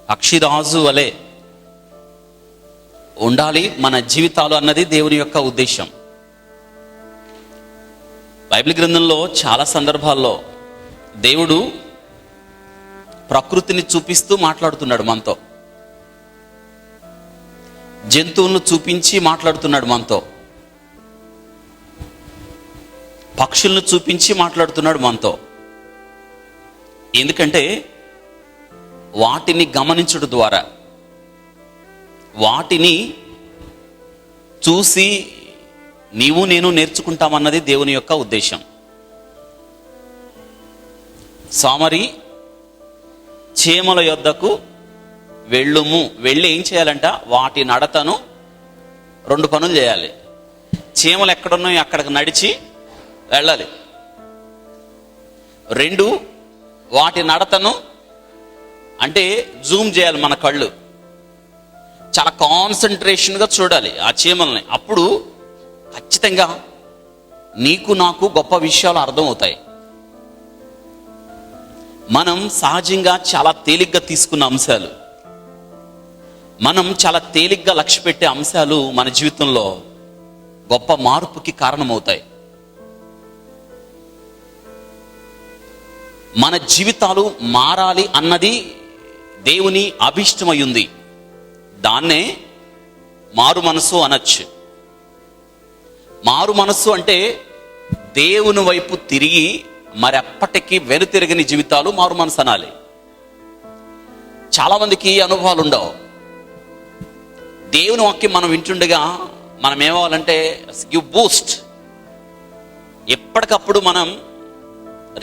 పక్షిరాజు వలె ఉండాలి మన జీవితాలు అన్నది దేవుని యొక్క ఉద్దేశం. బైబిల్ గ్రంథంలో చాలా సందర్భాల్లో దేవుడు ప్రకృతిని చూపిస్తూ మాట్లాడుతున్నాడు మనతో, జంతువులను చూపించి మాట్లాడుతున్నాడు మనతో, పక్షులను చూపించి మాట్లాడుతున్నాడు మనతో. ఎందుకంటే వాటిని గమనించడం ద్వారా, వాటిని చూసి నీవు నేను నేర్చుకుంటామన్నది దేవుని యొక్క ఉద్దేశం. సామరి చీమల యొద్దకు వెళ్ళుము, వెళ్ళి ఏం చేయాలంట, వాటి నడతను 2 పనులు చేయాలి. చీమలు ఎక్కడున్నాయో అక్కడికి నడిచి వెళ్ళాలి. 2 వాటి నడతను అంటే జూమ్ చేయాలి, మన కళ్ళు చాలా కాన్సన్ట్రేషన్గా చూడాలి ఆ చీమల్ని. అప్పుడు ఖచ్చితంగా నీకు నాకు గొప్ప విషయాలు అర్థమవుతాయి. మనం సహజంగా చాలా తేలిగ్గా తీసుకున్న అంశాలు, మనం చాలా తేలిగ్గా లక్ష్య పెట్టే అంశాలు మన జీవితంలో గొప్ప మార్పుకి కారణమవుతాయి. మన జీవితాలు మారాలి అన్నది దేవుని అభిష్టమై ఉంది. దాన్నే మారు మనసు అనొచ్చు. మారు మనస్సు అంటే దేవుని వైపు తిరిగి మరెప్పటికీ వెనుతిరగని జీవితాలు మారు మనసు అనాలి. చాలా మందికి అనుభవాలు ఉండవు. దేవుని వాక్యం మనం వింటుండగా మనం ఏమవ్వాలంటే గివ్ బూస్ట్, ఎప్పటికప్పుడు మనం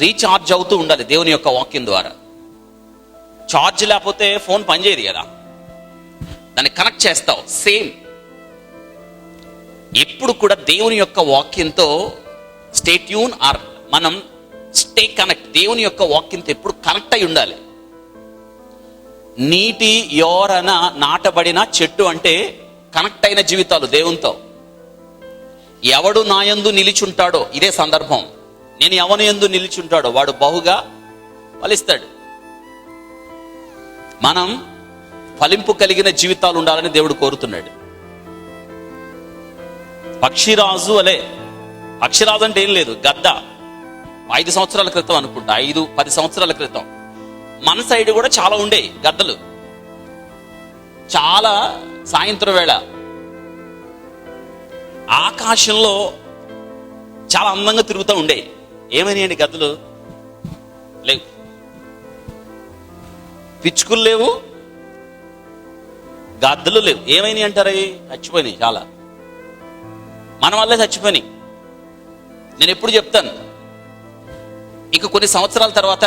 రీఛార్జ్ అవుతూ ఉండాలి దేవుని యొక్క వాక్యం ద్వారా. ఛార్జ్ లేకపోతే ఫోన్ పనిచేయదు కదా, దాన్ని కనెక్ట్ చేస్తావు. సేమ్ ఎప్పుడు కూడా దేవుని యొక్క వాక్యంతో స్టే ట్యూన్ ఆర్ మనం స్టే కనెక్ట్. దేవుని యొక్క వాక్యంతో ఎప్పుడు కనెక్ట్ అయి ఉండాలి. నీటి యోరన నాటబడిన చెట్టు అంటే కనెక్ట్ అయిన జీవితాలు దేవునితో. ఎవడు నాయందు నిలిచుంటాడో, ఇదే సందర్భం, నేను ఎవని యందు నిలిచుంటాడో వాడు బహుగా ఫలిస్తాడు. మనం ఫలింపు కలిగిన జీవితాలు ఉండాలని దేవుడు కోరుతున్నాడు. పక్షిరాజు అలే, పక్షిరాజు అంటే ఏం లేదు, గద్ద. 5 సంవత్సరాల క్రితం అనుకుంటా, 5-10 సంవత్సరాల క్రితం మన సైడ్ కూడా చాలా ఉండేవి గద్దలు. చాలా సాయంత్రం వేళ ఆకాశంలో చాలా అందంగా తిరుగుతూ ఉండేవి. ఏమని గద్దలు లేవు, పిచ్చుకులు లేవు, గద్దలు లేవు. ఏమైనాయి అంటారు, అవి చచ్చిపోయినాయి. చాలా మన వల్లే చచ్చిపోయినాయి. నేను ఎప్పుడు చెప్తాను, ఇక కొన్ని సంవత్సరాల తర్వాత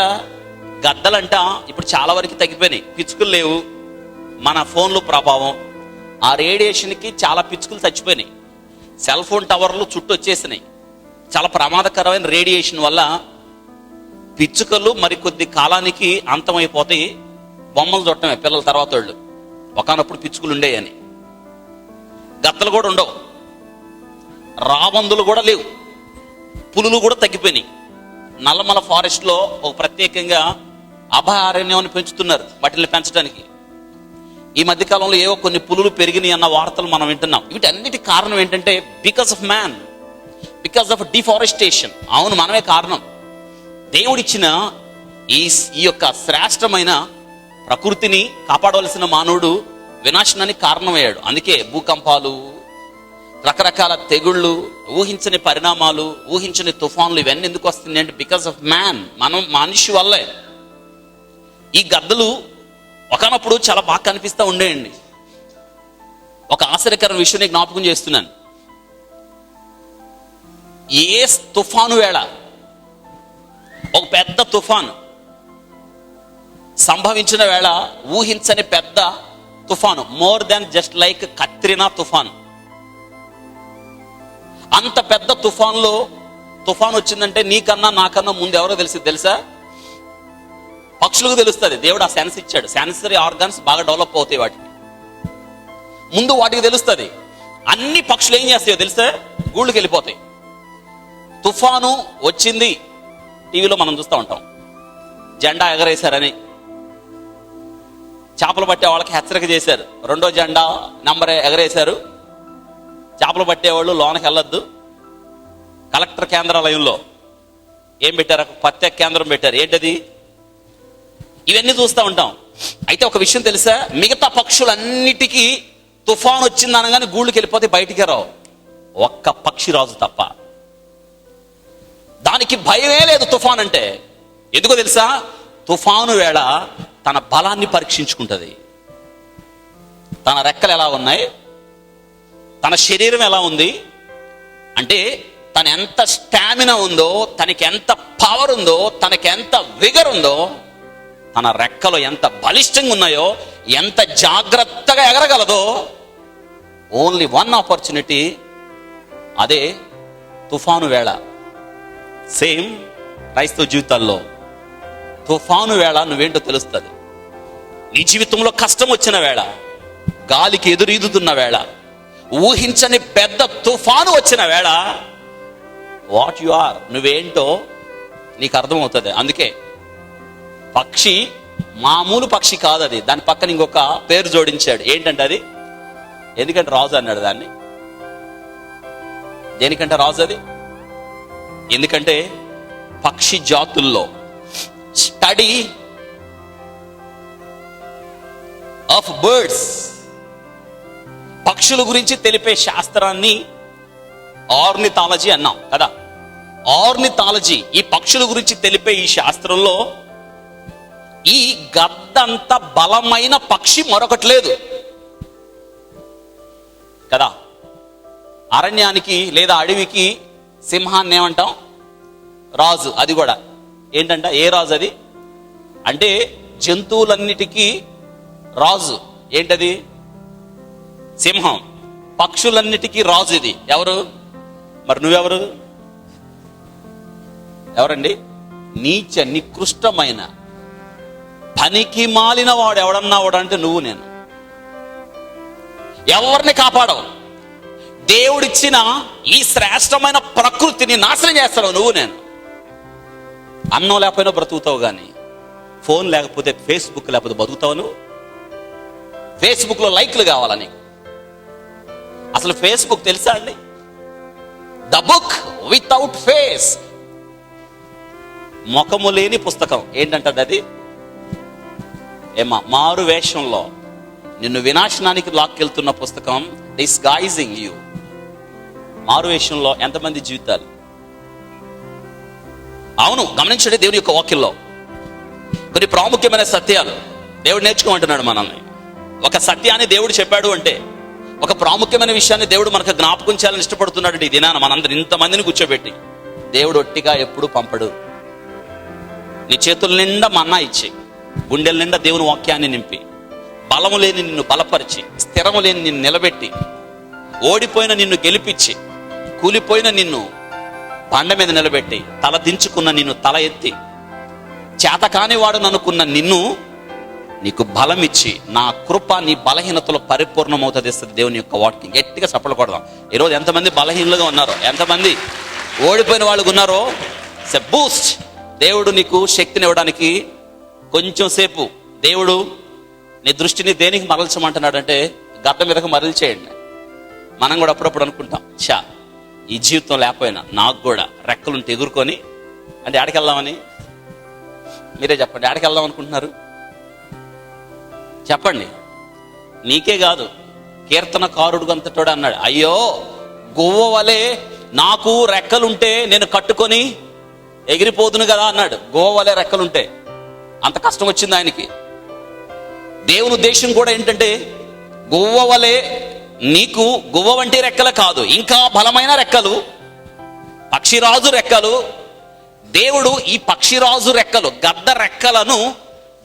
గద్దలంట ఇప్పుడు చాలా వరకు తగ్గిపోయినాయి, పిచ్చుకులు లేవు. మన ఫోన్లు ప్రభావం, ఆ రేడియేషన్కి చాలా పిచ్చుకులు చచ్చిపోయినాయి. సెల్ ఫోన్ టవర్లు చుట్టూ వచ్చేసినాయి. చాలా ప్రమాదకరమైన రేడియేషన్ వల్ల పిచ్చుకలు మరికొద్ది కాలానికి అంతమైపోతాయి. బొమ్మలు చూడటమే పిల్లల తర్వాత వాళ్ళు. ఒకనప్పుడు పిచ్చుకలు ఉండేయని, గద్దలు కూడా ఉండవు, రాబందులు కూడా లేవు, పులులు కూడా తగ్గిపోయినాయి. నల్లమల ఫారెస్ట్లో ఒక ప్రత్యేకంగా అభయారణ్యాన్ని పెంచుతున్నారు వాటిని పెంచడానికి. ఈ మధ్యకాలంలో ఏవో కొన్ని పులులు పెరిగినాయి అన్న వార్తలు మనం వింటున్నాం. వీటన్నిటి కారణం ఏంటంటే because of man, because of deforestation. అవును, మనమే కారణం. దేవుడిచ్చిన ఈ యొక్క శ్రేష్టమైన ప్రకృతిని కాపాడవలసిన మానవుడు వినాశనానికి కారణమయ్యాడు. అందుకే భూకంపాలు, రకరకాల తెగుళ్ళు, ఊహించని పరిణామాలు, ఊహించని తుఫాన్లు, ఇవన్నీ ఎందుకు వస్తుంది అంటే బికాస్ ఆఫ్ మ్యాన్, మనం మనిషి వల్లే. ఈ గద్దలు ఒకనప్పుడు చాలా బాగా కనిపిస్తూ ఉండేయండి. ఒక ఆశ్చర్యకరమైన విషయం నేను జ్ఞాపకం చేస్తున్నాను. ఏ తుఫాను వేళ, ఒక పెద్ద తుఫాను సంభవించిన వేళ, ఊహించని పెద్ద తుఫాను, more than just like Katrina తుఫాను, అంత పెద్ద తుఫాను వచ్చిందంటే నీకన్నా నాకన్నా ముందు ఎవరో తెలుసా? పక్షులకు తెలుస్తుంది. దేవుడు ఆ సెన్స్ ఇచ్చాడు. సెన్సరీ ఆర్గాన్స్ బాగా డెవలప్ అవుతాయి వాటికి. ముందు వాటికి తెలుస్తుంది. అన్ని పక్షులు ఏం చేస్తాయో తెలుసా? గూళ్ళకి వెళ్ళిపోతాయి. తుఫాను వచ్చింది, టీవీలో మనం చూస్తూ ఉంటాం, జెండా ఎగరేశారని, చేపలు పట్టే వాళ్ళకి హెచ్చరిక చేశారు. 2వ జెండా నంబర్ ఎగరేశారు. చేపలు పట్టేవాళ్ళు లోనకి వెళ్ళొద్దు. కలెక్టర్ కేంద్రాలయంలో ఏం పెట్టారు? ప్రత్యేక కేంద్రం పెట్టారు. ఏంటది? ఇవన్నీ చూస్తూ ఉంటాం. అయితే ఒక విషయం తెలుసా, మిగతా పక్షులన్నిటికీ తుఫాన్ వచ్చింది అనగానే గూళ్ళకి వెళ్ళిపోతే బయటికి రావు, ఒక్క పక్షిరాజు తప్ప. దానికి భయమే లేదు తుఫాన్ అంటే. ఎందుకో తెలుసా? తుఫాను వేళ తన బలాన్ని పరీక్షించుకుంటుంది. తన రెక్కలు ఎలా ఉన్నాయి, తన శరీరం ఎలా ఉంది అంటే, తన ఎంత స్టామినా ఉందో, తనకి ఎంత పవర్ ఉందో, తనకి ఎంత విగర్ ఉందో, తన రెక్కలు ఎంత బలిష్టంగా ఉన్నాయో, ఎంత జాగ్రత్తగా ఎగరగలదో. ఓన్లీ వన్ ఆపర్చునిటీ, అదే తుఫాను వేళ. సేమ్ క్రైస్తవ జీవితాల్లో తుఫాను వేళ నువ్వేంటో తెలుస్తుంది. నీ జీవితంలో కష్టం వచ్చిన వేళ, గాలికి ఎదురీదుతున్న వేళ, ఊహించని పెద్ద తుఫాను వచ్చిన వేళ, వాట్ యు ఆర్, నువ్వేంటో నీకు అర్థమవుతుంది. అందుకే పక్షి మామూలు పక్షి కాదు అది. దాని పక్కన ఇంకొక పేరు జోడించాడు. ఏంటంటే అది, ఎందుకంటే రాజు అన్నాడు దాన్ని. దేనికంటే రాజు అది? ఎందుకంటే పక్షి జాతుల్లో స్టడీ ఆఫ్ బర్డ్స్, పక్షుల గురించి తెలిపే శాస్త్రాన్ని ఆర్నిథాలజీ అన్నాం కదా. ఆర్నిథాలజీ, ఈ పక్షుల గురించి తెలిపే ఈ శాస్త్రంలో ఈ గద్దంత బలమైన పక్షి మరొకటి లేదు కదా. అరణ్యానికి లేదా అడవికి సింహాన్ని ఏమంటాం? రాజు. అది కూడా ఏంటంట, ఏ రాజు అది అంటే జంతువులన్నిటికీ రాజు. ఏంటది? సింహం. పక్షులన్నిటికీ రాజు ఇది. ఎవరు? మరి నువ్వెవరు? ఎవరండి? నీచ నికృష్టమైన పనికి మాలిన వాడు ఎవడన్నా వాడంటే నువ్వు నేను. ఎవరిని కాపాడవు. దేవుడిచ్చిన ఈ శ్రేష్టమైన ప్రకృతిని నాశనం చేస్తావు నువ్వు నేను. అన్నం లేకపోయినా బ్రతుకుతావు, కానీ ఫోన్ లేకపోతే, ఫేస్బుక్ లేకపోతే బతుకుతావు నువ్వు? ఫేస్బుక్లో లైక్లు కావాలా నీకు? అసలు ఫేస్బుక్ తెలుసా అండి? ద బుక్ వితౌట్ ఫేస్, ముఖము లేని పుస్తకం. ఏంటంటే అది ఏమా మారు వేషంలో నిన్ను వినాశనానికి లాక్కెళ్తున్న పుస్తకం, డిస్గైజింగ్ యూ. మారు వేషంలో ఎంతమంది జీవితాలు. అవును, గమనించండి. దేవుడి యొక్క వాక్యంలో కొన్ని ప్రాముఖ్యమైన సత్యాలు దేవుడు నేర్చుకోమంటున్నాడు మనల్ని. ఒక సత్యాన్ని దేవుడు చెప్పాడు అంటే, ఒక ప్రాముఖ్యమైన విషయాన్ని దేవుడు మనకు జ్ఞాపకం చేయాలని ఇష్టపడుతున్నాడు. ఈ దినాన మనందరూ ఇంతమందిని కూర్చోబెట్టి దేవుడు ఒట్టిగా ఎప్పుడు పంపడు. నీ చేతుల నిండా మన్నా ఇచ్చి, గుండెల నిండా దేవుని వాక్యాన్ని నింపి, బలము లేని నిన్ను బలపరిచి, స్థిరము లేని నిన్ను నిలబెట్టి, ఓడిపోయిన నిన్ను గెలిపించి, కూలిపోయిన నిన్ను బండ మీద నిలబెట్టి, తల దించుకున్న నిన్ను తల ఎత్తి, చేతకాని వాడు అనుకున్న నిన్ను నీకు బలం ఇచ్చి, నా కృప నీ బలహీనతలో పరిపూర్ణమవుతుంది ఇస్తుంది దేవుని యొక్క వాక్యం. గట్టిగా చప్పట్లు కొడదాం. ఈరోజు ఎంతమంది బలహీనులుగా ఉన్నారో, ఎంతమంది ఓడిపోయిన వాళ్ళు ఉన్నారో, బూస్ట్. దేవుడు నీకు శక్తిని ఇవ్వడానికి కొంచెం సేపు దేవుడు నీ దృష్టిని దేనికి మరల్చమంటున్నాడంటే, గడ్డ మీదకు మరల్చేయండి. మనం కూడా అప్పుడప్పుడు అనుకుంటాం, చా ఈ జీవితం లేకపోయినా నాకు కూడా రెక్కలుంటే ఎగురుకొని, అంటే ఆడికి వెళ్దామని. మీరే చెప్పండి, ఆడికి వెళ్దాం అనుకుంటున్నారు? చెప్పండి. నీకే కాదు, కీర్తనకారుడు అంతటోడు అన్నాడు, అయ్యో గువ్వ వలె నాకు రెక్కలుంటే నేను కట్టుకొని ఎగిరిపోదును కదా అన్నాడు. గువ్వ వలె రెక్కలుంటే అంత కష్టం వచ్చింది ఆయనకి. దేవుని ఉద్దేశం కూడా ఏంటంటే, గువ్వ వలె నీకు గువ్వ వంటి రెక్కలు కాదు, ఇంకా బలమైన రెక్కలు, పక్షిరాజు రెక్కలు. దేవుడు ఈ పక్షిరాజు రెక్కలు, గద్ద రెక్కలను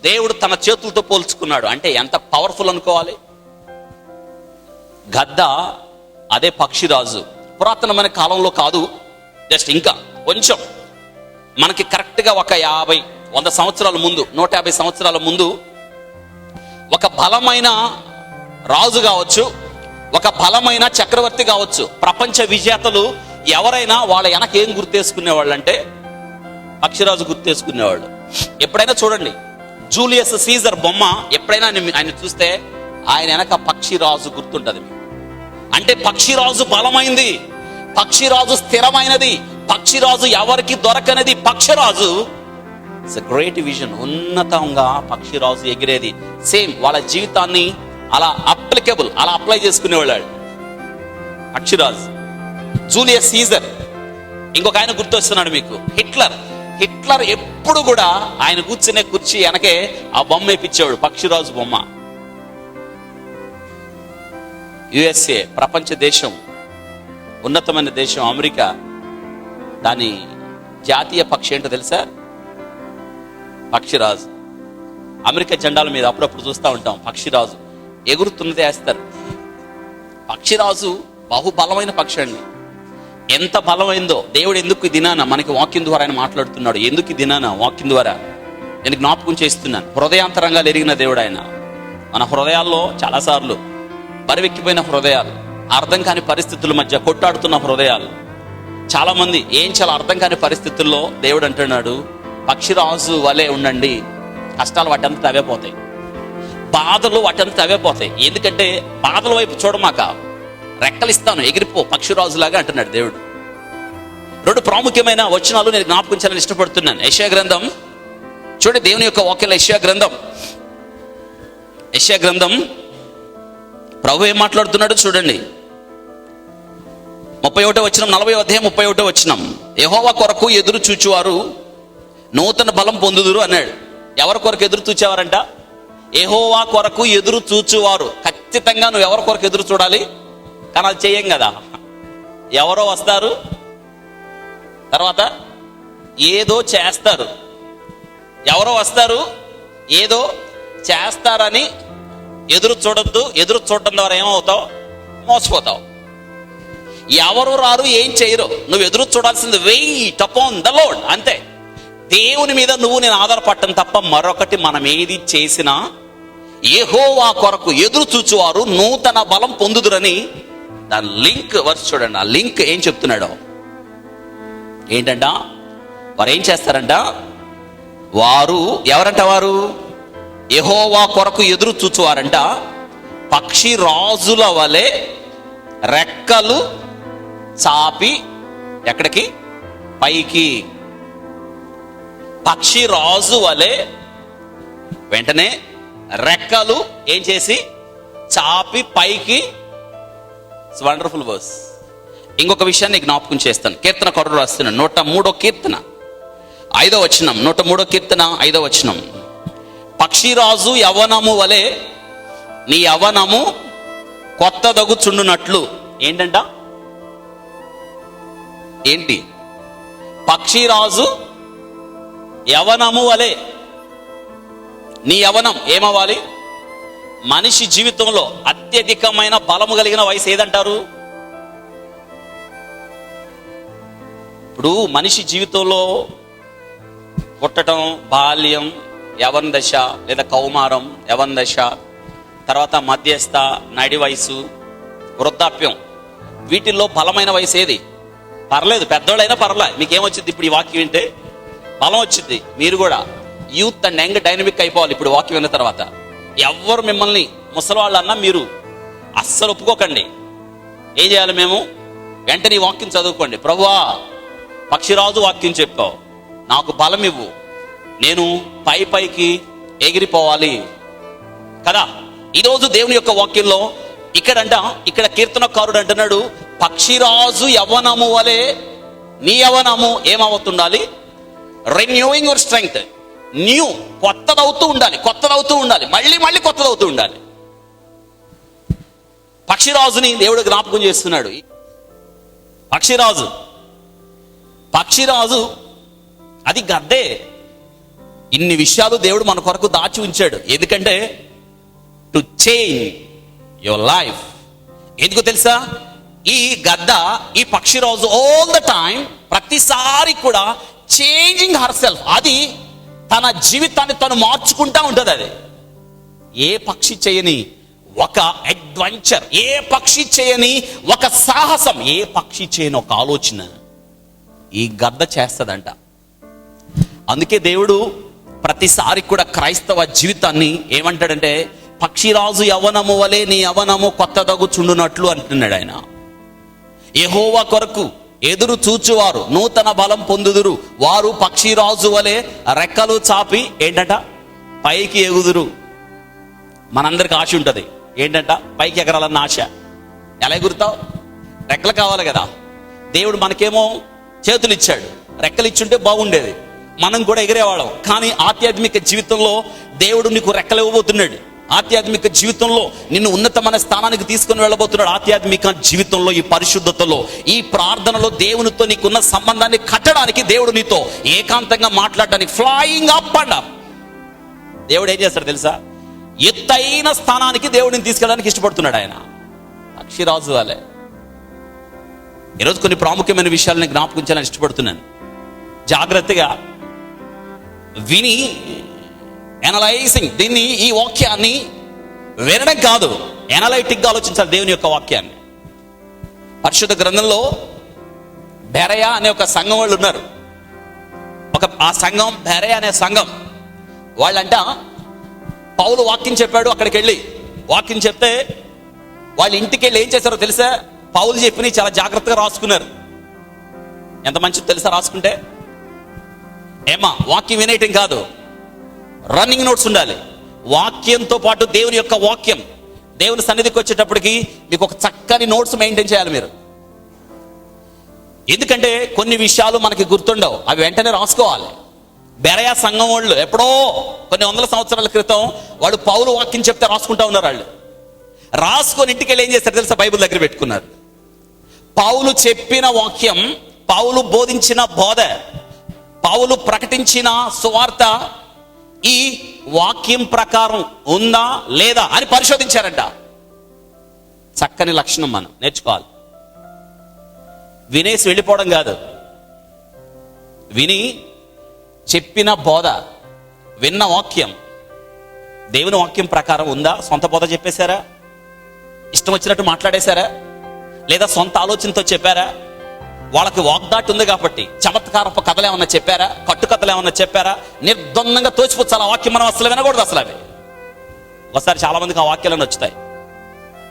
దేవుడు తన చేతులతో పోల్చుకున్నాడు. అంటే ఎంత పవర్ఫుల్ అనుకోవాలి. గద్ద అదే పక్షిరాజు. పురాతనమైన కాలంలో కాదు, జస్ట్ ఇంకా కొంచెం మనకి కరెక్ట్గా ఒక 50-100 సంవత్సరాల ముందు, 150 సంవత్సరాల ముందు ఒక బలమైన రాజు కావచ్చు, ఒక బలమైన చక్రవర్తి కావచ్చు, ప్రపంచ విజేతలు ఎవరైనా వాళ్ళ వెనక ఏం గుర్తేసుకునేవాళ్ళు అంటే పక్షిరాజు గుర్తేసుకునేవాళ్ళు. ఎప్పుడైనా చూడండి, జూలియస్ సీజర్ బొమ్మ ఎప్పుడైనా ఆయన చూస్తే ఆయన వెనక పక్షిరాజు గుర్తుంటది. అంటే పక్షిరాజు బలమైంది, పక్షిరాజు స్థిరమైనది, పక్షిరాజు ఎవరికి దొరకనిది. పక్షిరాజు ఇట్స్ ఎ గ్రేట్ విజన్. ఉన్నతంగా పక్షిరాజు ఎగిరేది. సేమ్ వాళ్ళ జీవితాన్ని అలా అలా అప్లై చేసుకునేవాళ్ళు పక్షిరాజు. Julius Caesar. ఇంకొక ఆయన గుర్తొస్తున్నాడు మీకు, హిట్లర్. హిట్లర్ ఎప్పుడు కూడా ఆయన కూర్చునే కుర్చీ వెనకే ఆ బొమ్మ వేయించేవాడు, పక్షిరాజు బొమ్మ. యుఎస్ఏ ప్రపంచ దేశం, ఉన్నతమైన దేశం అమెరికా, దాని జాతీయ పక్షి ఏంటో తెలుసా? పక్షిరాజు. అమెరికా జెండాల మీద అప్పుడప్పుడు చూస్తూ ఉంటాం పక్షిరాజు ఎగురుతున్నది వేస్తారు. పక్షిరాజు బహుబలమైన పక్షి అండి. ఎంత బలమైందో దేవుడు ఎందుకు దినాన మనకి వాక్యం ద్వారా ఆయన మాట్లాడుతున్నాడు. ఎందుకు దినాన వాక్యం ద్వారా నేను జ్ఞాపకం చేస్తున్నాను. హృదయాంతరంగాలు ఎరిగిన దేవుడు ఆయన. మన హృదయాల్లో చాలాసార్లు బరివెక్కిపోయిన హృదయాలు, అర్థం కాని పరిస్థితుల మధ్య కొట్టాడుతున్న హృదయాలు, చాలా మంది చాలా అర్థం కాని పరిస్థితుల్లో దేవుడు అంటున్నాడు, పక్షిరాజు వలె ఉండండి. కష్టాలు వాటంతా అవే పోతాయి, బాధలు వాటంతా అవే పోతాయి. ఎందుకంటే బాధల వైపు చూడమాక, రెక్కలు ఇస్తాను ఎగిరిపో పక్షిరాజులాగా అంటున్నాడు దేవుడు. 2 ప్రాముఖ్యమైన వచనాలు నేను జ్ఞాపకం చేయాలని ఇష్టపడుతున్నాను. యెషయా గ్రంథం చూడండి, దేవుని యొక్క వాక్యాలు. యెషయా గ్రంథం ప్రభు ఏం మాట్లాడుతున్నాడు చూడండి. 31వ వచనం, 40వ అధ్యాయం 31వ వచనం. యెహోవా కొరకు ఎదురు చూచువారు నూతన బలం పొందుదురు అన్నాడు. ఎవరి కొరకు ఎదురు చూచేవారంట? యెహోవా కొరకు ఎదురు చూచువారు. ఖచ్చితంగా నువ్వు ఎవరి కొరకు ఎదురు చూడాలి? కానీ అది చెయ్యం కదా. ఎవరో వస్తారు, తర్వాత ఏదో చేస్తారు. ఎవరో వస్తారు, ఏదో చేస్తారని ఎదురు చూడొద్దు. ఎదురు చూడటం ద్వారా ఏమవుతావు? మోసపోతావు. ఎవరు రారు, ఏం చేయరు. నువ్వు ఎదురు చూడాల్సింది వెయిట్ అపాన్ ద లార్డ్, అంతే. దేవుని మీద నేను ఆధారపడటం తప్ప మరొకటి మనం ఏది చేసినా, యెహోవా కొరకు ఎదురు చూచువారు నూతన బలం పొందుదురని దాని లింక్ వర్స్ చూడండి. ఆ లింక్ ఏం చెప్తున్నాడో ఏంటంట? వారు ఏం చేస్తారంట? వారు ఎవరంట? వారు యెహోవా కొరకు ఎదురు చూచువారంట పక్షి రాజుల వలె రెక్కలు చాపి ఎక్కడికి? పైకి. పక్షి రాజు వలె వెంటనే రెక్కలు ఏం చేసి చాపి పైకి. It's wonderful verse. ఇంకొక విషయాన్ని జ్ఞాపకం చేస్తాను. కీర్తనకారుడు రాస్తున్నాడు, 103వ కీర్తన 5వ వచనం. 103వ కీర్తన 5వ వచనం. పక్షిరాజు యవనము వలె నీ యవనము కొత్తదగుచుండునట్లు. ఏంటంట? ఏంటి? పక్షిరాజు యవనము వలె నీ యవనం ఏమవ్వాలి? మనిషి జీవితంలో అత్యధికమైన బలము కలిగిన వయసు ఏదంటారు? ఇప్పుడు మనిషి జీవితంలో పుట్టడం, బాల్యం, యవన దశ లేదా కౌమారం, యవన దశ, తర్వాత మధ్యస్థ, నడి వయసు, వృద్ధాప్యం, వీటిల్లో బలమైన వయసు ఏది? పర్లేదు, పెద్దోళ్ళైనా పర్లే. మీకేమొచ్చింది ఇప్పుడు ఈ వాక్యం వింటే? బలం వచ్చింది. మీరు కూడా యూత్ అండ్ యంగ్ డైనమిక్ అయిపోవాలి ఇప్పుడు వాక్యం విన్న తర్వాత. ఎవ్వరు మిమ్మల్ని ముసలివాళ్ళు అన్నా మీరు అస్సలు ఒప్పుకోకండి. ఏం చేయాలి? మేము వెంటనే ఈ వాక్యం చదువుకోండి. ప్రభువా, పక్షిరాజు వాక్యం చెప్పావు, నాకు బలం ఇవ్వు, నేను పైకి ఎగిరిపోవాలి కదా. ఈరోజు దేవుని యొక్క వాక్యంలో ఇక్కడ కీర్తనకారుడు అంటున్నాడు, పక్షిరాజు యవ్వనము వలె నీ యవ్వనము ఏమవుతుండాలి? Renewing your strength. న్యూ, కొత్తదవుతూ ఉండాలి, మళ్ళీ కొత్తదవుతూ ఉండాలి. పక్షిరాజుని దేవుడు జ్ఞాపకం చేస్తున్నాడు. పక్షిరాజు అది గద్దే. ఇన్ని విషయాలు దేవుడు మన కొరకు దాచి ఉంచాడు. ఎందుకంటే టు చేంజ్ యువర్ లైఫ్. ఎందుకు తెలుసా? ఈ గద్ద, ఈ పక్షిరాజు ఆల్ ద టైం, ప్రతిసారి కూడా చేంజింగ్ హర్ సెల్ఫ్. అది తన జీవితాన్ని తను మార్చుకుంటా ఉంటుంది. అది ఏ పక్షి చేయని ఒక అడ్వెంచర్, ఏ పక్షి చేయని ఒక సాహసం, ఏ పక్షి చేయని ఒక ఆలోచన ఈ గద్ద చేస్తదంట. అందుకే దేవుడు ప్రతిసారి కూడా క్రైస్తవ జీవితాన్ని ఏమంటాడంటే, పక్షిరాజు యవ్వనము వలె నీ యవ్వనము కొత్తదగుచుండునట్లు అంటున్నాడు ఆయన. యెహోవా కొరకు ఎదురు చూచువారు నూతన బలం పొందుదురు, వారు పక్షిరాజు వలె రెక్కలు చాపి ఏంటంట పైకి ఎగుదురు. మనందరికి ఆశ ఉంటుంది ఏంటంట, పైకి ఎగరాలన్న ఆశ. ఎలా ఎగురుతావు? రెక్కలు కావాలి కదా. దేవుడు మనకేమో చేతులు ఇచ్చాడు, రెక్కలు ఇచ్చుంటే బాగుండేది, మనం కూడా ఎగిరేవాళ్ళం. కానీ ఆధ్యాత్మిక జీవితంలో దేవుడు నీకు రెక్కలు ఇవ్వబోతున్నాడు. ఆధ్యాత్మిక జీవితంలో నిన్ను ఉన్నతమైన స్థానానికి తీసుకుని వెళ్ళబోతున్నాడు. ఆధ్యాత్మిక జీవితంలో, ఈ పరిశుద్ధతలో, ఈ ప్రార్థనలో దేవునితో నీకున్న సంబంధాన్ని కట్టడానికి, దేవుడు నీతో ఏకాంతంగా మాట్లాడడానికి, ఫ్లయింగ్ అప్ అండ్ అప్. దేవుడు ఏం చేస్తాడు తెలుసా? ఎత్తైన స్థానానికి దేవుడిని తీసుకెళ్ళడానికి ఇష్టపడుతున్నాడు ఆయన, పక్షిరాజు వాళ్ళే. ఈరోజు కొన్ని ప్రాముఖ్యమైన విషయాలను జ్ఞాపకం చేయాలని ఇష్టపడుతున్నాను. జాగ్రత్తగా విని ఎనలైజింగ్, దీన్ని, ఈ వాక్యాన్ని వినడం కాదు, ఎనలైటిక్గా ఆలోచించాలి దేవుని యొక్క వాక్యాన్ని. పరిశుద్ధ గ్రంథంలో బెరయ అనే ఒక సంఘం వాళ్ళు ఉన్నారు. ఆ సంఘం, బెరయ అనే సంఘం వాళ్ళంట పౌలు వాక్యం చెప్పాడు, అక్కడికి వెళ్ళి వాక్యం చెప్తే వాళ్ళ ఇంటికి వెళ్ళి ఏం చేశారో తెలుసా? పౌలు చెప్పిని చాలా జాగ్రత్తగా రాసుకున్నారు. ఎంత మంచిది తెలుసా రాసుకుంటే? ఏమా వాక్యం వినేయటం కాదు, రన్నింగ్ నోట్స్ ఉండాలి. వాక్యంతో పాటు దేవుని యొక్క వాక్యం, దేవుని సన్నిధికి వచ్చేటప్పటికి మీకు ఒక చక్కని నోట్స్ మెయింటైన్ చేయాలి మీరు. ఎందుకంటే కొన్ని విషయాలు మనకి గుర్తుండవు, అవి వెంటనే రాసుకోవాలి. బెరయా సంఘం వాళ్ళు ఎప్పుడో కొన్ని వందల సంవత్సరాల క్రితం వాళ్ళు పౌలు వాక్యం చెప్తే రాసుకుంటా ఉన్నారు. వాళ్ళు రాసుకొని ఇంటికి వెళ్ళి ఏం చేస్తారు తెలుసా? బైబిల్ దగ్గర పెట్టుకున్నారు. పౌలు చెప్పిన వాక్యం, పౌలు బోధించిన బోధ, పౌలు ప్రకటించిన సువార్త ఈ వాక్యం ప్రకారం ఉందా లేదా అని పరిశోధించారంట. చక్కని లక్షణం మనం నేర్చుకోవాలి. వినేసి వెళ్ళిపోవడం కాదు, విని చెప్పిన బోధ, విన్న వాక్యం దేవుని వాక్యం ప్రకారం ఉందా? సొంత బోధ చెప్పేశారా? ఇష్టం వచ్చినట్టు మాట్లాడేశారా? లేదా సొంత ఆలోచనతో చెప్పారా? వాళ్ళకి వాగ్దాటి ఉంది కాబట్టి చమత్కారపు కథలు ఏమన్నా చెప్పారా? కట్టుకథలు ఏమన్నా చెప్పారా? నిర్ద్వందంగా తోచిపుచ్చాలి ఆ వాక్యం. మనం అసలు వినకూడదు. అసలు అవి ఒకసారి చాలా మందికి ఆ వాక్యాలను వచ్చుతాయి.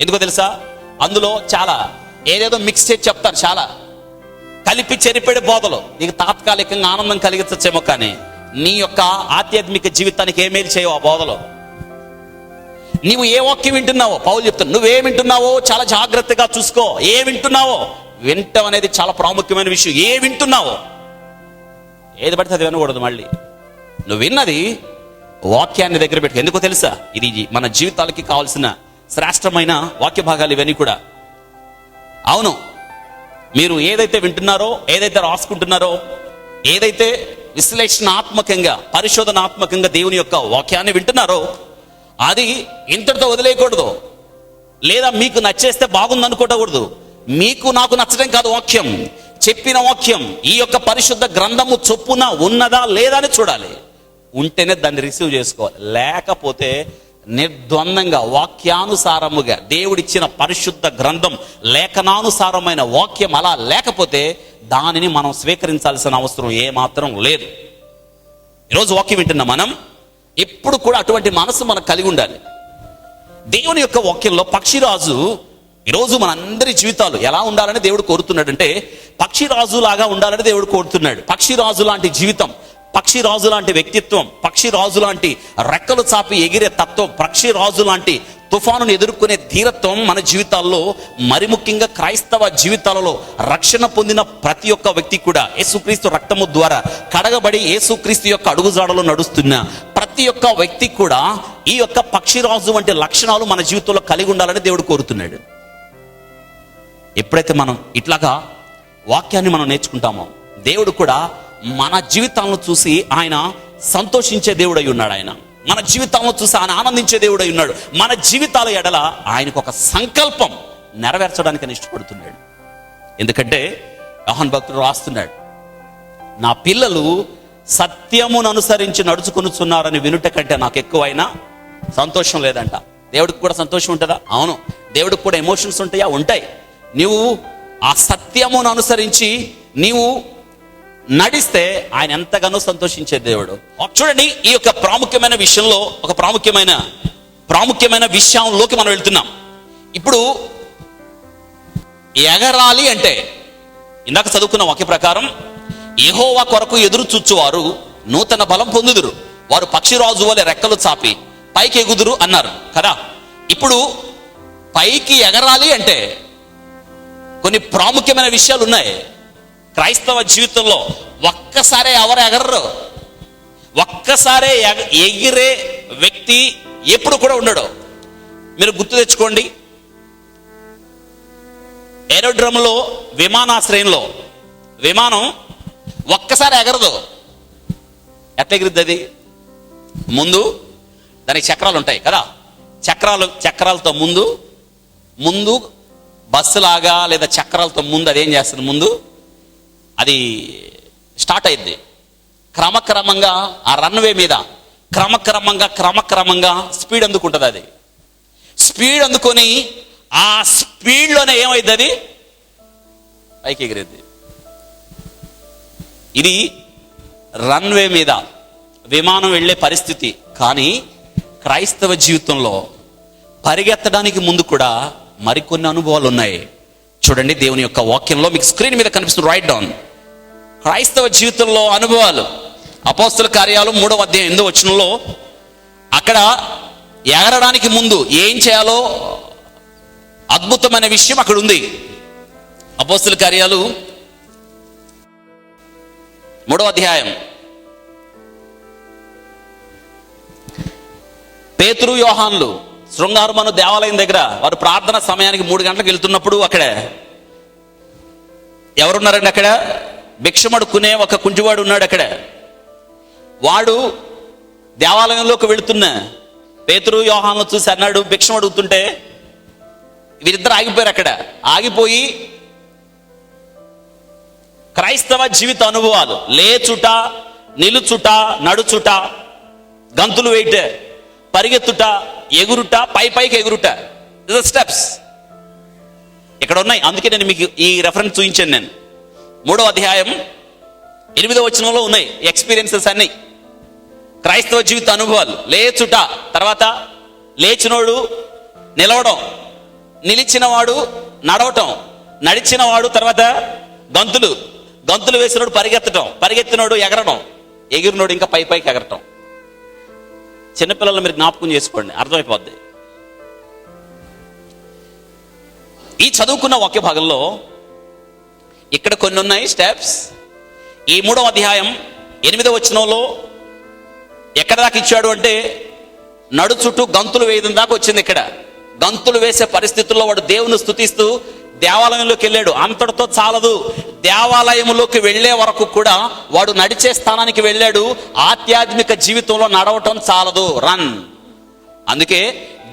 ఎందుకో తెలుసా? అందులో చాలా ఏదేదో మిక్స్ చేసి చెప్తారు, చాలా కలిపి చెరిపేడు బోధలు. నీకు తాత్కాలికంగా ఆనందం కలిగించచ్చేమో, కానీ నీ యొక్క ఆధ్యాత్మిక జీవితానికి ఏమేమి చేయవు ఆ బోధలో. నీవు ఏ వాక్యం వింటున్నావో పౌలు చెప్తాను, నువ్వేం వింటున్నావో చాలా జాగ్రత్తగా చూసుకో. ఏ వింటున్నావో, వింటం అనేది చాలా ప్రాముఖ్యమైన విషయం. ఏ వింటున్నావో, ఏది పడితే అది వినకూడదు. మళ్ళీ నువ్వు విన్నది వాక్యాన్ని దగ్గర పెట్టుకో. ఎందుకో తెలుసా? ఇది మన జీవితాలకి కావాల్సిన శ్రేష్టమైన వాక్య భాగాలు ఇవన్నీ కూడా. అవును, మీరు ఏదైతే వింటున్నారో, ఏదైతే రాసుకుంటున్నారో, ఏదైతే విశ్లేషణాత్మకంగా, పరిశోధనాత్మకంగా దేవుని యొక్క వాక్యాన్ని వింటున్నారో, అది ఇంతటితో వదిలేయకూడదు. లేదా మీకు నచ్చేస్తే బాగుంది అనుకోకూడదు. మీకు నాకు నచ్చడం కాదు వాక్యం, చెప్పిన వాక్యం ఈ యొక్క పరిశుద్ధ గ్రంథము చొప్పున ఉన్నదా లేదా అని చూడాలి. ఉంటేనే దాన్ని రిసీవ్ చేసుకోవాలి. లేకపోతే నిర్ద్వందంగా వాక్యానుసారముగా దేవుడిచ్చిన పరిశుద్ధ గ్రంథం, లేఖనానుసారమైన వాక్యం అలా లేకపోతే దానిని మనం స్వీకరించాల్సిన అవసరం ఏమాత్రం లేదు. ఈరోజు వాక్యం వింటున్న మనం ఎప్పుడు కూడా అటువంటి మనసు మనకు కలిగి ఉండాలి. దేవుని యొక్క వాక్యంలో పక్షిరాజు, ఈరోజు మనందరి జీవితాలు ఎలా ఉండాలని దేవుడు కోరుతున్నాడంటే, పక్షిరాజు లాగా ఉండాలని దేవుడు కోరుతున్నాడు. పక్షిరాజు లాంటి జీవితం, పక్షిరాజు లాంటి వ్యక్తిత్వం, పక్షిరాజు లాంటి రెక్కలు చాపి ఎగిరే తత్వం, పక్షిరాజు లాంటి తుఫానును ఎదుర్కొనే ధీరత్వం మన జీవితాల్లో, మరి ముఖ్యంగా క్రైస్తవ జీవితాలలో రక్షణ పొందిన ప్రతి ఒక్క వ్యక్తి కూడా, యేసుక్రీస్తు రక్తము ద్వారా కడగబడి యేసుక్రీస్తు యొక్క అడుగుజాడలో నడుస్తున్న ప్రతి ఒక్క వ్యక్తి కూడా ఈ యొక్క పక్షిరాజు వంటి లక్షణాలు మన జీవితంలో కలిగి ఉండాలని దేవుడు కోరుతున్నాడు. ఎప్పుడైతే మనం ఇట్లాగా వాక్యాన్ని మనం నేర్చుకుంటామో, దేవుడు కూడా మన జీవితాలను చూసి ఆయన సంతోషించే దేవుడై ఉన్నాడు. ఆయన మన జీవితాలను చూసి ఆయన ఆనందించే దేవుడై ఉన్నాడు. మన జీవితాల ఎడల ఆయనకు ఒక సంకల్పం నెరవేర్చడానికి ఆయన ఇష్టపడుతున్నాడు. ఎందుకంటే యోహాను భక్తుడు రాస్తున్నాడు, నా పిల్లలు సత్యమును అనుసరించి నడుచుకొనుచున్నారని వినుట కంటే నాకు ఎక్కువైనా సంతోషం లేదంట. దేవుడికి కూడా సంతోషం ఉంటుందా? అవును. దేవుడికి కూడా ఎమోషన్స్ ఉంటాయా? ఉంటాయి. నీవు ఆ సత్యమును అనుసరించి నీవు నడిస్తే ఆయన ఎంతగానో సంతోషించే దేవుడు. చూడండి, ఈ యొక్క ప్రాముఖ్యమైన విషయంలో ఒక ప్రాముఖ్యమైన విషయంలోకి మనం వెళ్తున్నాం. ఇప్పుడు ఎగరాలి అంటే ఇందాక చదువుకున్న వాక్య ప్రకారం యెహోవా కొరకు ఎదురు చూచువారు నూతన బలం పొందుదురు, వారు పక్షిరాజు వలె రెక్కలు చాపి పైకి ఎగుదురు అన్నారు కదా. ఇప్పుడు పైకి ఎగరాలి అంటే కొన్ని ప్రాముఖ్యమైన విషయాలు ఉన్నాయి క్రైస్తవ జీవితంలో. ఒక్కసారే ఎవరు ఎగరరు. ఒక్కసారే ఎగిరే వ్యక్తి ఎప్పుడు కూడా ఉండడు. మీరు గుర్తు తెచ్చుకోండి, ఏరోడ్రమ్లో విమానాశ్రయంలో విమానం ఒక్కసారి ఎగరదు. ఎట్లా ఎగిరిద్ది అది? ముందు దానికి చక్రాలు ఉంటాయి కదా, చక్రాలతో ముందు బస్సులాగా లేదా చక్రాలతో ముందు అదేం చేస్తుంది, ముందు అది స్టార్ట్ అయింది. క్రమక్రమంగా ఆ రన్వే మీద క్రమక్రమంగా స్పీడ్ అందుకుంటుంది. అది స్పీడ్ అందుకొని ఆ స్పీడ్లోనే ఏమైంది, అది పైకి ఎగిరేది. ఇది రన్వే మీద విమానం వెళ్ళే పరిస్థితి. కానీ క్రైస్తవ జీవితంలో పరిగెత్తడానికి ముందు కూడా మరికొన్ని అనుభవాలు ఉన్నాయి. చూడండి, దేవుని యొక్క వాక్యంలో మీకు స్క్రీన్ మీద కనిపిస్తుంది, రైట్ డౌన్. క్రైస్తవ జీవితంలో అనుభవాలు. అపోస్తల కార్యాలు 3వ అధ్యాయం 8వ వచనంలో అక్కడ ఎగరడానికి ముందు ఏం చేయాలో అద్భుతమైన విషయం అక్కడ ఉంది. అపోస్తల కార్యాలు 3వ అధ్యాయం. పేతురు యోహాన్లు శృంగారమను దేవాలయం దగ్గర వారు ప్రార్థన సమయానికి 3 గంటలకు వెళ్తున్నప్పుడు అక్కడ ఎవరున్నారండి? అక్కడ భిక్షమడుకునే ఒక కుంటివాడు ఉన్నాడు. అక్కడ వాడు దేవాలయంలోకి వెళుతున్న పేతురు యోహాన్లు చూసి అన్నాడు, భిక్షం అడుగుతుంటే వీరిద్దరు ఆగిపోయారు. అక్కడ ఆగిపోయి క్రైస్తవ జీవిత అనుభవాలు, లేచుట, నిలుచుట, నడుచుట, గంతులు వేయట, పరిగెత్తుట, ఎగురుట, పైకి ఎగురుట, స్టెప్స్ ఇక్కడ ఉన్నాయి. అందుకే నేను మీకు ఈ రెఫరెన్స్ చూపించాను. నేను 3వ అధ్యాయం 8వ వచనంలో ఉన్నాయి ఎక్స్పీరియన్సెస్ అన్ని, క్రైస్తవ జీవిత అనుభవాలు. లేచుట, తర్వాత లేచినోడు నిలవడం, నిలిచినవాడు నడవటం, నడిచినవాడు తర్వాత గంతులు వేసినోడు పరిగెత్తడం, పరిగెత్తినోడు ఎగరడం, ఎగిరినోడు ఇంకా పైకి ఎగరటం. చిన్నపిల్లలు మీరు జ్ఞాపకం చేసుకోండి, అర్థమైపోద్ది. ఈ చదువుకున్న వాక్య భాగంలో ఇక్కడ కొన్ని ఉన్నాయి స్టెప్స్. ఈ 3వ అధ్యాయం 8వ వచనంలో ఎక్కడ దాకా ఇచ్చాడు అంటే నడుచుటూ గంతులు వేయడం దాకా వచ్చింది. ఇక్కడ గంతులు వేసే పరిస్థితుల్లో వాడు దేవుని స్తుతిస్తూ దేవాలయంలోకి వెళ్ళాడు. అంతటితో చాలదు, దేవాలయంలోకి వెళ్లే వరకు కూడా వాడు నడిచే స్థానానికి వెళ్ళాడు. ఆధ్యాత్మిక జీవితంలో నడవటం చాలదు, రన్. అందుకే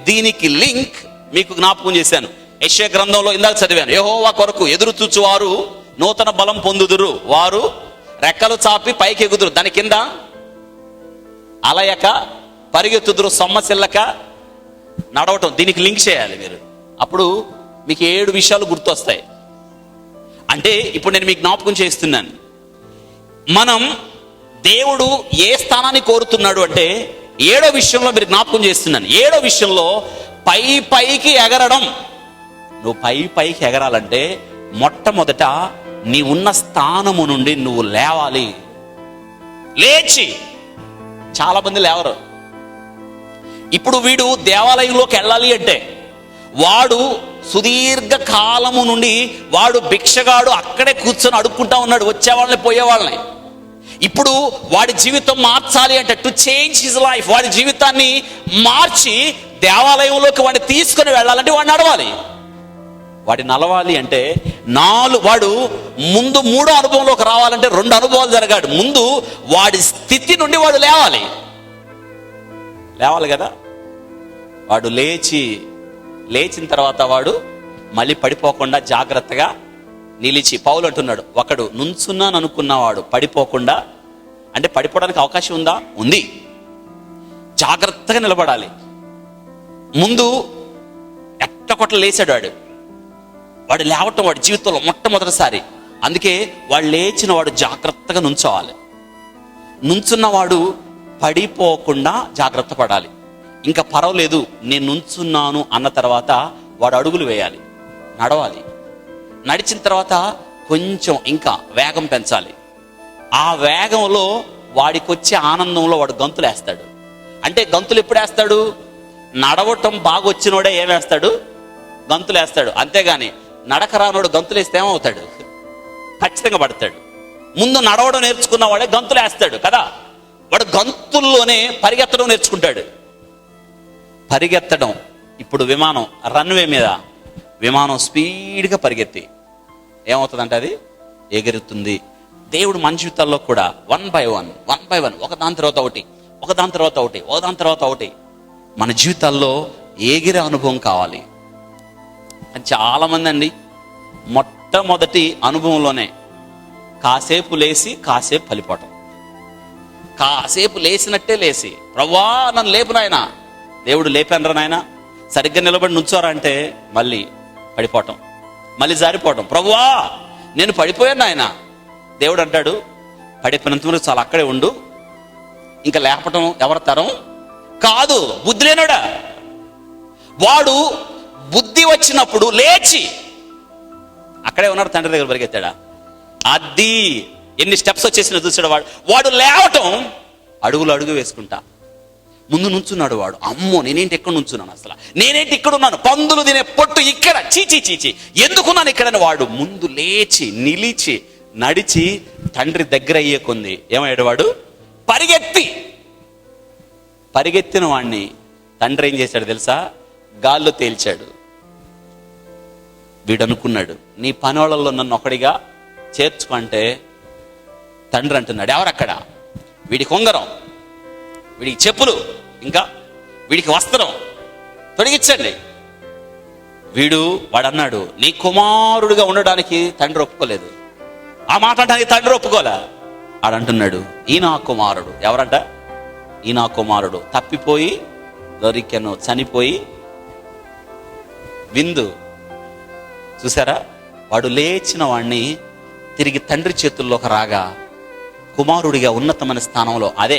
దీనికి లింక్ మీకు జ్ఞాపకం చేశాను. యెషయా గ్రంథంలో ఇందాక చదివాను, యెహోవా కొరకు ఎదురు చూచువారు నూతన బలం పొందుదురు, వారు రెక్కలు చాపి పైకి ఎగుదురు. దాని కింద అలయక పరిగెత్తుదురు, సొమ్మసిల్లక నడవటం. దీనికి లింక్ చేయాలి మీరు, అప్పుడు మీకు 7 విషయాలు గుర్తొస్తాయి. అంటే ఇప్పుడు నేను మీకు జ్ఞాపకం చేస్తున్నాను, మనం దేవుడు ఏ స్థానాన్ని కోరుతున్నాడు అంటే 7వ విషయంలో మీరు జ్ఞాపకం చేస్తున్నాను. 7వ విషయంలో పైకి ఎగరడం. నువ్వు పైకి ఎగరాలంటే మొట్టమొదట నీ ఉన్న స్థానము నుండి నువ్వు లేవాలి. లేచి, చాలా మంది లేవరు. ఇప్పుడు వీడు దేవాలయంలోకి వెళ్ళాలి అంటే వాడు సుదీర్ఘ కాలము నుండి వాడు భిక్షగాడు అక్కడే కూర్చొని అడుక్కుంటా ఉన్నాడు, వచ్చేవాళ్ళని పోయేవాళ్ళని. ఇప్పుడు వాడి జీవితం మార్చాలి అంటే, టు చేంజ్ హిజ్ లైఫ్, వాడి జీవితాన్ని మార్చి దేవాలయంలోకి వాడిని తీసుకొని వెళ్ళాలంటే వాడు నడవాలి. వాడి నడవాలి అంటే వాడు ముందు 3వ అనుభవంలోకి రావాలంటే 2 అనుభవాలు జరగాడు. ముందు వాడి స్థితి నుండి వాడు లేవాలి కదా. వాడు లేచిన తర్వాత వాడు మళ్ళీ పడిపోకుండా జాగ్రత్తగా నిలిచి, పౌలు అంటున్నాడు, ఒకడు నుంచున్నాను అనుకున్నవాడు పడిపోకుండా, అంటే పడిపోవడానికి అవకాశం ఉందా? ఉంది. జాగ్రత్తగా నిలబడాలి. ముందు ఎట్టకొట్ల లేచాడు వాడు లేవటం వాడి జీవితంలో మొట్టమొదటిసారి. అందుకే వాడు లేచిన వాడు జాగ్రత్తగా నుంచోవాలి. నుంచున్నవాడు పడిపోకుండా జాగ్రత్త పడాలి. ఇంకా పర్వాలేదు నేను నుంచున్నాను అన్న తర్వాత వాడు అడుగులు వేయాలి, నడవాలి. నడిచిన తర్వాత కొంచెం ఇంకా వేగం పెంచాలి. ఆ వేగంలో వాడికి వచ్చే ఆనందంలో వాడు గంతులు వేస్తాడు. అంటే గంతులు ఎప్పుడు వేస్తాడు? నడవటం బాగా వచ్చినోడే ఏమేస్తాడు? గంతులు వేస్తాడు. అంతేగాని నడక రానోడు గంతులు వేస్తే ఏమవుతాడు? ఖచ్చితంగా పడతాడు. ముందు నడవడం నేర్చుకున్న వాడే గంతులు వేస్తాడు కదా. వాడు గంతుల్లోనే పరిగెత్తడం నేర్చుకుంటాడు. పరిగెత్తడం, ఇప్పుడు విమానం రన్వే మీద విమానం స్పీడ్గా పరిగెత్తి ఏమవుతుందంటే అది ఎగురుతుంది. దేవుడు మన జీవితాల్లో కూడా వన్ బై వన్ ఒకదాని తర్వాత ఒకటి మన జీవితాల్లో ఎగిరే అనుభవం కావాలి. చాలా మంది అండి మొట్టమొదటి అనుభవంలోనే కాసేపు లేచి కాసేపు పలిపోవటం, కాసేపు లేచినట్టే లేచి ప్రభువా నన్ను లేపు నాయనా, దేవుడు లేపానరా నాయనా, సరిగ్గా నిలబడి నుంచోరా అంటే మళ్ళీ పడిపోవటం, మళ్ళీ జారిపోవటం. ప్రభువా నేను పడిపోయాను నాయన, దేవుడు అంటాడు పడిపోయినంత వరకు చాలా అక్కడే ఉండు, ఇంకా లేపటం ఎవరి తరం కాదు. బుద్ధి లేనోడా వాడు బుద్ధి వచ్చినప్పుడు లేచి అక్కడే ఉన్నాడు, తండ్రి దగ్గర పరిగెత్తాడా? అది ఎన్ని స్టెప్స్ వచ్చేసిన చూసాడు వాడు లేవటం అడుగు వేసుకుంటా ముందు నుంచున్నాడు వాడు. అమ్మో నేనేంటి ఎక్కడ నుంచున్నాను, అసలు నేనేంటి ఇక్కడ ఉన్నాను, పందులు తినే పొట్టు ఇక్కడ, చీచి ఎందుకున్నాను ఇక్కడ. వాడు ముందు లేచి నిలిచి నడిచి తండ్రి దగ్గర అయ్యే కొంది ఏమయ్యాడు వాడు? పరిగెత్తిన వాడిని తండ్రి ఏం చేశాడు తెలుసా? గాల్లో తేల్చాడు. వీడు అనుకున్నాడు నీ పని వాళ్ళల్లో నన్ను ఒకడిగా చేర్చుకుంటే, తండ్రి అంటున్నాడు ఎవరక్కడ? వీడికి ఉంగరం, వీడికి చెప్పులు, ఇంకా వీడికి వస్త్రం తొడిగించండి. వాడన్నాడు నీ కుమారుడిగా ఉండడానికి తండ్రి ఒప్పుకోలేదు. ఆ మాట అంటే తండ్రి ఒప్పుకోలే. ఆడంటున్నాడు ఈ నా కుమారుడు. ఎవరంట? ఈ నా కుమారుడు తప్పిపోయి దొరికెను, చనిపోయి విందు. చూసారా? వాడు లేచిన వాడిని తిరిగి తండ్రి చేతుల్లోకి రాగా కుమారుడిగా ఉన్నతమైన స్థానంలో, అదే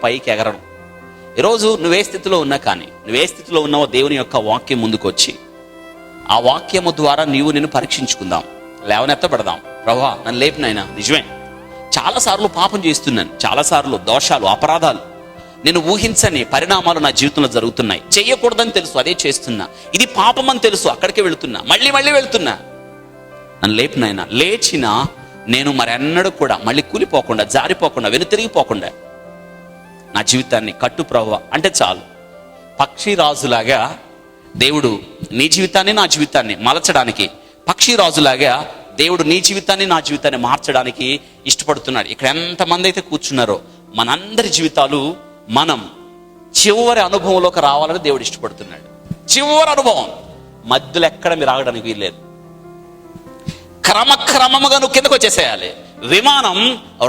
పైకి ఎగరడం. ఈరోజు నువ్వే స్థితిలో ఉన్నా కానీ, నువ్వే స్థితిలో ఉన్నావో దేవుని యొక్క వాక్యం ముందుకు వచ్చి ఆ వాక్యము ద్వారా నిన్ను పరీక్షించుకుందాం, లేవనెత్తబడదాం. ప్రభువా నన్ను లేపినైనా నిజమే, చాలాసార్లు పాపం చేస్తున్నాను, చాలాసార్లు దోషాలు అపరాధాలు నేను ఊహించని పరిణామాలు నా జీవితంలో జరుగుతున్నాయి. చెయ్యకూడదని తెలుసు, అదే చేస్తున్నా. ఇది పాపం అని తెలుసు, అక్కడికే వెళుతున్నా, మళ్ళీ వెళుతున్నా. నన్ను లేపినైనా లేచిన నేను మరెన్నడూ కూడా మళ్ళీ కూలిపోకుండా, జారిపోకుండా, వెనుతిరిగిపోకుండా నా జీవితాన్ని కట్టు ప్రభువా అంటే చాలు. పక్షిరాజులాగా దేవుడు నీ జీవితాన్ని నా జీవితాన్ని మలచడానికి, పక్షిరాజులాగా దేవుడు నీ జీవితాన్ని నా జీవితాన్ని మార్చడానికి ఇష్టపడుతున్నాడు. ఇక్కడ ఎంతమంది అయితే కూర్చున్నారో మనందరి జీవితాలు మనం చివరి అనుభవంలోకి రావాలని దేవుడు ఇష్టపడుతున్నాడు. చివరి అనుభవం మధ్యలో ఎక్కడ మీరు ఆగడానికి వీల్లేదు. క్రమక్రమంగా నువ్వు కిందకు వచ్చేసేయాలి. విమానం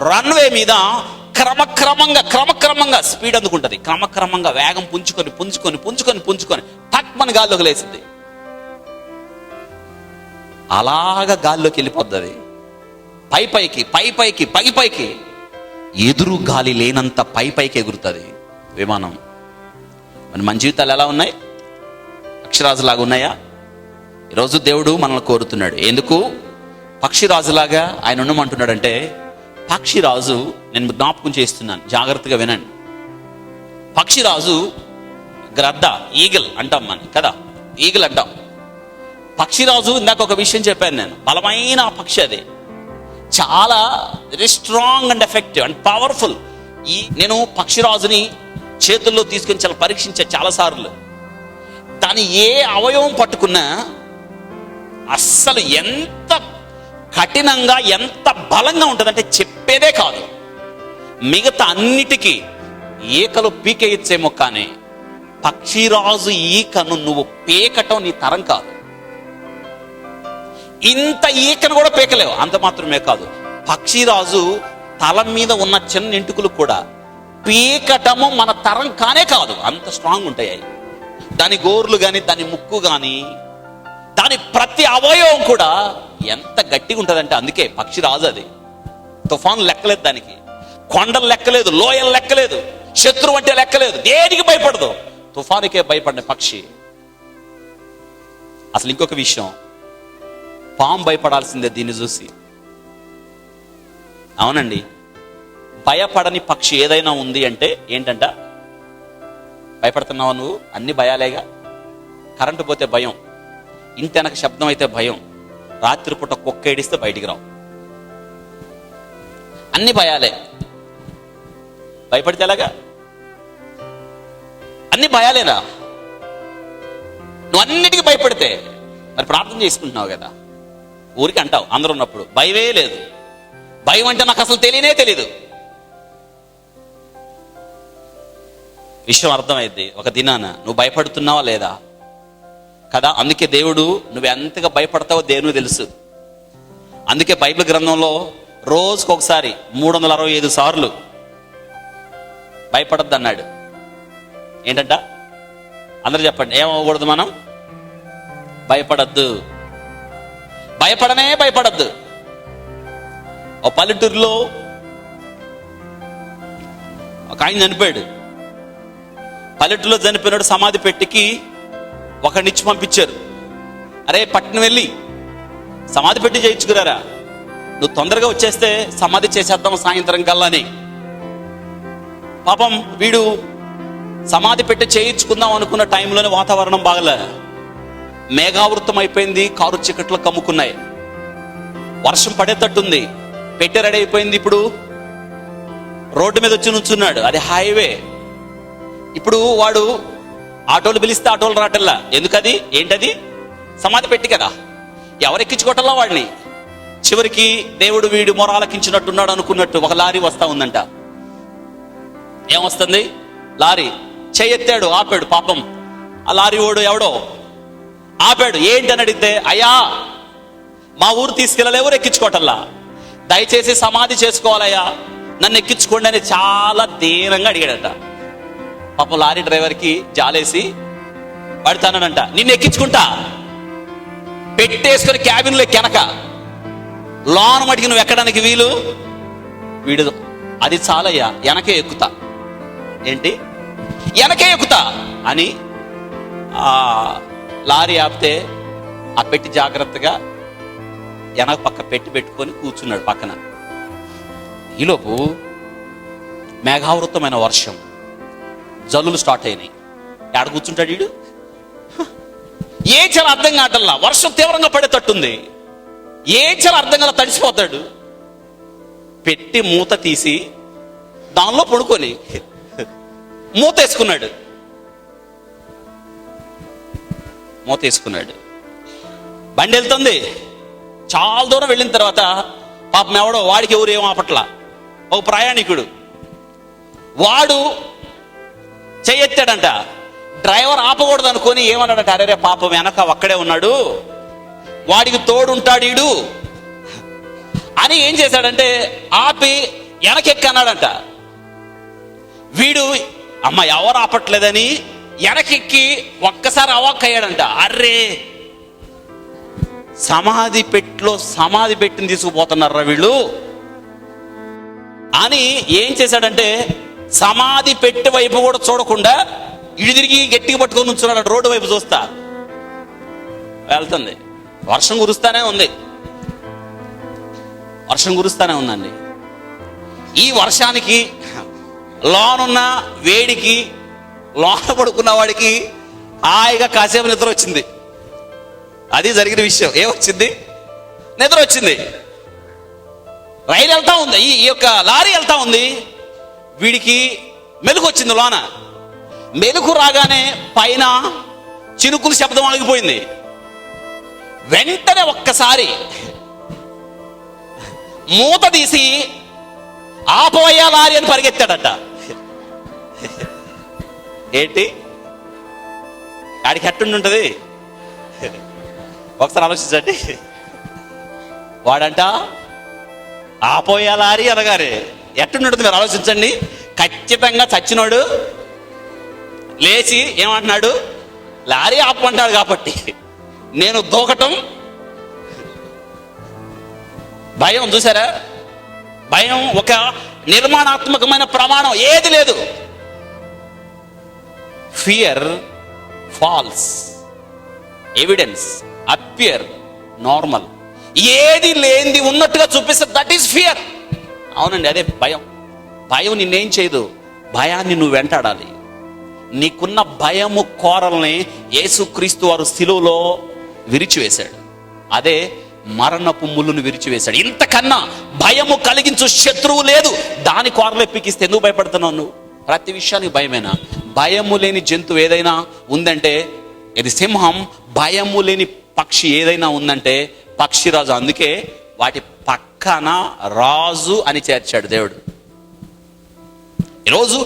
రన్వే మీద క్రమక్రమంగా స్పీడ్ అందుకుంటుంది. క్రమక్రమంగా వేగం పుంజుకొని టక్మని గాల్లోకి లేసింది. అలాగా గాల్లోకి వెళ్ళిపోద్ది. పైకి ఎదురు గాలి లేనంత పైకి ఎగురుతుంది విమానం. మరి మన జీవితాలు ఎలా ఉన్నాయి? పక్షిరాజులాగా ఉన్నాయా? ఈరోజు దేవుడు మనల్ని కోరుతున్నాడు. ఎందుకు పక్షిరాజులాగా ఆయన ఉండమంటున్నాడంటే, పక్షిరాజు నేను జ్ఞాపకం చేస్తున్నాను, జాగ్రత్తగా వినండి. పక్షిరాజు గ్రద్ద, ఈగల్ అంటాం మనం కదా, ఈగల్ అంటాం. పక్షిరాజు ఇందాక ఒక విషయం చెప్పాను నేను, బలమైన పక్షి, అది చాలా very strong and effective and powerful. నేను పక్షిరాజుని చేతుల్లో తీసుకొని చాలా పరీక్షించా చాలాసార్లు. దాని ఏ అవయవం పట్టుకున్నా అస్సలు ఎంత కఠినంగా ఎంత బలంగా ఉంటుందంటే చెప్పేదే కాదు. మిగతా అన్నిటికీ ఈకలు పీకేయచ్చేమో, కానీ పక్షిరాజు ఈకను నువ్వు పీకటం నీ తరం కాదు. ఇంత ఈకను కూడా పీకలేవు. అంత మాత్రమే కాదు, పక్షిరాజు తల మీద ఉన్న చిన్న ఎంటుకలు కూడా పీకటము మన తరం కానే కాదు, అంత స్ట్రాంగ్ ఉంటాయి. దాని గోర్లు కానీ దాని ముక్కు కానీ దాని ప్రతి అవయవం కూడా ఎంత గట్టిగా ఉంటుందంటే, అందుకే పక్షి రాజు అది. తుఫాను లెక్కలేదు దానికి, కొండలు లెక్కలేదు, లోయలు లెక్కలేదు, శత్రువు అంటే లెక్కలేదు, దేనికి భయపడదు. తుఫానుకే భయపడిన పక్షి. అసలు ఇంకొక విషయం, పాము భయపడాల్సిందే దీన్ని చూసి. అవునండి, భయపడని పక్షి ఏదైనా ఉంది అంటే ఏంటంట? భయపడుతున్నావా నువ్వు? అన్ని భయాలేగా. కరెంటు పోతే భయం, ఇంటి వెనక శబ్దం అయితే భయం, రాత్రిపూట కుక్క ఏడిస్తే బయటికి రావు, అన్ని భయాలే. భయపడితే ఎలాగా? అన్ని భయాలేనా? నువ్వు అన్నిటికీ భయపడితే మరి ప్రార్థన చేసుకుంటున్నావు కదా, ఊరికి అంటావు అందరూ ఉన్నప్పుడు భయమే లేదు, భయం అంటే నాకు అసలు తెలియనే తెలీదు. విషయం అర్థమైంది ఒక దినాన. నువ్వు భయపడుతున్నావా లేదా కదా? అందుకే దేవుడు నువ్వు ఎంతగా భయపడతావో దేవునికి తెలుసు. అందుకే బైబిల్ గ్రంథంలో రోజుకొకసారి 365 సార్లు భయపడద్దు అన్నాడు. ఏంటంట? అందరూ చెప్పండి, ఏమవ్వకూడదు మనం? భయపడద్దు, భయపడద్దు. ఓ పల్లెటూరులో ఒక ఆయన చనిపోయాడు. పల్లెటూరులో చనిపోయినాడు. సమాధి పెట్టికి ఒకడినిచ్చి పంపించారు. అరే పట్టణం వెళ్ళి సమాధి పెట్టి చేయించుకురారా, నువ్వు తొందరగా వచ్చేస్తే సమాధి చేసేద్దాం సాయంత్రం కల్లా అని. పాపం వీడు సమాధి పెట్టి చేయించుకుందాం అనుకున్న టైంలోనే వాతావరణం బాగలే, మేఘావృతం అయిపోయింది, కారు చీకట్లు కమ్ముకున్నాయి, వర్షం పడేటట్టుంది, పెట్టె రెడీ అయిపోయింది. ఇప్పుడు రోడ్డు మీద వచ్చి నుంచున్నాడు, అది హైవే. ఇప్పుడు వాడు ఆటోలు పిలిస్తే ఆటోలు రాటల్లా. ఎందుకది? ఏంటది? సమాధి పెట్టి కదా, ఎవరెక్కించుకోవటంలా వాడిని. చివరికి దేవుడు వీడు మొరాలకించినట్టున్నాడు అనుకున్నట్టు ఒక లారీ వస్తా ఉందంట. ఏమొస్తుంది? లారీ. చెయ్యెత్తాడు, ఆపాడు. పాపం ఆ లారీ ఓడు ఎవడో ఆపాడు. ఏంటని అడిగితే, అయ్యా మా ఊరు తీసుకెళ్ళాలి, ఎవరు ఎక్కించుకోవటల్లా, దయచేసి సమాధి చేసుకోవాలయ్యా, నన్ను ఎక్కించుకోండి అని చాలా దీనంగా అడిగాడట. పాపం లారీ డ్రైవర్కి జాలేసి పడతానంట, నిన్ను ఎక్కించుకుంటా, పెట్టేసుకొని క్యాబిన్లో వెనక లోన మటుకు నువ్వు ఎక్కడానికి వీలు. వీడు అది చాలయ్యా, వెనకే ఎక్కుతా. ఏంటి? వెనకే ఎక్కుతా అని ఆ లారీ ఆపితే ఆ పెట్టి జాగ్రత్తగా వెనక పక్క పెట్టుకొని కూర్చున్నాడు పక్కన. ఈలోపు మేఘావృతమైన వర్షం, జల్లులు స్టార్ట్ అయినాయి. ఎక్కడ కూర్చుంటాడు వీడు? ఏం చాలా అర్థం కావటల్లా. వర్షం తీవ్రంగా పడేటట్టుంది, ఏం చాలా అర్థం కాల, తడిసిపోతాడు. పెట్టి మూత తీసి దానిలో పడుకొని మూత వేసుకున్నాడు. బండి వెళ్తుంది. చాలా దూరం వెళ్ళిన తర్వాత పాపం ఎవడో, వాడికి ఎవరు ఏం ఆపట్లా, ఒక ప్రయాణికుడు, వాడు చెయ్యెత్తాడంట. డ్రైవర్ ఆపకూడదు అనుకొని ఏమన్నాడంట, అరే పాపం వెనక ఒక్కడే ఉన్నాడు, వాడికి తోడుంటాడు వీడు అని ఏం చేశాడంటే ఆపి వెనకెక్కన్నాడంట. వీడు అమ్మ ఎవరు ఆపట్లేదని వెనకెక్కి ఒక్కసారి అవాక్ అయ్యాడంట. అర్రే సమాధి పెట్టిని తీసుకుపోతున్నారా వీళ్ళు అని ఏం చేశాడంటే, సమాధి పెట్టి వైపు కూడా చూడకుండా ఇడి తిరిగి గట్టిగా పట్టుకొని ఉంచున్నాడు. రోడ్డు వైపు చూస్తా వెళ్తుంది. వర్షం కురుస్తానే ఉందండి. ఈ వర్షానికి లోనున్న వేడికి లోన పడుకున్న వాడికి హాయిగా కాసేపు నిద్ర వచ్చింది. అది జరిగిన విషయం. ఏమొచ్చింది? నిద్ర వచ్చింది. రైలు వెళ్తా ఉంది, ఈ యొక్క లారీ వెళ్తా ఉంది, వీడికి మెలుగు వచ్చింది. లోన మెలుగు రాగానే పైన చినుకులు శబ్దం ఆగిపోయింది. వెంటనే ఒక్కసారి మూత తీసి ఆపోయా లారీ అని పరిగెత్తాడట. ఏంటి ఆడికి ఎట్టుంటుంది? ఒకసారి ఆలోచించండి. వాడంట ఆపోయా లారీ అనగానే ఎట్టుంటుంది మీరు ఆలోచించండి. ఖచ్చితంగా చచ్చినోడు లేచి ఏమంటున్నాడు? లారీ ఆపమంటాడు కాబట్టి నేను దూకటం. భయం చూసారా? భయం ఒక నిర్మాణాత్మకమైన ప్రమాణం, ఏది లేదు. Fear false, evidence appear normal. ఏది లేనిది ఉన్నట్టుగా చూపిస్తుంది, దట్ ఈస్ ఫియర్. అవునండి, అదే భయం. భయం నిన్నేం చేయదు, భయాన్ని నువ్వు వెంటాడాలి. నీకున్న భయము కోరల్ని యేసుక్రీస్తు వారు శిలువలో విరిచివేశాడు. అదే మరణపు ముళ్ళును విరిచివేశాడు. ఇంతకన్నా భయము కలిగించు శత్రువు లేదు. దాని కోరలు ఎప్పికిస్తే ఎందుకు భయపడుతున్నావు నువ్వు? ప్రతి విషయానికి భయమేనా? భయము లేని జంతువు ఏదైనా ఉందంటే ఇది సింహం. భయము లేని పక్షి ఏదైనా ఉందంటే పక్షిరాజు. అందుకే వాటి పక్కన రాజు అని చేర్చాడు దేవుడు. ఈరోజు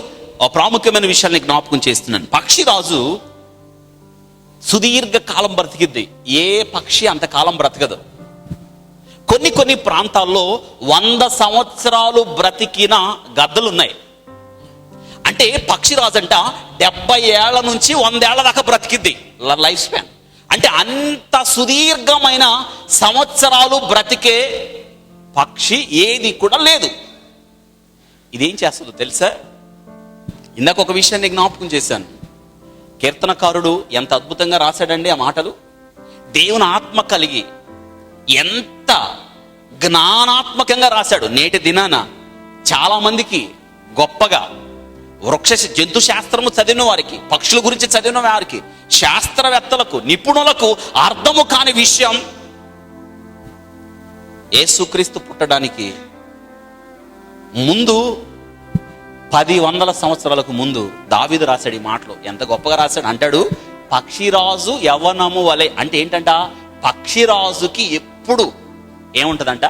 ఒక ప్రాముఖ్యమైన విషయాన్ని జ్ఞాపకం చేస్తున్నాను. పక్షిరాజు సుదీర్ఘ కాలం బ్రతికిద్ది. ఏ పక్షి అంతకాలం బ్రతకదు. కొన్ని ప్రాంతాల్లో 100 సంవత్సరాలు బ్రతికిన గద్దలు ఉన్నాయి. అంటే పక్షిరాజు అంట 70 ఏళ్ల నుంచి 100 ఏళ్ల దాకా బ్రతికిద్ది లైఫ్ స్పాన్. అంటే అంత సుదీర్ఘమైన సంవత్సరాలు బ్రతికే పక్షి ఏది కూడా లేదు. ఇదేం చేస్తుందో తెలుసా? ఇందాక ఒక విషయాన్ని జ్ఞాపకం చేశాను. కీర్తనకారుడు ఎంత అద్భుతంగా రాశాడండి ఆ మాటలు. దేవుని ఆత్మ కలిగి ఎంత జ్ఞానాత్మకంగా రాశాడు. నేటి దినాన చాలా మందికి గొప్పగా జంతు శాస్త్రము చదివిన వారికి, పక్షుల గురించి చదివిన వారికి, శాస్త్రవేత్తలకు, నిపుణులకు అర్థము కాని విషయం యేసుక్రీస్తు పుట్టడానికి ముందు 1000 సంవత్సరాలకు ముందు దావీదు రాశాడు ఈ మాటలు. ఎంత గొప్పగా రాశాడు అంటాడు, పక్షిరాజు యవ్వనము వలె. అంటే ఏంటంట? పక్షిరాజుకి ఎప్పుడు ఏముంటదంట?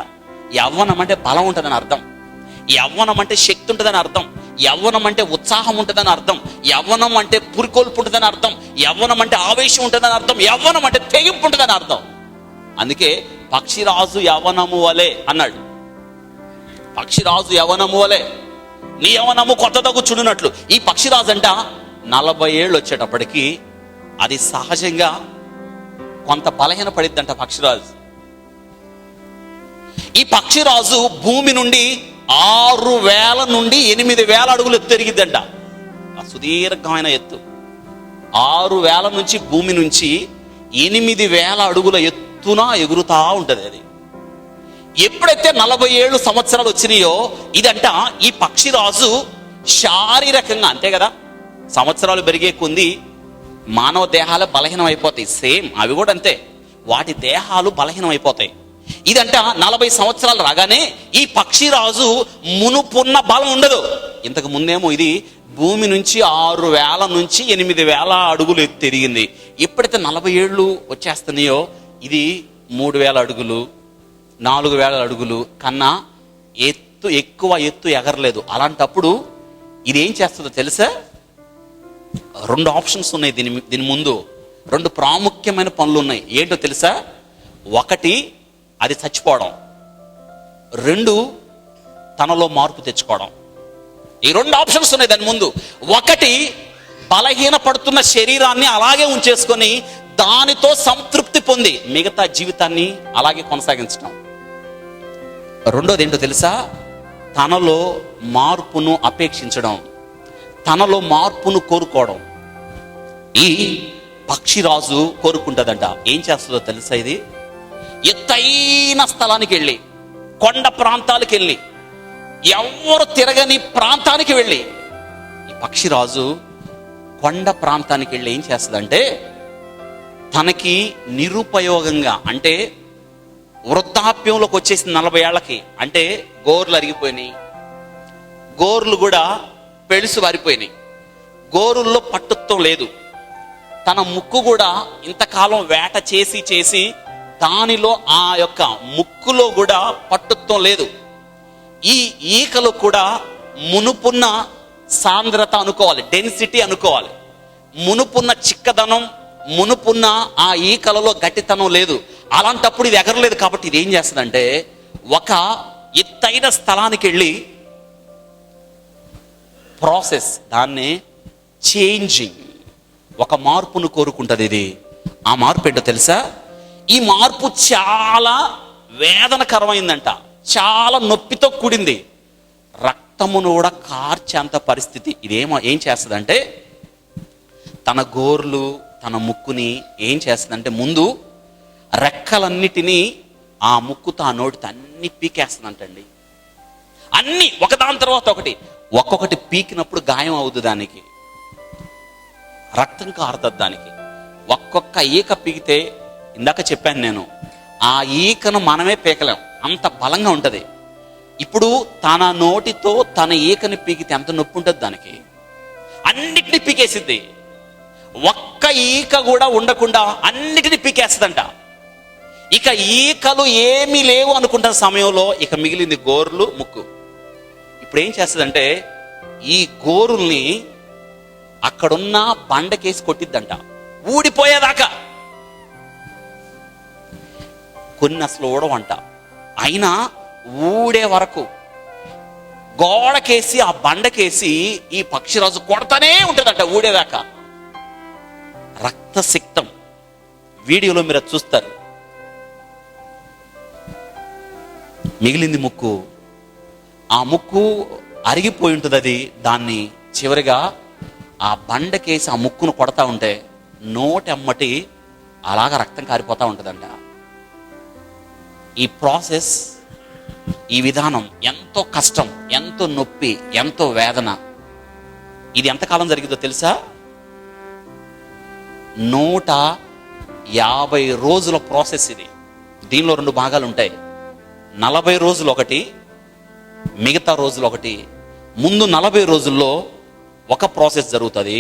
యవ్వనం అంటే బలం ఉంటుందని అర్థం. యవ్వనం అంటే శక్తి ఉంటుందని అర్థం. యవ్వనం అంటే ఉత్సాహం ఉంటుందని అర్థం. యవ్వనం అంటే పురికొల్పు ఉంటుందని అర్థం. యవ్వనం అంటే ఆవేశం ఉంటుందని అర్థం. యవ్వనం అంటే తెగింపు ఉంటుందని అర్థం. అందుకే పక్షిరాజు యవ్వనము వలె అన్నాడు. పక్షిరాజు యవ్వనము వలె, నీ యవ్వనము కొత్తదగు చుడునట్లు. ఈ పక్షిరాజు అంట 40 ఏళ్ళు వచ్చేటప్పటికి అది సహజంగా కొంత బలహీన పడిద్దంట పక్షిరాజు. ఈ పక్షిరాజు భూమి నుండి 6000 నుండి 8000 అడుగులు ఎత్తు ఎరిగిద్దంట. ఆ సుదీర్ఘమైన ఎత్తు 6000 నుంచి భూమి నుంచి 8000 అడుగుల ఎత్తున ఎగురుతా ఉంటది. అది ఎప్పుడైతే 47 సంవత్సరాలు వచ్చినాయో ఇదంట ఈ పక్షిరాజు శారీరకంగా, అంతే కదా, సంవత్సరాలు పెరిగే కొంది మానవ దేహాలు బలహీనం అయిపోతాయి. సేమ్ అవి కూడా అంతే, వాటి దేహాలు బలహీనం అయిపోతాయి. ఇదంట 40 సంవత్సరాలు రాగానే ఈ పక్షిరాజు మునుపున్న బలం ఉండదు. ఇంతకు ముందేమో ఇది భూమి నుంచి 6000 నుంచి 8000 అడుగులు ఎత్తు ఎదిగింది. ఎప్పుడైతే 40 ఏళ్ళు వచ్చేస్తున్నాయో ఇది 3000 అడుగులు 4000 అడుగులు కన్నా ఎక్కువ ఎత్తు ఎగరలేదు. అలాంటప్పుడు ఇది ఏం చేస్తుందో తెలుసా? 2 ఆప్షన్స్ ఉన్నాయి దీని ముందు. 2 ప్రాముఖ్యమైన పనులు ఉన్నాయి. ఏంటో తెలుసా? 1 అది చచ్చిపోవడం, 2 తనలో మార్పు తెచ్చుకోవడం. ఈ 2 ఆప్షన్స్ ఉన్నాయి దాని ముందు. 1 బలహీన పడుతున్న శరీరాన్ని అలాగే ఉంచేసుకొని దానితో సంతృప్తి పొంది మిగతా జీవితాన్ని అలాగే కొనసాగించడం. 2వది ఏంటో తెలుసా? తనలో మార్పును అపేక్షించడం, తనలో మార్పును కోరుకోవడం. ఈ పక్షిరాజు కోరుకుంటుందంట. ఏం చేస్తుందో తెలుసా? ఇది ఎత్తైన స్థలానికి వెళ్ళి, కొండ ప్రాంతాలకు వెళ్ళి, ఎవరు తిరగని ప్రాంతానికి వెళ్ళి, ఈ పక్షిరాజు కొండ ప్రాంతానికి వెళ్ళి ఏం చేస్తుందంటే తనకి నిరుపయోగంగా, అంటే వృద్ధాప్యంలోకి వచ్చేసింది 40 ఏళ్లకి, అంటే గోర్లు అరిగిపోయినాయి, గోర్లు కూడా పెళుసు వారిపోయినాయి, గోరుల్లో పట్టుత్వం లేదు, తన ముక్కు కూడా ఇంతకాలం వేట చేసి చేసి దానిలో ఆ యొక్క ముక్కులో కూడా పట్టుత్వం లేదు. ఈ ఈకలు కూడా మునుపున్న సాంద్రత అనుకోవాలి, డెన్సిటీ అనుకోవాలి. మునుపున్న చిక్కదనం, మునుపున్న ఆ ఈకలలో గట్టితనం లేదు. అలాంటప్పుడు ఇది ఎగరలేదు. కాబట్టి ఇది ఏం చేస్తుందంటే ఒక ఎత్తైన స్థలానికి వెళ్ళి ప్రాసెస్, దాన్ని చేంజింగ్, ఒక మార్పును కోరుకుంటుంది ఇది. ఆ మార్పు ఏంటో తెలుసా? ఈ మార్పు చాలా వేదనకరమైందంట, చాలా నొప్పితో కూడింది. రక్తమును కూడా కార్చేంత పరిస్థితి. ఏం చేస్తుందంటే తన గోర్లు, తన ముక్కుని ఏం చేస్తుందంటే ముందు రెక్కలన్నిటినీ ఆ ముక్కుతో ఆ నోటితో అన్ని పీకేస్తుందంటండి. అన్ని ఒకదాని తర్వాత ఒకటి, ఒక్కొక్కటి పీకినప్పుడు గాయం అవుతుంది, దానికి రక్తం కారుతుంది. దానికి ఒక్కొక్క ఈక పీకితే, ఇందాక చెప్పాను నేను, ఆ ఈకను మనమే పీకలేం, అంత బలంగా ఉంటుంది. ఇప్పుడు తన నోటితో తన ఈకని పీకితే ఎంత నొప్పి ఉంటుంది దానికి. అన్నిటినీ పీకేసిద్ది. ఒక్క ఈక కూడా ఉండకుండా అన్నిటినీ పీకేస్తుందంట. ఇక ఈకలు ఏమీ లేవు అనుకుంటున్న సమయంలో ఇక మిగిలింది గోర్లు, ముక్కు. ఇప్పుడు ఏం చేస్తుందంటే ఈ గోరుల్ని అక్కడున్న బండకేసి కొట్టిద్దంట, ఊడిపోయేదాకా. కొన్ని అసలు ఊడవంట, అయినా ఊడే వరకు గోడకేసి ఆ బండకేసి ఈ పక్షిరాజు కొడతానే ఉంటుందంట ఊడేదాకా. రక్తసిక్తం. వీడియోలో మీరు అది చూస్తారు. మిగిలింది ముక్కు. ఆ ముక్కు అరిగిపోయి ఉంటుంది. అది దాన్ని చివరిగా ఆ బండకేసి ఆ ముక్కును కొడతా ఉంటే నోటెమ్మటి అలాగా రక్తం కారిపోతూ ఉంటుందంట. ఈ ప్రాసెస్, ఈ విధానం ఎంతో కష్టం, ఎంతో నొప్పి, ఎంతో వేదన. ఇది ఎంతకాలం జరిగిందో తెలుసా? 150 రోజుల ప్రాసెస్ ఇది. దీనిలో 2 భాగాలు ఉంటాయి. 40 రోజులు ఒకటి, మిగతా రోజులు ఒకటి. ముందు 40 రోజుల్లో ఒక ప్రాసెస్ జరుగుతుంది,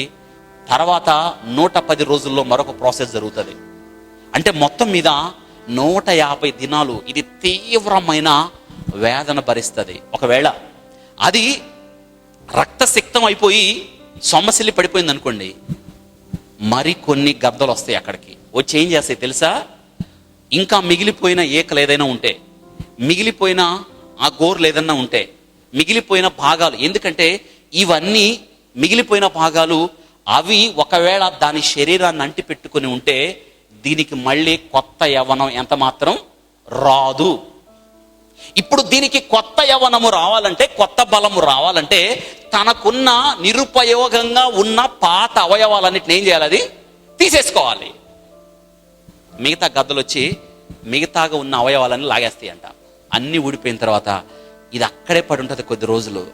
తర్వాత 110 రోజుల్లో మరొక ప్రాసెస్ జరుగుతుంది. అంటే మొత్తం మీద 150 దినాలు ఇది తీవ్రమైన వేదన భరిస్తుంది. ఒకవేళ అది రక్తసిక్తం అయిపోయి సొమ్మసిల్లి పడిపోయింది అనుకోండి, మరికొన్ని గద్దలు వస్తాయి అక్కడికి. వచ్చి ఏం చేస్తాయి తెలుసా? ఇంకా మిగిలిపోయిన ఏకలు ఏదైనా ఉంటే, మిగిలిపోయిన ఆ గోర్లు ఏదైనా ఉంటే, మిగిలిపోయిన భాగాలు, ఎందుకంటే ఇవన్నీ మిగిలిపోయిన భాగాలు అవి ఒకవేళ దాని శరీరాన్ని అంటి పెట్టుకుని ఉంటే దీనికి మళ్ళీ కొత్త యవ్వనం ఎంత మాత్రం రాదు. ఇప్పుడు దీనికి కొత్త యవ్వనము రావాలంటే, కొత్త బలము రావాలంటే తనకున్న నిరుపయోగంగా ఉన్న పాత అవయవాలన్నిటిని ఏం చేయాలి? అది తీసేసుకోవాలి. మిగతా గద్దలు వచ్చి మిగతాగా ఉన్న అవయవాలన్నీ లాగేస్తాయి అంట. అన్నీ ఊడిపోయిన తర్వాత ఇది అక్కడే పడి ఉంటుంది కొద్ది రోజులు.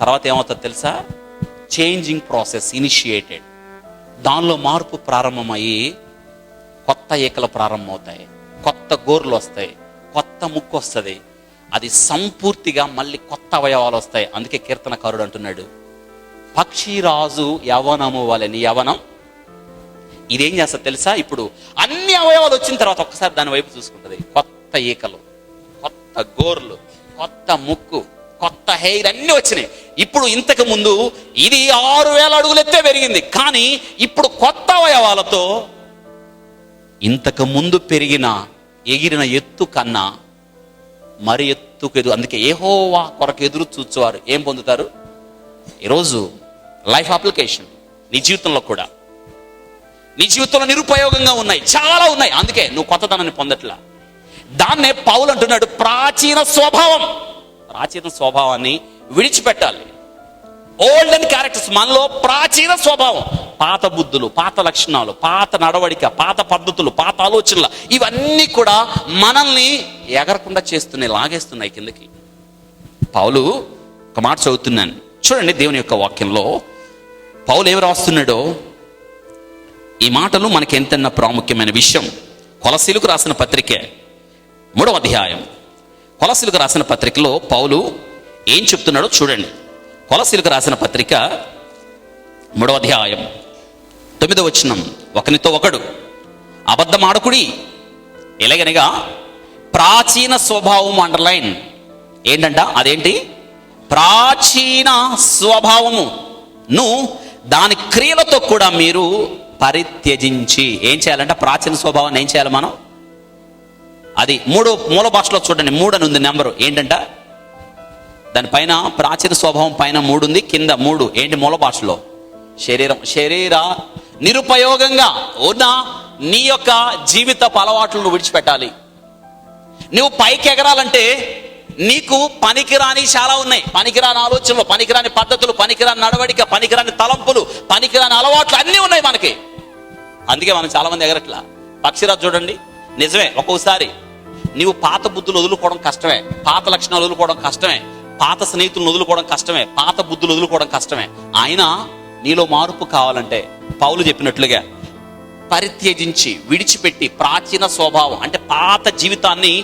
తర్వాత ఏమవుతుంది తెలుసా? Changing process initiated. దానిలో మార్పు ప్రారంభమయ్యి కొత్త ఏకలు ప్రారంభమవుతాయి, కొత్త గోర్లు వస్తాయి, కొత్త ముక్కు వస్తుంది. అది సంపూర్తిగా మళ్ళీ కొత్త అవయవాలు వస్తాయి. అందుకే కీర్తనకారుడు అంటున్నాడు, పక్షిరాజు యవనము వలెని యవనం. ఇదేం చేస్తుంది తెలుసా? ఇప్పుడు అన్ని అవయవాలు వచ్చిన తర్వాత ఒక్కసారి దాని వైపు చూసుకుంటుంది. కొత్త ఈకలు, కొత్త గోర్లు, కొత్త ముక్కు, కొత్త హెయిర్ అన్ని వచ్చినాయి. ఇప్పుడు ఇంతకు ముందు ఇది 6000 అడుగులు ఎత్తే పెరిగింది, కానీ ఇప్పుడు కొత్త అవయవాలతో ఇంతకు ముందు పెరిగిన ఎగిరిన ఎత్తు కన్నా మరి ఎత్తుకు అందుకే యెహోవా కొరకు ఎదురు చూచువారు ఏం పొందుతారు? ఈరోజు లైఫ్ అప్లికేషన్ నీ జీవితంలో కూడా, నీ జీవితంలో నిరుపయోగంగా ఉన్నాయి, చాలా ఉన్నాయి. అందుకే నువ్వు కొత్తదనాన్ని పొందట్లా. దాన్నే పౌలు అంటున్నాడు, ప్రాచీన స్వభావాన్ని విడిచిపెట్టాలి. ఓల్డ్ అండ్ క్యారెక్టర్స్, మనలో ప్రాచీన స్వభావం, పాత బుద్ధులు, పాత లక్షణాలు, పాత నడవడిక, పాత పద్ధతులు, పాత ఆలోచనలు, ఇవన్నీ కూడా మనల్ని ఎగరకుండా చేస్తున్నాయి, లాగేస్తున్నాయి కిందకి. పౌలు ఒక మాట చదువుతున్నాను చూడండి, దేవుని యొక్క వాక్యంలో పౌలు ఏమి రాస్తున్నాడో. ఈ మాటలు మనకి ఎంతైనా ప్రాముఖ్యమైన విషయం. కొలసీలకు రాసిన పత్రికే 3వ అధ్యాయం. కొలసీలకు రాసిన పత్రికలో పౌలు ఏం చెప్తున్నాడో చూడండి. కొలసీలకు రాసిన పత్రిక 3వ అధ్యాయం 9వ వచనం. ఒకనితో ఒకడు అబద్ధమాడకుడి, ఎలాగనగా ప్రాచీన స్వభావం. అండర్లైన్ ఏంటంట? అదేంటి? ప్రాచీన స్వభావమును దాని క్రియలతో కూడా మీరు పరిత్యజించి ఏం చేయాలంట? ప్రాచీన స్వభావాన్ని ఏం చేయాలి మనం? అది మూల భాషలో చూడండి, 3 అని ఉంది నెంబరు. ఏంటంట? దానిపైన ప్రాచీన స్వభావం పైన 3 ఉంది, కింద 3 ఏంటి? మూల భాషలో శరీర నిరుపయోగంగా ఉన్న నీ యొక్క జీవితపు అలవాట్లను విడిచిపెట్టాలి. నువ్వు పైకి ఎగరాలంటే నీకు పనికిరాని చాలా ఉన్నాయి. పనికిరాని ఆలోచనలు, పనికిరాని పద్ధతులు, పనికిరాని నడవడిక, పనికిరాని తలంపులు, పనికిరాని అలవాట్లు అన్నీ ఉన్నాయి మనకి. అందుకే మనం చాలా మంది ఎగరట్లా. పక్షిరాజు చూడండి, నిజమే ఒక్కోసారి నీవు పాత బుద్ధులు వదులుకోవడం కష్టమే, పాత లక్షణాలు వదులుకోవడం కష్టమే, పాత స్నేహితులను వదులుకోవడం కష్టమే, పాత బుద్ధులు వదులుకోవడం కష్టమే. అయినా నీలో మార్పు కావాలంటే పౌలు చెప్పినట్లుగా పరిత్యజించి విడిచిపెట్టి ప్రాచీన స్వభావం అంటే పాత జీవితాన్ని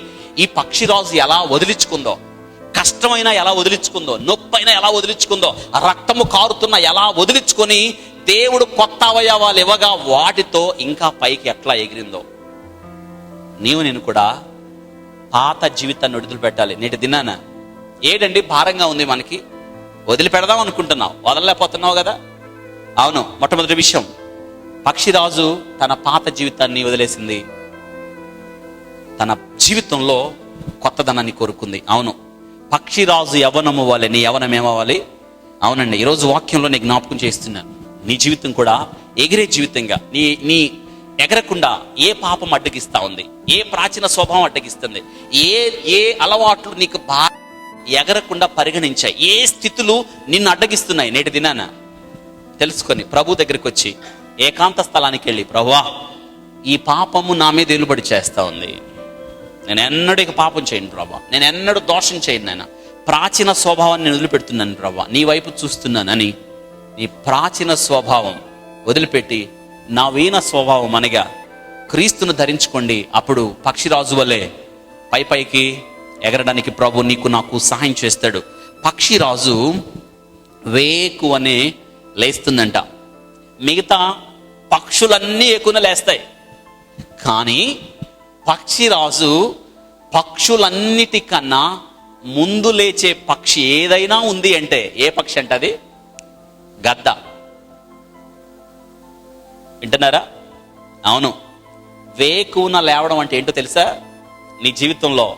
ఈ పక్షిరాజు ఎలా వదిలించుకుందో, కష్టమైనా ఎలా వదిలించుకుందో, నొప్పైనా ఎలా వదిలించుకుందో, రక్తము కారుతున్నా ఎలా వదిలించుకొని దేవుడు కొత్త అవయవాలు ఇవ్వగా వాటితో ఇంకా పైకి ఎట్లా ఎగిరిందో, నీవు నేను కూడా పాత జీవితాన్ని వదిలిపెట్టాలి. నేటి దినాన ఏడండి భారంగా ఉంది మనకి, వదిలిపెడదాం అనుకుంటున్నావు, వదలలేకపోతున్నావు కదా. అవును, మొట్టమొదటి విషయం, పక్షిరాజు తన పాత జీవితాన్ని వదిలేసింది, తన జీవితంలో కొత్తదనాన్ని కోరుకుంది. అవును, పక్షిరాజు యవ్వనము అవ్వాలి. నీ యవ్వనం ఏమవ్వాలి? అవునండి, ఈరోజు వాక్యంలో నేను జ్ఞాపకం చేస్తున్నాను, నీ జీవితం కూడా ఎగిరే జీవితంగా, నీ ఎగరకుండా ఏ పాపం అడ్డగిస్తా ఉంది, ఏ ప్రాచీన స్వభావం అడ్డగిస్తుంది, ఏ అలవాట్లు నీకు బాగా ఎగరకుండా పరిగణించాయి, ఏ స్థితులు నిన్ను అడ్డగిస్తున్నాయి, నేటి దినాన తెలుసుకొని ప్రభు దగ్గరికి వచ్చి ఏకాంత స్థలానికి వెళ్ళి, ప్రభువా ఈ పాపము నా మీద వెలుబడి చేస్తా ఉంది, నేను ఎన్నడూ ఇక పాపం చేయను ప్రభా, నేను ఎన్నడూ దోషం చేయను నాయన, ప్రాచీన స్వభావాన్ని నేను వదిలిపెడుతున్నాను ప్రభా, నీ వైపు చూస్తున్నానని నీ ప్రాచీన స్వభావం వదిలిపెట్టి నవీన స్వభావం అనగా క్రీస్తును ధరించుకోండి. అప్పుడు పక్షిరాజు వలె పైకి ఎగరడానికి ప్రభు నీకు నాకు సహాయం చేస్తాడు. పక్షిరాజు వేకువనే లేస్తుందంట. మిగతా పక్షులన్నీ ఎక్కువ లేస్తాయి, కానీ పక్షిరాజు పక్షులన్నిటికన్నా ముందు లేచే పక్షి ఏదైనా ఉంది అంటే ఏ పక్షి అంటే అది గద్ద. వింటున్నారా? అవును, వేకువన లేవడం అంటే ఏంటో తెలుసా? నీ జీవితంలో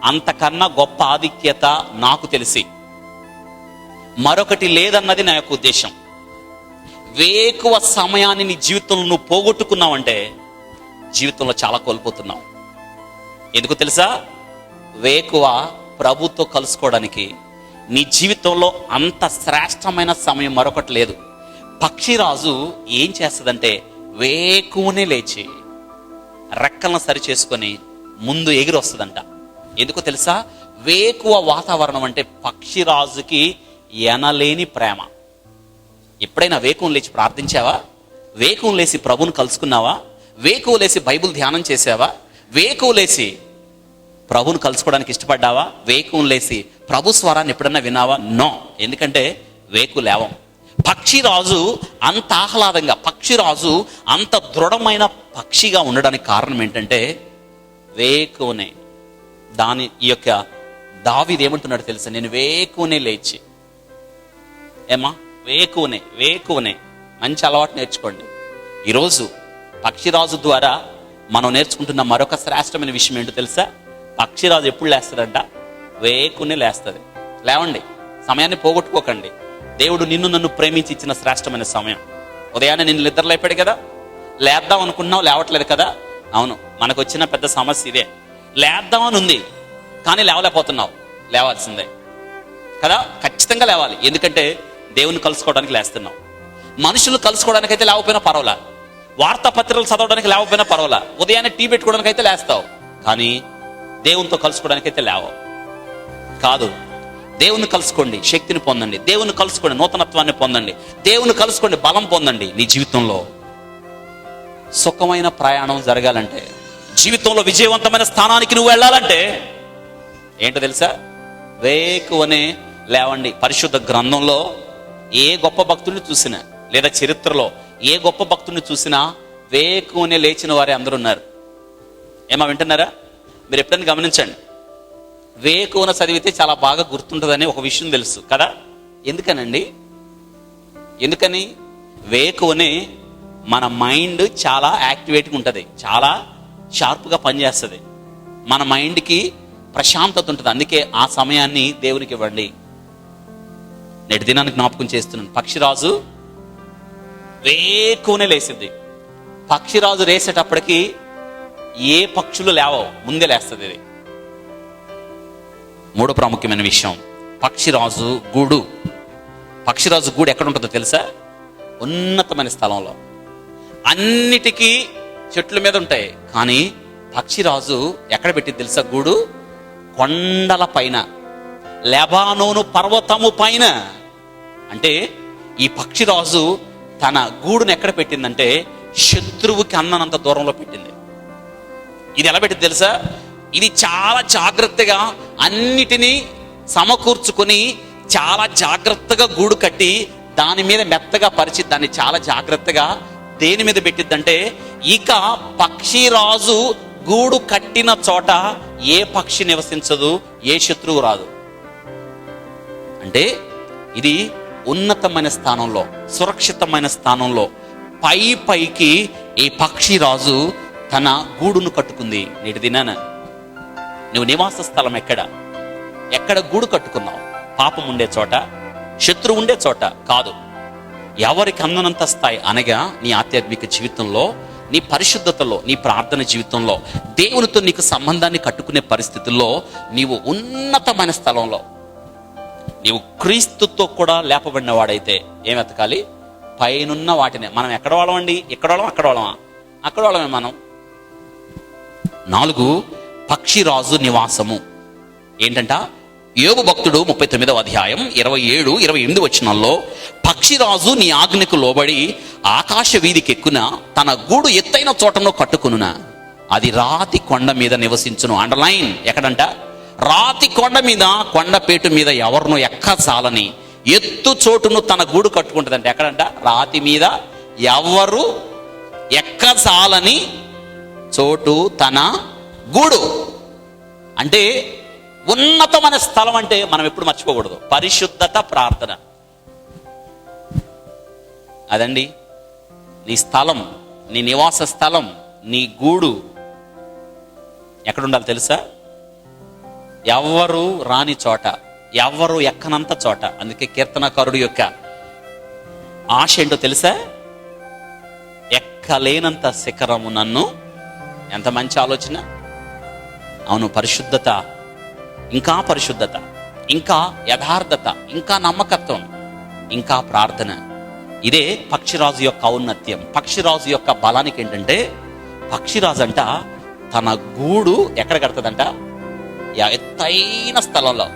అంతకన్నా గొప్ప ఆధిక్యత నాకు తెలిసి మరొకటి లేదన్నది నా యొక్క ఉద్దేశం. వేకువ సమయాన్ని నీ జీవితంలో నువ్వు పోగొట్టుకున్నావంటే జీవితంలో చాలా కోల్పోతున్నావు. ఎందుకు తెలుసా? వేకువ ప్రభుతో కలుసుకోవడానికి నీ జీవితంలో అంత శ్రేష్టమైన సమయం మరొకటి లేదు. పక్షిరాజు ఏం చేస్తుందంటే వేకువనే లేచి రెక్కలను సరి చేసుకొని ముందు ఎగిరి వస్తుందంట. ఎందుకో తెలుసా? వేకువ వాతావరణం అంటే పక్షిరాజుకి ఎనలేని ప్రేమ. ఎప్పుడైనా వేకువను లేచి ప్రార్థించావా? వేకువను లేచి ప్రభువును కలుసుకున్నావా? వేకువ లేచి బైబిల్ ధ్యానం చేసావా? వేకువ లేచి ప్రభువును కలుసుకోవడానికి ఇష్టపడ్డావా? వేకువను లేచి ప్రభు స్వరాన్ని ఎప్పుడన్నా విన్నావా? నో. ఎందుకంటే వేకు లేవం. పక్షిరాజు అంత ఆహ్లాదంగా, పక్షిరాజు అంత దృఢమైన పక్షిగా ఉండడానికి కారణం ఏంటంటే వేకువనే. ఈ యొక్క దావీదు ఏమంటున్నాడు తెలుసా? నేను వేకువనే లేచి. ఏమా? వేకువనే మంచి అలవాటు నేర్చుకోండి. ఈరోజు పక్షిరాజు ద్వారా మనం నేర్చుకుంటున్న మరొక శ్రేష్టమైన విషయం ఏంటో తెలుసా? పక్షిరాజు ఎప్పుడు లేస్తుందంట? వేకునే లేస్తుంది. లేవండి, సమయాన్ని పోగొట్టుకోకండి. దేవుడు నిన్ను నన్ను ప్రేమించి ఇచ్చిన శ్రేష్టమైన సమయం. ఉదయాన్నే నిన్ను నిద్ర లేపాడు కదా, లేద్దాం అనుకున్నావు, లేవట్లేదు కదా. అవును, మనకు వచ్చిన పెద్ద సమస్య ఇదే. లేద్దామని ఉంది కానీ లేవలేకపోతున్నావు. లేవాల్సిందే కదా, ఖచ్చితంగా లేవాలి. ఎందుకంటే దేవుని కలుసుకోవడానికి లేస్తున్నావు. మనుషులు కలుసుకోవడానికి అయితే లేకపోయినా పర్వాలా, వార్తాపత్రికలు చదవడానికి లేకపోయినా పర్వాలా, ఉదయాన్నే టీ పెట్టుకోవడానికి అయితే లేస్తావు, కానీ దేవునితో కలుసుకోవడానికి అయితే లేవవు. కాదు, దేవుని కలుసుకోండి, శక్తిని పొందండి. దేవుని కలుసుకోండి, నూతనత్వాన్ని పొందండి. దేవుని కలుసుకోండి, బలం పొందండి. నీ జీవితంలో సుఖమైన ప్రయాణం జరగాలంటే, జీవితంలో విజయవంతమైన స్థానానికి నువ్వు వెళ్ళాలంటే ఏంటో తెలుసా? వేకువనే లేవండి. పరిశుద్ధ గ్రంథంలో ఏ గొప్ప భక్తుడిని చూసినా, లేదా చరిత్రలో ఏ గొప్ప భక్తుడిని చూసినా వేకువనే లేచిన వారే అందరూ ఉన్నారు. ఏమా వింటున్నారా? మీరు ఎప్పుడైనా గమనించండి, వేకువన చదివితే చాలా బాగా గుర్తుంటుందని ఒక విషయం తెలుసు కదా. ఎందుకనండి? ఎందుకని? వేకువనే మన మైండ్ చాలా యాక్టివేట్గా ఉంటుంది, చాలా షార్ప్గా పనిచేస్తుంది, మన మైండ్కి ప్రశాంతత ఉంటుంది. అందుకే ఆ సమయాన్ని దేవునికి ఇవ్వండి. నేటి దినానికి జ్ఞాపకం చేస్తున్నాను, పక్షిరాజు వేకువనే లేసింది. పక్షిరాజు రేసేటప్పటికి ఏ పక్షులు లేవో, ముందే లేస్తుంది ఇది. మూడో ప్రాముఖ్యమైన విషయం, పక్షిరాజు గూడు. పక్షిరాజు గూడు ఎక్కడ ఉంటుందో తెలుసా? ఉన్నతమైన స్థలంలో. అన్నిటికీ చెట్ల మీద ఉంటాయి, కానీ పక్షిరాజు ఎక్కడ పెట్టింది తెలుసా గూడు? కొండల పైన, లెబానోను పర్వతము పైన. అంటే ఈ పక్షిరాజు తన గూడును ఎక్కడ పెట్టిందంటే శత్రువుకి అందనంత దూరంలో పెట్టింది. ఇది ఎలా పెట్టింది తెలుసా? ఇది చాలా జాగ్రత్తగా అన్నిటినీ సమకూర్చుకొని చాలా జాగ్రత్తగా గూడు కట్టి దాని మీద మెత్తగా పరిచి దాన్ని చాలా జాగ్రత్తగా దేని మీద పెట్టిద్దంటే, ఇక పక్షిరాజు గూడు కట్టిన చోట ఏ పక్షి నివసించదు, ఏ శత్రువు రాదు. అంటే ఇది ఉన్నతమైన స్థానంలో, సురక్షితమైన స్థానంలో పైకి ఈ పక్షిరాజు తన గూడును కట్టుకుంది. నేటి దినాన నువ్వు నివాస స్థలం ఎక్కడ గూడు కట్టుకున్నావు? పాపం ఉండే చోట, శత్రువు ఉండే చోట కాదు. ఎవరికి అందనంత స్థాయి అనగా నీ ఆధ్యాత్మిక జీవితంలో, నీ పరిశుద్ధతలో, నీ ప్రార్థన జీవితంలో, దేవునితో నీకు సంబంధాన్ని కట్టుకునే పరిస్థితుల్లో నీవు ఉన్నతమైన స్థలంలో, నీవు క్రీస్తుతో కూడా లేపబడిన వాడైతే ఏం వెతకాలి? పైనున్న వాటినే. మనం ఎక్కడ వాళ్ళమండి? ఇక్కడ వాళ్ళం, అక్కడ వాళ్ళమా? అక్కడ వాళ్ళమే మనం. 4, పక్షిరాజు నివాసము. ఏంటంట? యోబు భక్తుడు 39వ అధ్యాయం 27, 28 వచనాల్లో, పక్షిరాజు నీ ఆజ్ఞకు లోబడి ఆకాశ వీధికి ఎక్కున తన గూడు ఎత్తైన చోటను కట్టుకునున, అది రాతి కొండ మీద నివసించును. అండర్లైన్. ఎక్కడంట? రాతి కొండ మీద, కొండపేటు మీద ఎవరినో ఎక్కచాలని ఎత్తు చోటును తన గూడు కట్టుకుంటుందంట. ఎక్కడంట? రాతి మీద ఎవరు ఎక్కచాలని చోటు తన గూడు. అంటే ఉన్నతమైన స్థలం అంటే మనం ఎప్పుడు మర్చిపోకూడదు పరిశుద్ధత, ప్రార్థన. అదండి నీ స్థలం, నీ నివాస స్థలం, నీ గూడు ఎక్కడ ఉండాలి తెలుసా? ఎవ్వరు రాని చోట, ఎవ్వరు ఎక్కనంత చోట. అందుకే కీర్తనకారుడు యొక్క ఆశ ఏంటో తెలుసా? ఎక్కలేనంత శిఖరము నన్ను. ఎంత మంచి ఆలోచన! అవును, పరిశుద్ధత, ఇంకా పరిశుద్ధత, ఇంకా యథార్థత, ఇంకా నమ్మకత్వం, ఇంకా ప్రార్థన. ఇదే పక్షిరాజు యొక్క ఔన్నత్యం. పక్షిరాజు యొక్క బలానికి ఏంటంటే, పక్షిరాజు అంట తన గూడు ఎక్కడ కడతదంట? ఎత్తైన స్థలంలో.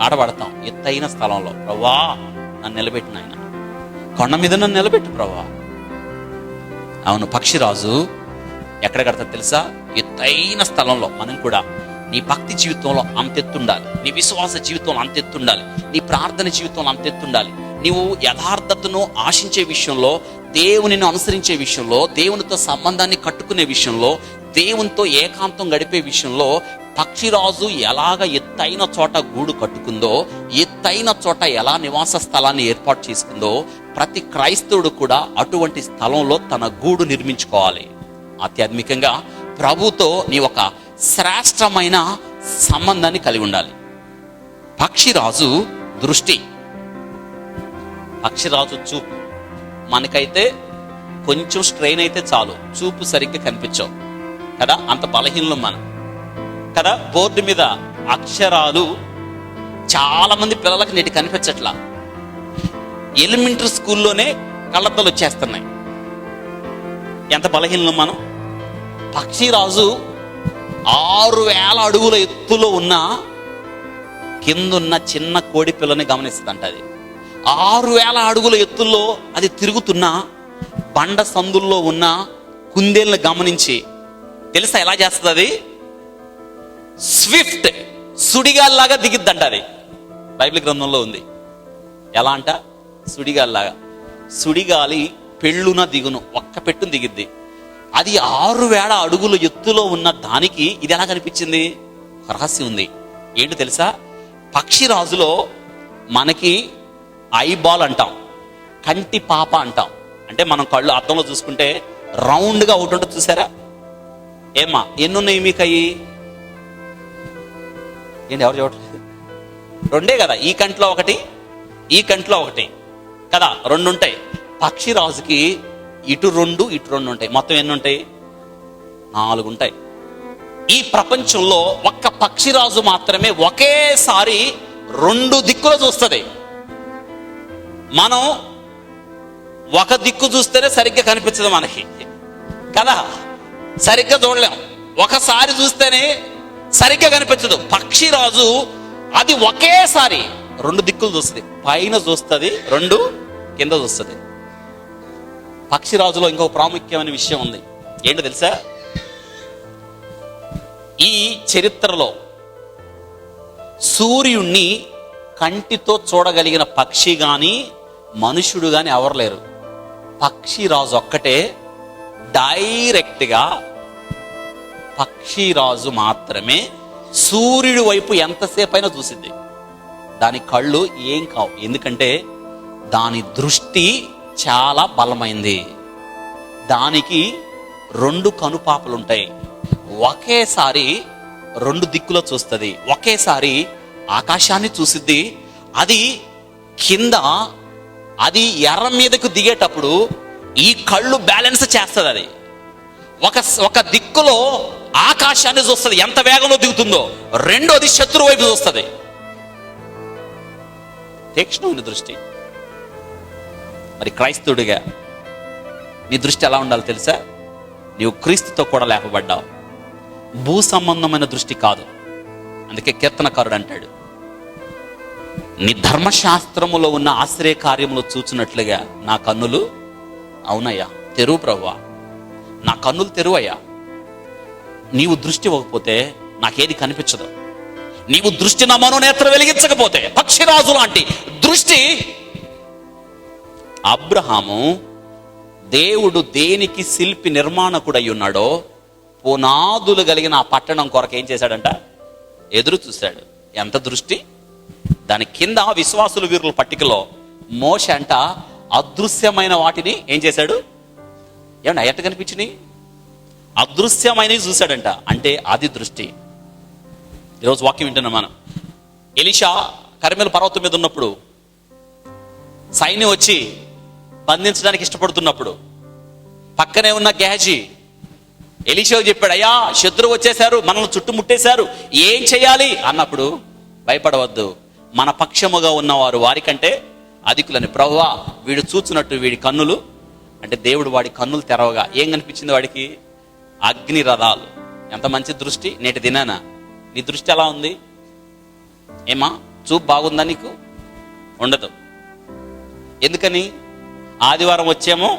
ఆడబడతాం ఎత్తైన స్థలంలో. ప్రవ్వా నన్ను నిలబెట్టిన ఆయన, కొండ మీద నన్ను నిలబెట్టు ప్రవ్వా. అవును, పక్షిరాజు ఎక్కడ కడతాడు తెలుసా? ఎత్తైన స్థలంలో. మనం కూడా నీ భక్తి జీవితంలో అంతెత్తుండాలి, నీ విశ్వాస జీవితంలో అంతెత్తుండాలి, నీ ప్రార్థన జీవితంలో అంతెత్తుండాలి. నీవు యథార్థతను ఆశించే విషయంలో, దేవునిని అనుసరించే విషయంలో, దేవునితో సంబంధాన్ని కట్టుకునే విషయంలో, దేవునితో ఏకాంతం గడిపే విషయంలో పక్షిరాజు ఎలాగ ఎత్తైన చోట గూడు కట్టుకుందో, ఎత్తైన చోట ఎలా నివాస స్థలాన్ని ఏర్పాటు చేసుకుందో, ప్రతి క్రైస్తవుడు కూడా అటువంటి స్థలంలో తన గూడు నిర్మించుకోవాలి. ఆధ్యాత్మికంగా ప్రభుతో నీ ఒక శ్రేష్టమైన సంబంధాన్ని కలిగి ఉండాలి. పక్షిరాజు దృష్టి, పక్షిరాజు చూపు. మనకైతే కొంచెం స్ట్రెయిన్ అయితే చాలు, చూపు సరిగ్గా కనిపించవు కదా, అంత బలహీనలు మనం కదా. బోర్డు మీద అక్షరాలు చాలా మంది పిల్లలకు నేటి కనిపించట్లా. ఎలిమెంటరీ స్కూల్లోనే కళ్ళద్దలు వచ్చేస్తున్నాయి. ఎంత బలహీనలు మనం. పక్షిరాజు 6000 అడుగుల ఎత్తులో ఉన్న కిందున్న చిన్న కోడి పిల్లని గమనిస్తుందంట. అది 6000 అడుగుల ఎత్తుల్లో అది తిరుగుతున్న బండ సందుల్లో ఉన్న కుందేళ్ళని గమనించి తెలుసా ఎలా చేస్తుంది? అది స్విఫ్ట్, సుడిగాల్లాగా దిగిద్దంట. అది బైబిల్ గ్రంథంలో ఉంది. ఎలా అంట? సుడిగాల్లాగా. సుడిగాలి పెళ్ళున దిగును, ఒక్క పెట్టును దిగిద్ది. అది 6000 అడుగుల ఎత్తులో ఉన్న దానికి ఇది ఎలా కనిపించింది? రహస్యం ఉంది. ఏంటి తెలుసా? పక్షిరాజులో మనకి ఐబాల్ అంటాం, కంటి పాప అంటాం. అంటే మనం కళ్ళు అద్దంలో చూసుకుంటే రౌండ్గా ఒకటి ఉంటుంది చూసారా? ఏమ్మా ఎన్నున్నాయి మీకు? అయ్యి ఏంటి ఎవరు చూడట్లేదు? 2 కదా. ఈ కంట్లో ఒకటి, ఈ కంట్లో ఒకటి కదా, 2 ఉంటాయి. పక్షిరాజుకి ఇటు 2 ఇటు 2 ఉంటాయి. మొత్తం ఎన్ని ఉంటాయి? 4 ఉంటాయి. ఈ ప్రపంచంలో ఒక్క పక్షిరాజు మాత్రమే ఒకేసారి 2 దిక్కులు చూస్తుంది. మనం ఒక దిక్కు చూస్తేనే సరిగ్గా కనిపించదు మనకి కదా, సరిగ్గా చూడలేం. ఒకసారి చూస్తేనే సరిగ్గా కనిపించదు. పక్షిరాజు అది ఒకేసారి 2 దిక్కులు చూస్తుంది. పైన చూస్తుంది, 2 కింద చూస్తుంది. పక్షిరాజులో ఇంకో ప్రాముఖ్యమైన విషయం ఉంది. ఏంటో తెలుసా? ఈ చరిత్రలో సూర్యుణ్ణి కంటితో చూడగలిగిన పక్షి గాని మనుషుడు గాని ఎవరు లేరు. పక్షిరాజు ఒక్కటే డైరెక్ట్గా, పక్షిరాజు మాత్రమే సూర్యుడి వైపు ఎంతసేపు అయినా చూసింది. దాని కళ్ళు ఏం కావు, ఎందుకంటే దాని దృష్టి చాలా బలమైంది. దానికి 2 కనుపాపలు ఉంటాయి. ఒకేసారి 2 దిక్కులో చూస్తుంది. ఒకేసారి ఆకాశాన్ని చూసిద్ది. అది కింద, అది ఎర్ర మీదకు దిగేటప్పుడు ఈ కళ్ళు బ్యాలెన్స్ చేస్తుంది. అది ఒక దిక్కులో ఆకాశాన్ని చూస్తుంది, ఎంత వేగంలో దిగుతుందో. రెండోది శత్రు వైపు చూస్తుంది. తీక్ష్ణమైన దృష్టి. మరి క్రైస్తవుడిగా నీ దృష్టి ఎలా ఉండాలి తెలుసా? నీవు క్రీస్తుతో కూడా లేపబడ్డావు. భూ సంబంధమైన దృష్టి కాదు. అందుకే కీర్తనకారుడు అంటాడు, నీ ధర్మశాస్త్రములో ఉన్న ఆశ్రయ కార్యములు చూచినట్లుగా నా కన్నులు, అవునయ్యా తెరువు ప్రభువా, నా కన్నులు తెరువయ్యా. నీవు దృష్టి ఇవ్వకపోతే నాకేది కనిపించదు. నీవు దృష్టి నా మనోనేత్ర వెలిగించకపోతే, పక్షిరాజు లాంటి దృష్టి. అబ్రహాము దేవుడు దేనికి శిల్పి నిర్మాణకుడై ఉన్నాడో పునాదులు కలిగిన ఆ పట్టణం కొరకు ఏం చేశాడంట? ఎదురు చూశాడు. ఎంత దృష్టి! దాని కింద విశ్వాసుల వీరుల పట్టికలో మోషే అంట అదృశ్యమైన వాటిని ఏం చేశాడు? ఏమన్నా ఎట్ట కనిపించినాయి? అదృశ్యమైనవి చూశాడంట. అంటే అది దృష్టి. ఈరోజు వాక్యం వింటున్నాం మనం. ఎలీషా కర్మెలు పర్వతం మీద ఉన్నప్పుడు సైన్యం వచ్చి బంధించడానికి ఇష్టపడుతున్నప్పుడు పక్కనే ఉన్న గేహజీ ఎలీషాకు చెప్పాడు, అయ్యా శత్రువు వచ్చేశారు, మనల్ని చుట్టుముట్టేశారు, ఏం చేయాలి అన్నప్పుడు, భయపడవద్దు, మన పక్షముగా ఉన్నవారు వారికంటే అధికులని. ప్రభువా వీడు చూచున్నట్టు వీడి కన్నులు, అంటే దేవుడు వాడి కన్నులు తెరవగా ఏం కనిపించింది వాడికి? అగ్ని రథాలు. ఎంత మంచి దృష్టి! నేటి దినాన నీ దృష్టి ఎలా ఉంది? ఏమా చూపు బాగుందా నీకు? ఉండదు. ఎందుకని? ఆదివారం వచ్చేమో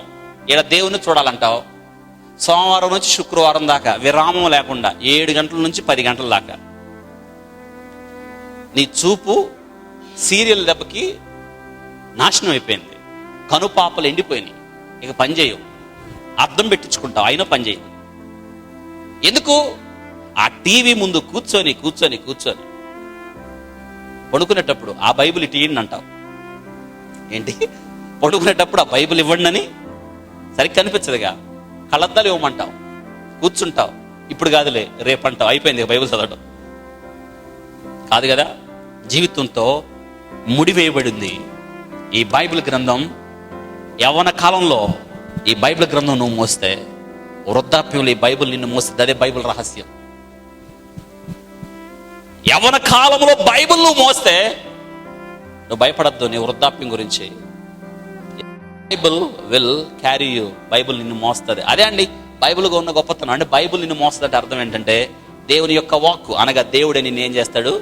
ఈడ దేవుని చూడాలంటావు, సోమవారం నుంచి శుక్రవారం దాకా విరామం లేకుండా 7 గంటల నుంచి 10 గంటల దాకా నీ చూపు సీరియల్ దెబ్బకి నాశనం అయిపోయింది. కనుపాపలు ఎండిపోయినాయి, ఇక పని చేయవు. అద్దం పెట్టించుకుంటావు, అయినా పని చేయదు. ఎందుకు? ఆ టీవీ ముందు కూర్చొని కూర్చొని కూర్చొని పడుకునేటప్పుడు ఆ బైబిల్ ఇటు ఇవ్వండి అంటావు. ఏంటి? పడుకునేటప్పుడు ఆ బైబిల్ ఇవ్వండి అని సరిగ్గా కనిపించదుగా, కళ్ళద్దాలు ఇవ్వమంటావు, కూర్చుంటావు. ఇప్పుడు కాదులే రేపు అంటావు, అయిపోయింది బైబిల్ చదవడం. కాదు కదా, జీవితంతో ముడివేయబడింది ఈ బైబిల్ గ్రంథం. యవ్వన కాలంలో ఈ బైబిల్ గ్రంథం నువ్వు మోస్తే, వృద్ధాప్యంలో ఈ బైబిల్ నిన్ను మోస్తుంది. అదే బైబిల్ రహస్యం. యవ్వన కాలంలో బైబిల్ నువ్వు మోస్తే నువ్వు భయపడద్దు నీ వృద్ధాప్యం గురించి. Bible will carry you. Bible నిన్ను మోస్తుంది. అదే అండి బైబిల్గా ఉన్న గొప్పతనం. అంటే బైబిల్ నిన్ను మోస్తుంది అంటే అర్థం ఏంటంటే దేవుని యొక్క వాక్కు అనగా దేవుడే నిన్ను ఏం చేస్తాడు?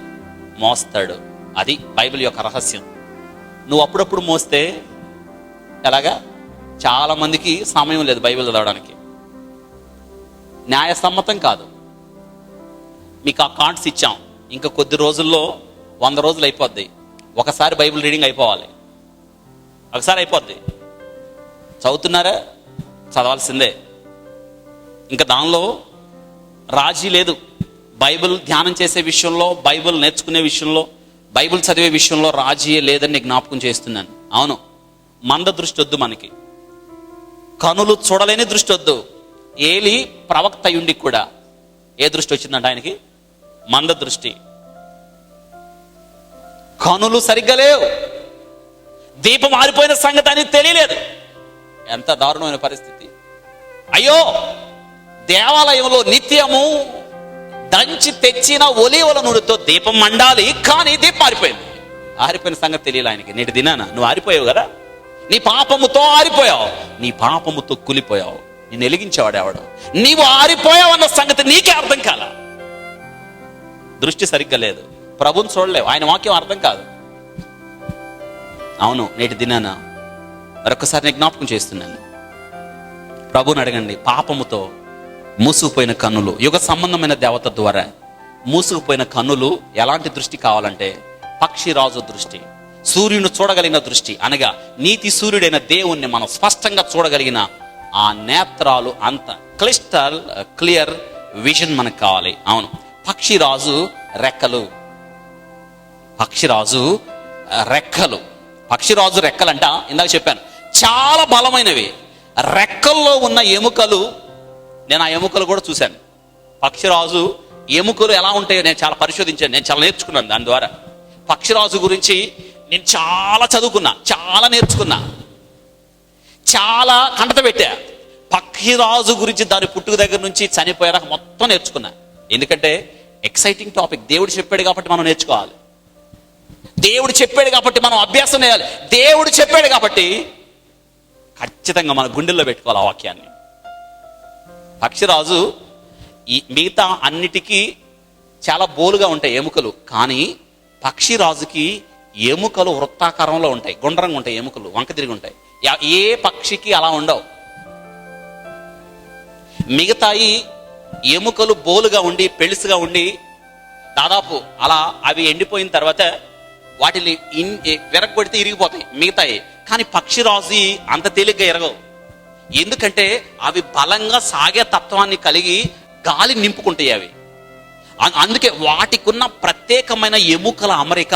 మోస్తాడు. అది బైబిల్ యొక్క రహస్యం. నువ్వు అప్పుడప్పుడు మోస్తే ఎలాగా? చాలా మందికి సమయం లేదు బైబిల్ చదవడానికి. న్యాయసమ్మతం కాదు. మీకు ఆ కార్డ్స్ ఇచ్చాం, ఇంకా కొద్ది రోజుల్లో 100 రోజులు అయిపోద్ది. ఒకసారి బైబిల్ రీడింగ్ అయిపోవాలి. ఒకసారి అయిపోద్ది. చదువుతున్నారా? చదవాల్సిందే. ఇంకా దానిలో రాజీ లేదు. బైబిల్ ధ్యానం చేసే విషయంలో, బైబిల్ నేర్చుకునే విషయంలో, బైబిల్ చదివే విషయంలో రాజీయే లేదని నేను జ్ఞాపకం చేస్తున్నాను. అవును, మంద దృష్టి వద్దు మనకి. కనులు చూడలేని దృష్టి వద్దు. ఏలి ప్రవక్త అయ్యుండి కూడా ఏ దృష్టి వచ్చిందంట ఆయనకి? మంద దృష్టి. కనులు సరిగ్గా లేవు. దీపం ఆరిపోయిన సంగతి అని తెలియలేదు. ఎంత దారుణమైన పరిస్థితి. అయ్యో, దేవాలయంలో నిత్యము దంచి తెచ్చిన ఒలీవల నూనెతో దీపం మండాలి, కానీ దీపం ఆరిపోయింది. ఆరిపోయిన సంగతి తెలియదు ఆయనకి. నేటి దినాన నువ్వు ఆరిపోయావు కదా, నీ పాపముతో ఆరిపోయావు, నీ పాపముతో కూలిపోయావు. నిన్ను వెలిగించేవాడు ఎవడు? నీవు ఆరిపోయావు అన్న సంగతి నీకే అర్థం కాల. దృష్టి సరిగ్గా లేదు, ప్రభుని చూడలేవు, ఆయన వాక్యం అర్థం కాదు. అవును, నేటి దినాన మరొకసారి నేను జ్ఞాపకం చేస్తున్నాను, ప్రభుని అడగండి. పాపముతో మూసుకుపోయిన కన్నులు, యుగ సంబంధమైన దేవత ద్వారా మూసుకుపోయిన కన్నులు ఎలాంటి దృష్టి కావాలంటే పక్షిరాజు దృష్టి, సూర్యుని చూడగలిగిన దృష్టి, అనగా నీతి సూర్యుడైన దేవుణ్ణి మనం స్పష్టంగా చూడగలిగిన ఆ నేత్రాలు, అంత క్లియర్ విజన్ మనకు కావాలి. అవును, పక్షిరాజు రెక్కలు, పక్షిరాజు రెక్కలు, పక్షిరాజు రెక్కలంట ఇందాక చెప్పాను చాలా బలమైనవి. రెక్కల్లో ఉన్న ఎముకలు, నేను ఆ ఎముకలు కూడా చూశాను. పక్షిరాజు ఎముకలు ఎలా ఉంటాయో నేను చాలా పరిశోధించాను, నేను చాలా నేర్చుకున్నాను. దాని ద్వారా పక్షిరాజు గురించి నేను చాలా చదువుకున్నా, చాలా నేర్చుకున్నా, చాలా కంటత పెట్టా. పక్షిరాజు గురించి దాని పుట్టుక దగ్గర నుంచి చనిపోయేదాకా మొత్తం నేర్చుకున్నా. ఎందుకంటే ఎక్సైటింగ్ టాపిక్. దేవుడు చెప్పాడు కాబట్టి మనం నేర్చుకోవాలి, దేవుడు చెప్పాడు కాబట్టి మనం అభ్యాసం చేయాలి, దేవుడు చెప్పాడు కాబట్టి ఖచ్చితంగా మన గుండెల్లో పెట్టుకోవాలి ఆ వాక్యాన్ని. పక్షిరాజు ఈ మిగతా అన్నిటికీ చాలా బోలుగా ఉంటాయి ఎముకలు, కానీ పక్షిరాజుకి ఎముకలు వృత్తాకారంలో ఉంటాయి, గుండ్రంగా ఉంటాయి, ఎముకలు వంక తిరిగి ఉంటాయి. ఏ పక్షికి అలా ఉండవు. మిగతాయి ఎముకలు బోలుగా ఉండి పెళుసుగా ఉండి దాదాపు అలా అవి ఎండిపోయిన తర్వాత వాటిని విరగొడితే ఇరిగిపోతాయి మిగతాయి. కానీ పక్షిరాజు అంత తేలిగ్గా ఎరగవు, ఎందుకంటే అవి బలంగా సాగే తత్వాన్ని కలిగి గాలి నింపుకుంటాయి అవి. అందుకే వాటికున్న ప్రత్యేకమైన ఎముకల అమరిక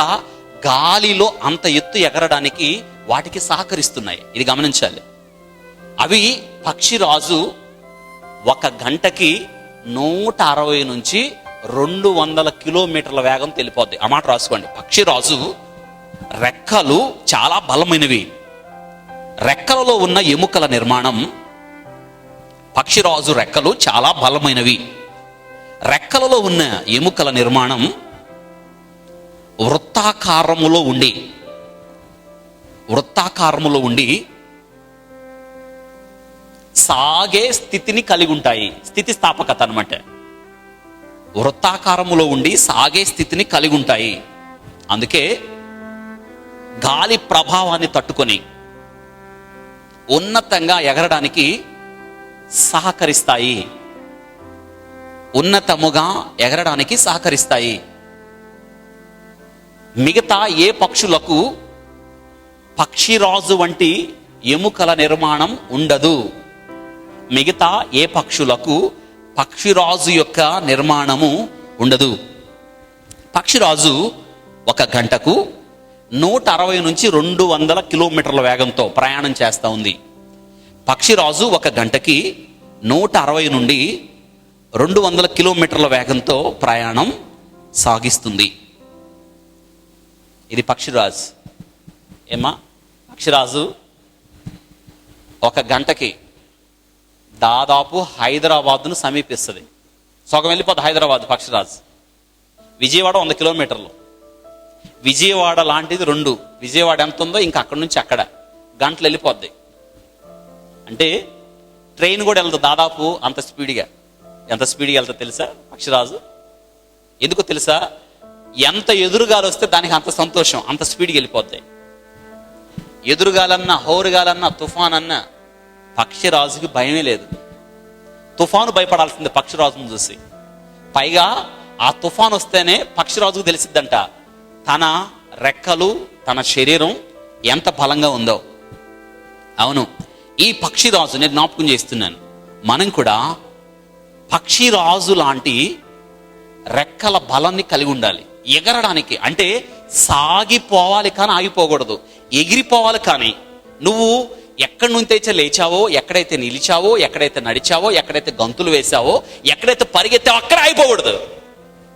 గాలిలో అంత ఎత్తు ఎగరడానికి వాటికి సహకరిస్తున్నాయి. ఇది గమనించాలి. అవి పక్షిరాజు ఒక గంటకి 160 నుంచి 200 కిలోమీటర్ల వేగం తెలిపోద్ది. ఆ మాట రాసుకోండి. పక్షిరాజు రెక్కలు చాలా బలమైనవి. రెక్కలలో ఉన్న ఎముకల నిర్మాణం, పక్షిరాజు రెక్కలు చాలా బలమైనవి. రెక్కలలో ఉన్న ఎముకల నిర్మాణం వృత్తాకారములో ఉండి సాగే స్థితిని కలిగి ఉంటాయి. స్థితిస్థాపకత అన్నమాట. వృత్తాకారములో ఉండి సాగే స్థితిని కలిగి ఉంటాయి. అందుకే గాలి ప్రభావాన్ని తట్టుకొని ఉన్నతంగా ఎగరడానికి సహకరిస్తాయి, ఉన్నతముగా ఎగరడానికి సహకరిస్తాయి. మిగతా ఏ పక్షులకు పక్షిరాజు వంటి ఎముకల నిర్మాణం ఉండదు. మిగతా ఏ పక్షులకు పక్షిరాజు యొక్క నిర్మాణము ఉండదు. పక్షిరాజు ఒక గంటకు 160 నుంచి 200 కిలోమీటర్ల వేగంతో ప్రయాణం చేస్తూ ఉంది. పక్షిరాజు ఒక గంటకి 160 నుండి 200 కిలోమీటర్ల వేగంతో ప్రయాణం సాగిస్తుంది. ఇది పక్షిరాజు. ఏమా, పక్షిరాజు ఒక గంటకి దాదాపు హైదరాబాద్ను సమీపిస్తుంది. సగం వెళ్ళిపోతుంది హైదరాబాద్ పక్షిరాజు. విజయవాడ 100 కిలోమీటర్లు. విజయవాడ లాంటిది 2. విజయవాడ ఎంత ఉందో ఇంకా అక్కడి నుంచి అక్కడ గంటలు వెళ్ళిపోద్ది. అంటే ట్రైన్ కూడా వెళ్తుంది దాదాపు అంత స్పీడ్గా. ఎంత స్పీడ్గా వెళ్తుంది తెలుసా పక్షిరాజు? ఎందుకో తెలుసా? ఎంత ఎదురుగాలు వస్తే దానికి అంత సంతోషం, అంత స్పీడ్గా వెళ్ళిపోద్ది. ఎదురుగాలన్నా, హోరుగాలన్నా, తుఫాన్ అన్నా పక్షిరాజుకి భయమే లేదు. తుఫాను భయపడాల్సిందే పక్షిరాజును చూసి. పైగా ఆ తుఫాన్ వస్తేనే పక్షిరాజుకు తెలిసిద్దంట తన రెక్కలు, తన శరీరం ఎంత బలంగా ఉందో. అవును, ఈ పక్షిరాజు నేను జ్ఞాపకం చేస్తున్నాను, మనం కూడా పక్షిరాజు లాంటి రెక్కల బలాన్ని కలిగి ఉండాలి ఎగరడానికి. అంటే సాగిపోవాలి కానీ ఆగిపోకూడదు, ఎగిరిపోవాలి. కానీ నువ్వు ఎక్కడి నుంచి అయితే లేచావో, ఎక్కడైతే నిలిచావో, ఎక్కడైతే నడిచావో, ఎక్కడైతే గంతులు వేసావో, ఎక్కడైతే పరిగెత్తావో అక్కడ ఆగిపోకూడదు,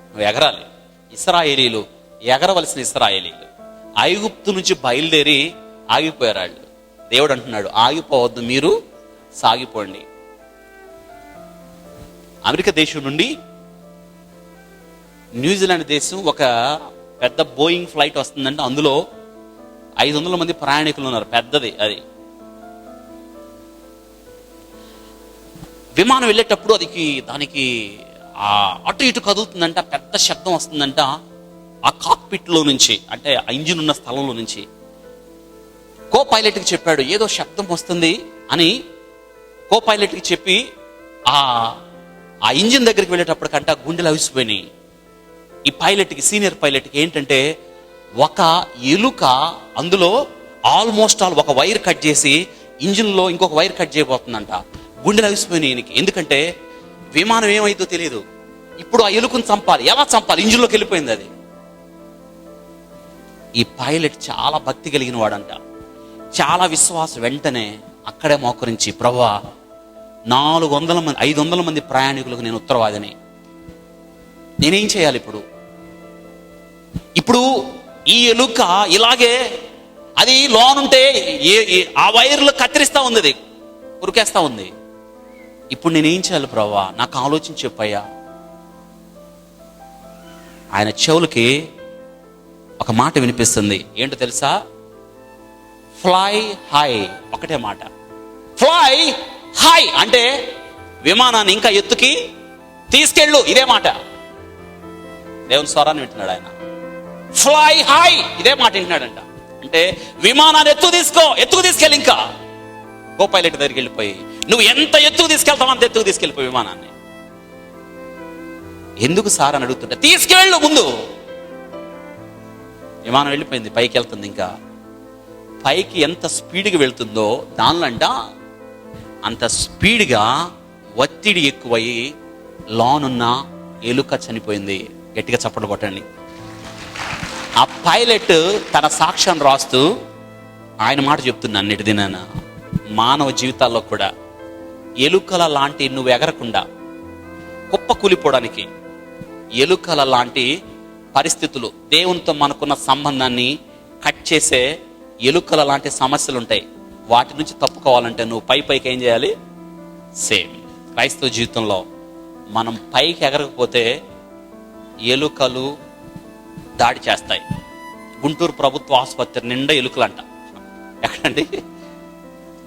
నువ్వు ఎగరాలి. ఇశ్రాయేలీలు ఎగరవలసిన ఇశ్రాయేలీలు ఐగుప్తు నుంచి బయలుదేరి ఆగిపోయారు. వాళ్ళు దేవుడు అంటున్నాడు, ఆగిపోవద్దు, మీరు సాగిపోండి. అమెరికా దేశం నుండి న్యూజిలాండ్ దేశం ఒక పెద్ద బోయింగ్ ఫ్లైట్ వస్తుందంటే అందులో 500 మంది ప్రయాణికులు ఉన్నారు. పెద్దది అది. విమానం వెళ్ళేటప్పుడు దానికి అటు ఇటు కదులుతుందంట, పెద్ద శబ్దం వస్తుందంట. ఆ కాక్పిట్లో నుంచి, అంటే ఆ ఇంజిన్ ఉన్న స్థలంలో నుంచి కో పైలట్కి చెప్పాడు, ఏదో శబ్దం వస్తుంది అని కో పైలట్కి చెప్పి ఆ ఇంజిన్ దగ్గరికి వెళ్ళేటప్పటికంట గుండెలు అవిసిపోయినాయి. ఈ పైలట్కి, సీనియర్ పైలట్కి ఏంటంటే, ఒక ఎలుక అందులో ఆల్మోస్ట్ ఒక వైర్ కట్ చేసి ఇంజిన్లో ఇంకొక వైర్ కట్ చేయబోతుందంట. గుండెలు అవిసిపోయినాయి ఈయనకి. ఎందుకంటే విమానం ఏమైందో తెలియదు. ఇప్పుడు ఆ ఎలుకను చంపాలి. ఎలా చంపాలి? ఇంజిన్లోకి వెళ్ళిపోయింది అది. ఈ పైలట్ చాలా భక్తి కలిగిన వాడంట, చాలా విశ్వాసం. వెంటనే అక్కడే మోకరించి, ప్రభువా 400 మంది 500 మంది ప్రయాణికులకు నేను ఉత్తరవాదిని, నేనేం చేయాలి ఇప్పుడు ఈ ఎలుక ఇలాగే అది లోనుంటే ఆ వైర్లు కత్తిరిస్తా ఉంది, అది ఉరికేస్తా ఉంది. ఇప్పుడు నేనేం చేయాలి ప్రభువా, నాకు ఆలోచించి చెప్పయ్యా. ఆయన చెవులకి ఒక మాట వినిపిస్తుంది. ఏంటో తెలుసా? Fly high. ఒకటే మాట, ఫ్లై హై అంటే విమానాన్ని ఇంకా ఎత్తుకి తీసుకెళ్ళు. ఇదే మాట. దేవుని స్వరాన్ని వింటున్నాడు ఆయన. ఫ్లై హై, ఇదే మాట వింటున్నాడంట. అంటే విమానాన్ని ఎత్తుకు తీసుకెళ్ళి. ఇంకా కో పైలట్ దగ్గరికి వెళ్ళిపోయి, నువ్వు ఎంత ఎత్తుకు తీసుకెళ్తావు అంత ఎత్తుకు తీసుకెళ్ళిపోయి విమానాన్ని. ఎందుకు సార్ అని అడుగుతుంటే, తీసుకెళ్ళు ముందు. విమానం వెళ్ళిపోయింది, పైకి వెళ్తుంది. ఇంకా పైకి ఎంత స్పీడ్గా వెళ్తుందో దానిలో అంత స్పీడ్గా ఒత్తిడి ఎక్కువయ్యి లోనున్న ఎలుక చనిపోయింది. గట్టిగా చప్పట్లు కొట్టండి. ఆ పైలట్ తన సాక్ష్యం రాస్తూ ఆయన మాట చెప్తున్నా, అన్నిటి దినాన మానవ జీవితాల్లో కూడా ఎలుకల లాంటి నువ్వు ఎగరకుండా కుప్ప కూలిపోవడానికి, ఎలుకల లాంటి పరిస్థితులు, దేవునితో మనకున్న సంబంధాన్ని కట్ చేసే ఎలుకల లాంటి సమస్యలు ఉంటాయి. వాటి నుంచి తప్పుకోవాలంటే నువ్వు పైకి ఏం చేయాలి? సేమ్ క్రైస్తవ జీవితంలో మనం పైకి ఎగరకపోతే ఎలుకలు దాడి చేస్తాయి. గుంటూరు ప్రభుత్వ ఆసుపత్రి నిండా ఎలుకలంట. ఎక్కడండి?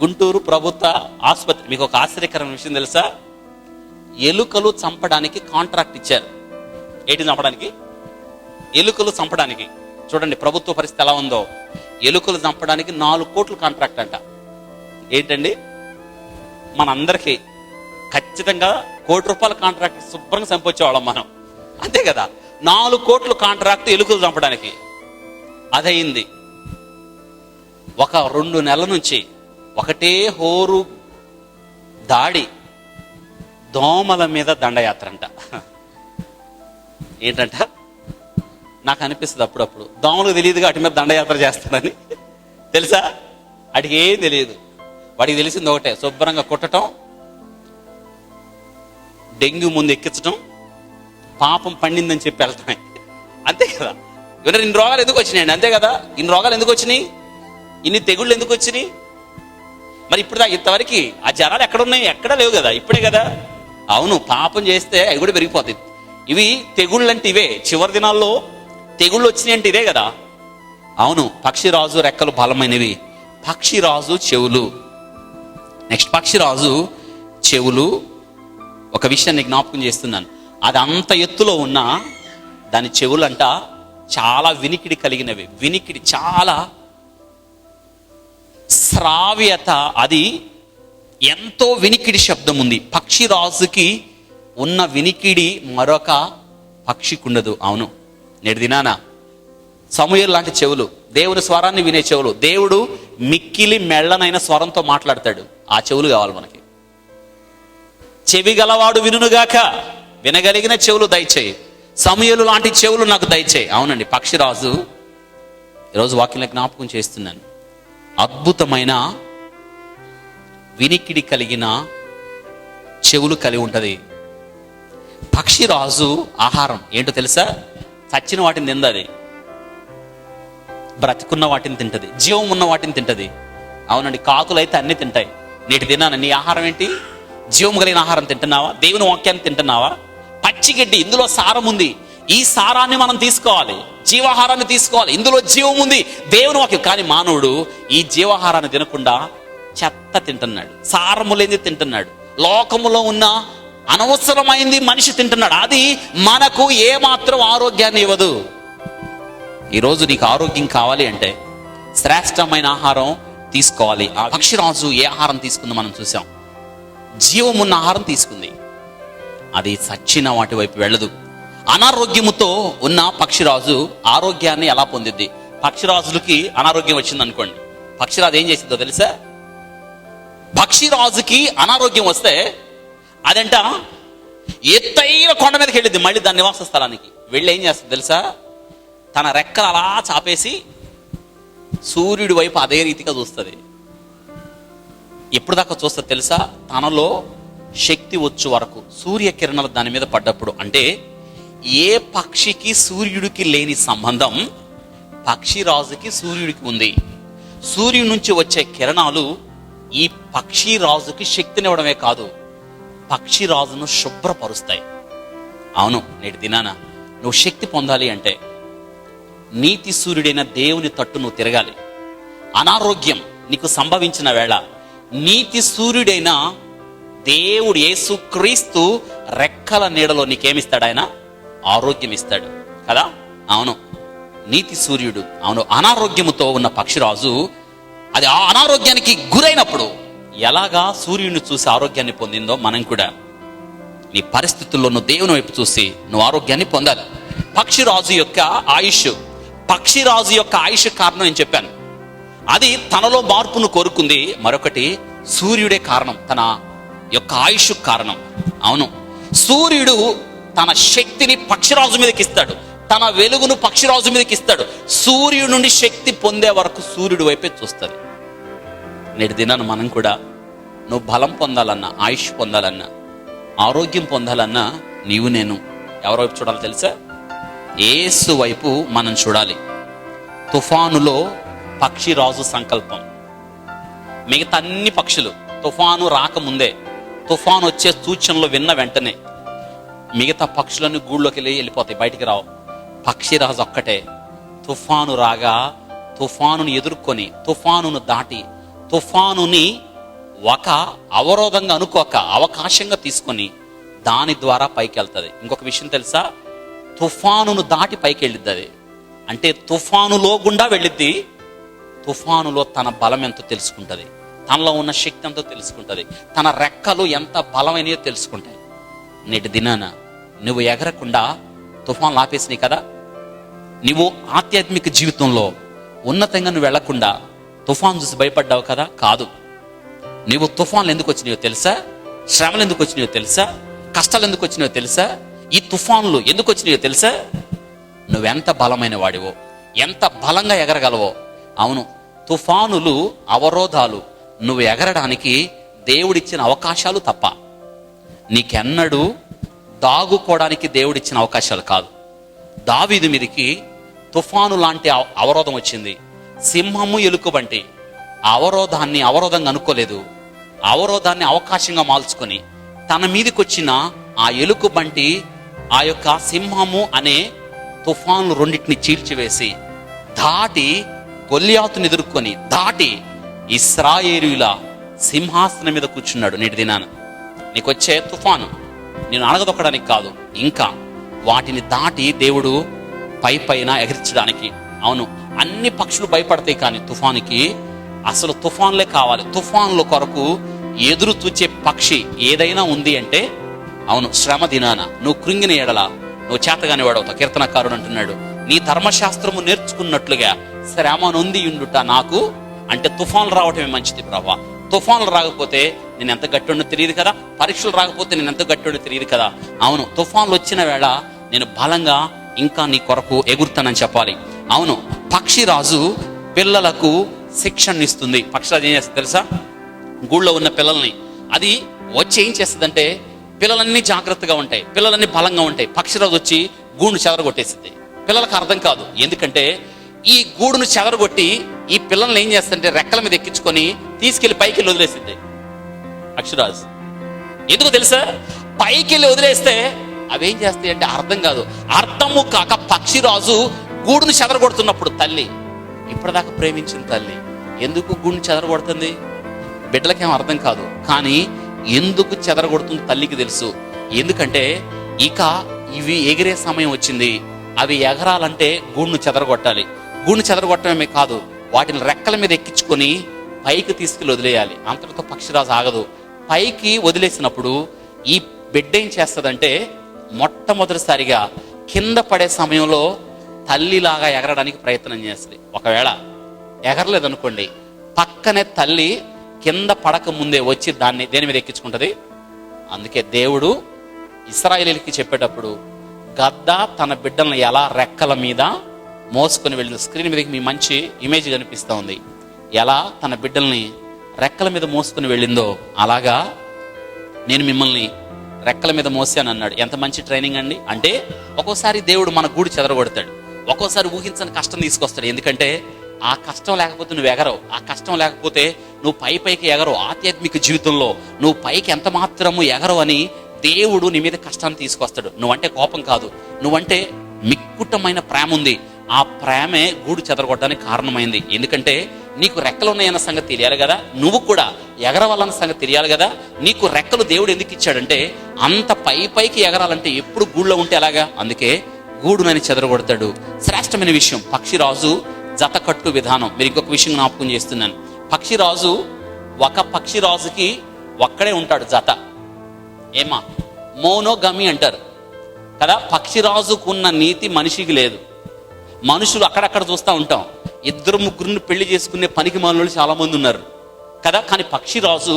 గుంటూరు ప్రభుత్వ ఆసుపత్రి. మీకు ఒక ఆశ్చర్యకరమైన విషయం తెలుసా? ఎలుకలు చంపడానికి కాంట్రాక్ట్ ఇచ్చారు. ఏంటి చంపడానికి? ఎలుకలు చంపడానికి. చూడండి ప్రభుత్వ పరిస్థితి ఎలా ఉందో. ఎలుకలు చంపడానికి 4 కోట్ల కాంట్రాక్ట్ అంట. ఏంటండి? మనందరికీ ఖచ్చితంగా ₹1 కాంట్రాక్ట్ శుభ్రంగా చంపొచ్చేవాళ్ళం మనం, అంతే కదా? 4 కోట్ల కాంట్రాక్ట్ ఎలుకలు చంపడానికి. అదయింది. ఒక 2 నెలల నుంచి ఒకటే హోరు దాడి, దోమల మీద దండయాత్ర అంట. ఏంటంట? నాకు అనిపిస్తుంది అప్పుడప్పుడు, దోమలకు తెలియదుగా వాటి మీద దండయాత్ర చేస్తానని. తెలుసా? వాటికి ఏం తెలియదు. వాడికి తెలిసింది ఒకటే, శుభ్రంగా కుట్టడం, డెంగ్యూ ముందు ఎక్కించడం, పాపం పండిందని చెప్పి వెళ్తాయి, అంతే కదా? ఇన్ని రోగాలు ఎందుకు వచ్చినాయండి? అంతే కదా? ఇన్ని రోగాలు ఎందుకు వచ్చినాయి? ఇన్ని తెగుళ్ళు ఎందుకు వచ్చినాయి? మరి ఇప్పుడు ఇంతవరకు ఆ జ్వరాలు ఎక్కడున్నాయి? ఎక్కడా లేవు కదా, ఇప్పుడే కదా. అవును, పాపం చేస్తే అవి కూడా పెరిగిపోతాయి. ఇవి తెగుళ్ళు అంటే ఇవే. చివరి దినాల్లో తెగుళ్ళు వచ్చినాయి అంటే ఇదే కదా. అవును, పక్షిరాజు రెక్కలు బలమైనవి, పక్షిరాజు చెవులు. నెక్స్ట్, పక్షిరాజు చెవులు. ఒక విషయాన్ని జ్ఞాపకం చేస్తున్నాను. అది అంత ఎత్తులో ఉన్న దాని చెవులంట చాలా వినికిడి కలిగినవి. వినికిడి చాలా శ్రావ్యత, అది ఎంతో వినికిడి శబ్దం ఉంది. పక్షిరాజుకి ఉన్న వినికిడి మరొక పక్షికి ఉండదు. అవును, నేటి దినాన సమూయేలు లాంటి చెవులు, దేవుని స్వరాన్ని వినే చెవులు. దేవుడు మిక్కిలి మెళ్ళనైన స్వరంతో మాట్లాడతాడు. ఆ చెవులు కావాలి మనకి. చెవి గలవాడు వినుగాక, వినగలిగిన చెవులు దయచేయి. సమూయేలు లాంటి చెవులు నాకు దయచేయి. అవునండి, పక్షిరాజు ఈరోజు వాక్యంలో జ్ఞాపకం చేస్తున్నాను. అద్భుతమైన వినికిడి కలిగిన చెవులు కలిగి ఉంటది. పక్షిరాజు ఆహారం ఏంటో తెలుసా? చచ్చిన వాటిని తిందది, బ్రతికున్న వాటిని తింటది, జీవం ఉన్న వాటిని తింటది. అవునండి, కాకులు అయితే అన్ని తింటాయి. నేటి దినాన నీ ఆహారం ఏంటి? జీవము కలిగిన ఆహారం తింటున్నావా? దేవుని వాక్యాన్ని తింటున్నావా? పచ్చిగడ్డి, ఇందులో సారం ఉంది. ఈ సారాన్ని మనం తీసుకోవాలి, జీవాహారాన్ని తీసుకోవాలి. ఇందులో జీవం ఉంది, దేవుని వాక్యం. కానీ మానవుడు ఈ జీవాహారాన్ని తినకుండా చెత్త తింటున్నాడు, సారము లేనిది తింటున్నాడు, లోకములో ఉన్న అనవసరమైంది మనిషి తింటున్నాడు. అది మనకు ఏమాత్రం ఆరోగ్యాన్ని ఇవ్వదు. ఈరోజు నీకు ఆరోగ్యం కావాలి అంటే శ్రేష్టమైన ఆహారం తీసుకోవాలి. ఆ పక్షిరాజు ఏ ఆహారం తీసుకుందో మనం చూసాం. జీవమున్న ఆహారం తీసుకుంది. అది చచ్చిన వాటి వైపు వెళ్ళదు. అనారోగ్యముతో ఉన్న పక్షిరాజు ఆరోగ్యాన్ని ఎలా పొందిద్ది? పక్షిరాజులకి అనారోగ్యం వచ్చింది అనుకోండి, పక్షిరాజు ఏం చేసిందో తెలుసా? పక్షిరాజుకి అనారోగ్యం వస్తే అదంట ఎత్తైన కొండ మీదకి వెళ్ళింది. మళ్ళీ దాని నివాస స్థలానికి వెళ్ళి ఏం చేస్తుంది తెలుసా? తన రెక్కలు అలా చాపేసి సూర్యుడి వైపు అదే రీతిగా చూస్తుంది. ఎప్పుడు దాకా చూస్తుంది తెలుసా? తనలో శక్తి వచ్చు వరకు, సూర్యకిరణాలు దాని మీద పడ్డప్పుడు. అంటే ఏ పక్షికి సూర్యుడికి లేని సంబంధం పక్షిరాజుకి సూర్యుడికి ఉంది. సూర్యుడి నుంచి వచ్చే కిరణాలు ఈ పక్షిరాజుకి శక్తినివ్వడమే కాదు, పక్షిరాజును శుభ్రపరుస్తాయి. అవును, నేటి దినాన నువ్వు శక్తి పొందాలి అంటే నీతి సూర్యుడైన దేవుని తట్టు నువ్వు తిరగాలి. అనారోగ్యం నీకు సంభవించిన వేళ నీతి సూర్యుడైన దేవుడు యేసు క్రీస్తు రెక్కల నీడలో నీకేమిస్తాడు? ఆయన ఆరోగ్యం ఇస్తాడు కదా. అవును, నీతి సూర్యుడు. అవును, అనారోగ్యముతో ఉన్న పక్షిరాజు అది ఆ అనారోగ్యానికి గురైనప్పుడు ఎలాగా సూర్యుడిని చూసి ఆరోగ్యాన్ని పొందిందో మనం కూడా నీ పరిస్థితుల్లో నువ్వు దేవుని వైపు చూసి నువ్వు ఆరోగ్యాన్ని పొందాలి. పక్షిరాజు యొక్క ఆయుష్ కారణం నేను చెప్పాను. అది తనలో మార్పును కోరుకుంది. మరొకటి సూర్యుడే కారణం, తన యొక్క ఆయుష్ కారణం. అవును, సూర్యుడు తన శక్తిని పక్షిరాజు మీదకి ఇస్తాడు, తన వెలుగును పక్షిరాజు మీదకి ఇస్తాడు. సూర్యుడి నుండి శక్తి పొందే వరకు సూర్యుడి వైపే చూస్తుంది. నేటి దినాన్ని మనం కూడా నువ్వు బలం పొందాలన్నా, ఆయుష్ పొందాలన్నా, ఆరోగ్యం పొందాలన్నా నీవు నేను ఎవరి వైపు చూడాలి తెలుసా? యేసు వైపు మనం చూడాలి. తుఫానులో పక్షిరాజు సంకల్పం. మిగతా అన్ని పక్షులు తుఫాను రాకముందే, తుఫాను వచ్చే సూచనలు విన్న వెంటనే మిగతా పక్షులన్నీ గూళ్ళోకి వెళ్ళిపోతాయి, బయటికి రావు. పక్షిరాజు ఒక్కటే తుఫాను రాగా తుఫానుని ఎదుర్కొని, తుఫానును దాటి, తుఫానుని ఒక అవరోధంగా అనుకోక అవకాశంగా తీసుకొని దాని ద్వారా పైకి వెళ్తుంది. ఇంకొక విషయం తెలుసా? తుఫానును దాటి పైకి వెళ్ళిద్ది. అది అంటే తుఫానులో గుండా వెళ్ళిద్ది. తుఫానులో తన బలం ఎంతో తెలుసుకుంటుంది, తనలో ఉన్న శక్తి ఎంతో తెలుసుకుంటుంది, తన రెక్కలు ఎంత బలమైనయో తెలుసుకుంటాయి. నేటి దినాన నువ్వు ఎగరకుండా తుఫాను ఆపేసినాయి కదా. నువ్వు ఆధ్యాత్మిక జీవితంలో ఉన్నతంగా నువ్వు వెళ్లకుండా తుఫాను చూసి భయపడ్డావు కదా. కాదు, నువ్వు తుఫాన్లు ఎందుకు వచ్చినాయో తెలుసా? శ్రమలు ఎందుకు వచ్చినాయో తెలుసా? కష్టాలు ఎందుకు వచ్చినాయో తెలుసా? ఈ తుఫాన్లు ఎందుకు వచ్చినాయో తెలుసా? నువ్వెంత బలమైన వాడివో, ఎంత బలంగా ఎగరగలవో. అవును, తుఫానులు, అవరోధాలు నువ్వు ఎగరడానికి దేవుడిచ్చిన అవకాశాలు తప్ప నీకెన్నడూ దాగుకోవడానికి దేవుడిచ్చిన అవకాశాలు కాదు. దావీదు మీదకి తుఫాను లాంటి అవరోధం వచ్చింది. సింహము ఎలుకబంటి అవరోధాన్ని అవరోధంగా అనుకోలేదు, అవరోధాన్ని అవకాశంగా మార్చుకొని తన మీదకి వచ్చిన ఆ ఎలుకబంటి ఆ యొక్క సింహము అనే తుఫాను రెండింటిని చీల్చివేసి దాటి గొల్యాతుని ఎదుర్కొని దాటి ఇశ్రాయేలీయుల సింహాసనం మీద కూర్చున్నాడు. నేటి దినాన నీకొచ్చే తుఫాను నేను అణగదొక్కడానికి కాదు, ఇంకా వాటిని దాటి దేవుడు పైన ఎగిరించడానికి. అవును, అన్ని పక్షులు భయపడతాయి, కానీ తుఫానికి అసలు తుఫాన్లే కావాలి. తుఫాన్ల కొరకు ఎదురు చూచే పక్షి ఏదైనా ఉంది అంటే అవును, శ్రమ దినాన నువ్వు కృంగిన ఎడల నువ్వు చేతగాని వాడవుతావు. కీర్తనకారుడు అంటున్నాడు, నీ ధర్మశాస్త్రము నేర్చుకున్నట్లుగా శ్రమ నొంది ఉండుట నాకు. అంటే తుఫాన్లు రావటమే మంచిది ప్రభా. తుఫాన్లు రాకపోతే నేను ఎంత గట్టిండో తెలియదు కదా, పరీక్షలు రాకపోతే నేను ఎంత గట్టిండో తెలియదు కదా. అవును, తుఫాన్లు వచ్చిన వేళ నేను బలంగా ఇంకా నీ కొరకు ఎగురుతానని చెప్పాలి. అవును, పక్షిరాజు పిల్లలకు శిక్షణ ఇస్తుంది. పక్షిరాజు ఏం చేస్తుంది తెలుసా? గూళ్ళో ఉన్న పిల్లల్ని అది వచ్చి ఏం చేస్తుందంటే, పిల్లలన్నీ జాగ్రత్తగా ఉంటాయి, పిల్లలన్నీ బలంగా ఉంటాయి. పక్షిరాజు వచ్చి గూడును చెదరగొట్టేసింది. పిల్లలకు అర్థం కాదు, ఎందుకంటే ఈ గూడును చెదరగొట్టి ఈ పిల్లల్ని ఏం చేస్తుంటే రెక్కల మీద ఎక్కించుకొని తీసుకెళ్లి పైకి వెళ్ళి వదిలేసింది పక్షిరాజు. ఎందుకు తెలుసా? పైకి వెళ్ళి వదిలేస్తే అవేం చేస్తాయి అంటే అర్థం కాదు. అర్థము కాక పక్షిరాజు గూడును చెదరగొడుతున్నప్పుడు తల్లి, ఇప్పటిదాకా ప్రేమించిన తల్లి ఎందుకు గూడును చెదరగొడుతుంది? బిడ్డలకేం అర్థం కాదు, కానీ ఎందుకు చెదరగొడుతుంది తల్లికి తెలుసు. ఎందుకంటే ఇక ఇవి ఎగిరే సమయం వచ్చింది. అవి ఎగరాలంటే గూడును చెదరగొట్టాలి. గూడును చెదరగొట్టడమే కాదు, వాటిని రెక్కల మీద ఎక్కించుకొని పైకి తీసుకెళ్ళి వదిలేయాలి. అంతటితో పక్షిరాజు ఆగదు. పైకి వదిలేసినప్పుడు ఈ బిడ్డ ఏం చేస్తుందంటే మొట్టమొదటిసారిగా కింద పడే సమయంలో తల్లిలాగా ఎగరడానికి ప్రయత్నం చేస్తుంది. ఒకవేళ ఎగరలేదనుకోండి, పక్కనే తల్లి కింద పడక ముందే వచ్చి దాన్ని దేని మీద ఎక్కించుకుంటది. అందుకే దేవుడు ఇశ్రాయేలీయులకి చెప్పేటప్పుడు గద్ద తన బిడ్డలను ఎలా రెక్కల మీద మోసుకొని వెళ్ళింది. స్క్రీన్ మీదకి మీ మంచి ఇమేజ్ కనిపిస్తూ ఉంది. ఎలా తన బిడ్డల్ని రెక్కల మీద మోసుకొని వెళ్ళిందో అలాగా నేను మిమ్మల్ని రెక్కల మీద మోసాను అన్నాడు. ఎంత మంచి ట్రైనింగ్ అండి. అంటే ఒక్కోసారి దేవుడు మన గూడు చెదరగొడతాడు, ఒక్కోసారి ఊహించని కష్టం తీసుకొస్తాడు. ఎందుకంటే ఆ కష్టం లేకపోతే నువ్వు ఎగరవు, ఆ కష్టం లేకపోతే నువ్వు పైకి ఎగరవు. ఆధ్యాత్మిక జీవితంలో నువ్వు పైకి ఎంత మాత్రము ఎగరవు అని దేవుడు నీ మీద కష్టాన్ని తీసుకొస్తాడు. నువ్వంటే కోపం కాదు, నువ్వంటే మిక్కుటమైన ప్రేమ ఉంది. ఆ ప్రేమే గూడు చెదరగొట్టడానికి కారణమైంది. ఎందుకంటే నీకు రెక్కలు ఉన్నాయన్న సంగతి తెలియాలి కదా, నువ్వు కూడా ఎగరవాలన్న సంగతి తెలియాలి కదా. నీకు రెక్కలు దేవుడు ఎందుకు ఇచ్చాడంటే అంత పైకి ఎగరాలంటే ఎప్పుడు గూడులో ఉంటే ఎలాగా, అందుకే గూడునని చెదరగొడతాడు. శ్రేష్టమైన విషయం పక్షిరాజు జత కట్టు విధానం. మీరు ఇంకొక విషయం జ్ఞాపకం చేస్తున్నాను. ఒక పక్షిరాజుకి ఒక్కడే ఉంటాడు జత. ఏమా మోనోగమి అంటారు కదా. పక్షిరాజుకున్న నీతి మనిషికి లేదు. మనుషులు అక్కడక్కడ చూస్తూ ఉంటాం, ఇద్దరు ముగ్గురిని పెళ్లి చేసుకునే పనికి మాలిన చాలా మంది ఉన్నారు కదా. కానీ పక్షిరాజు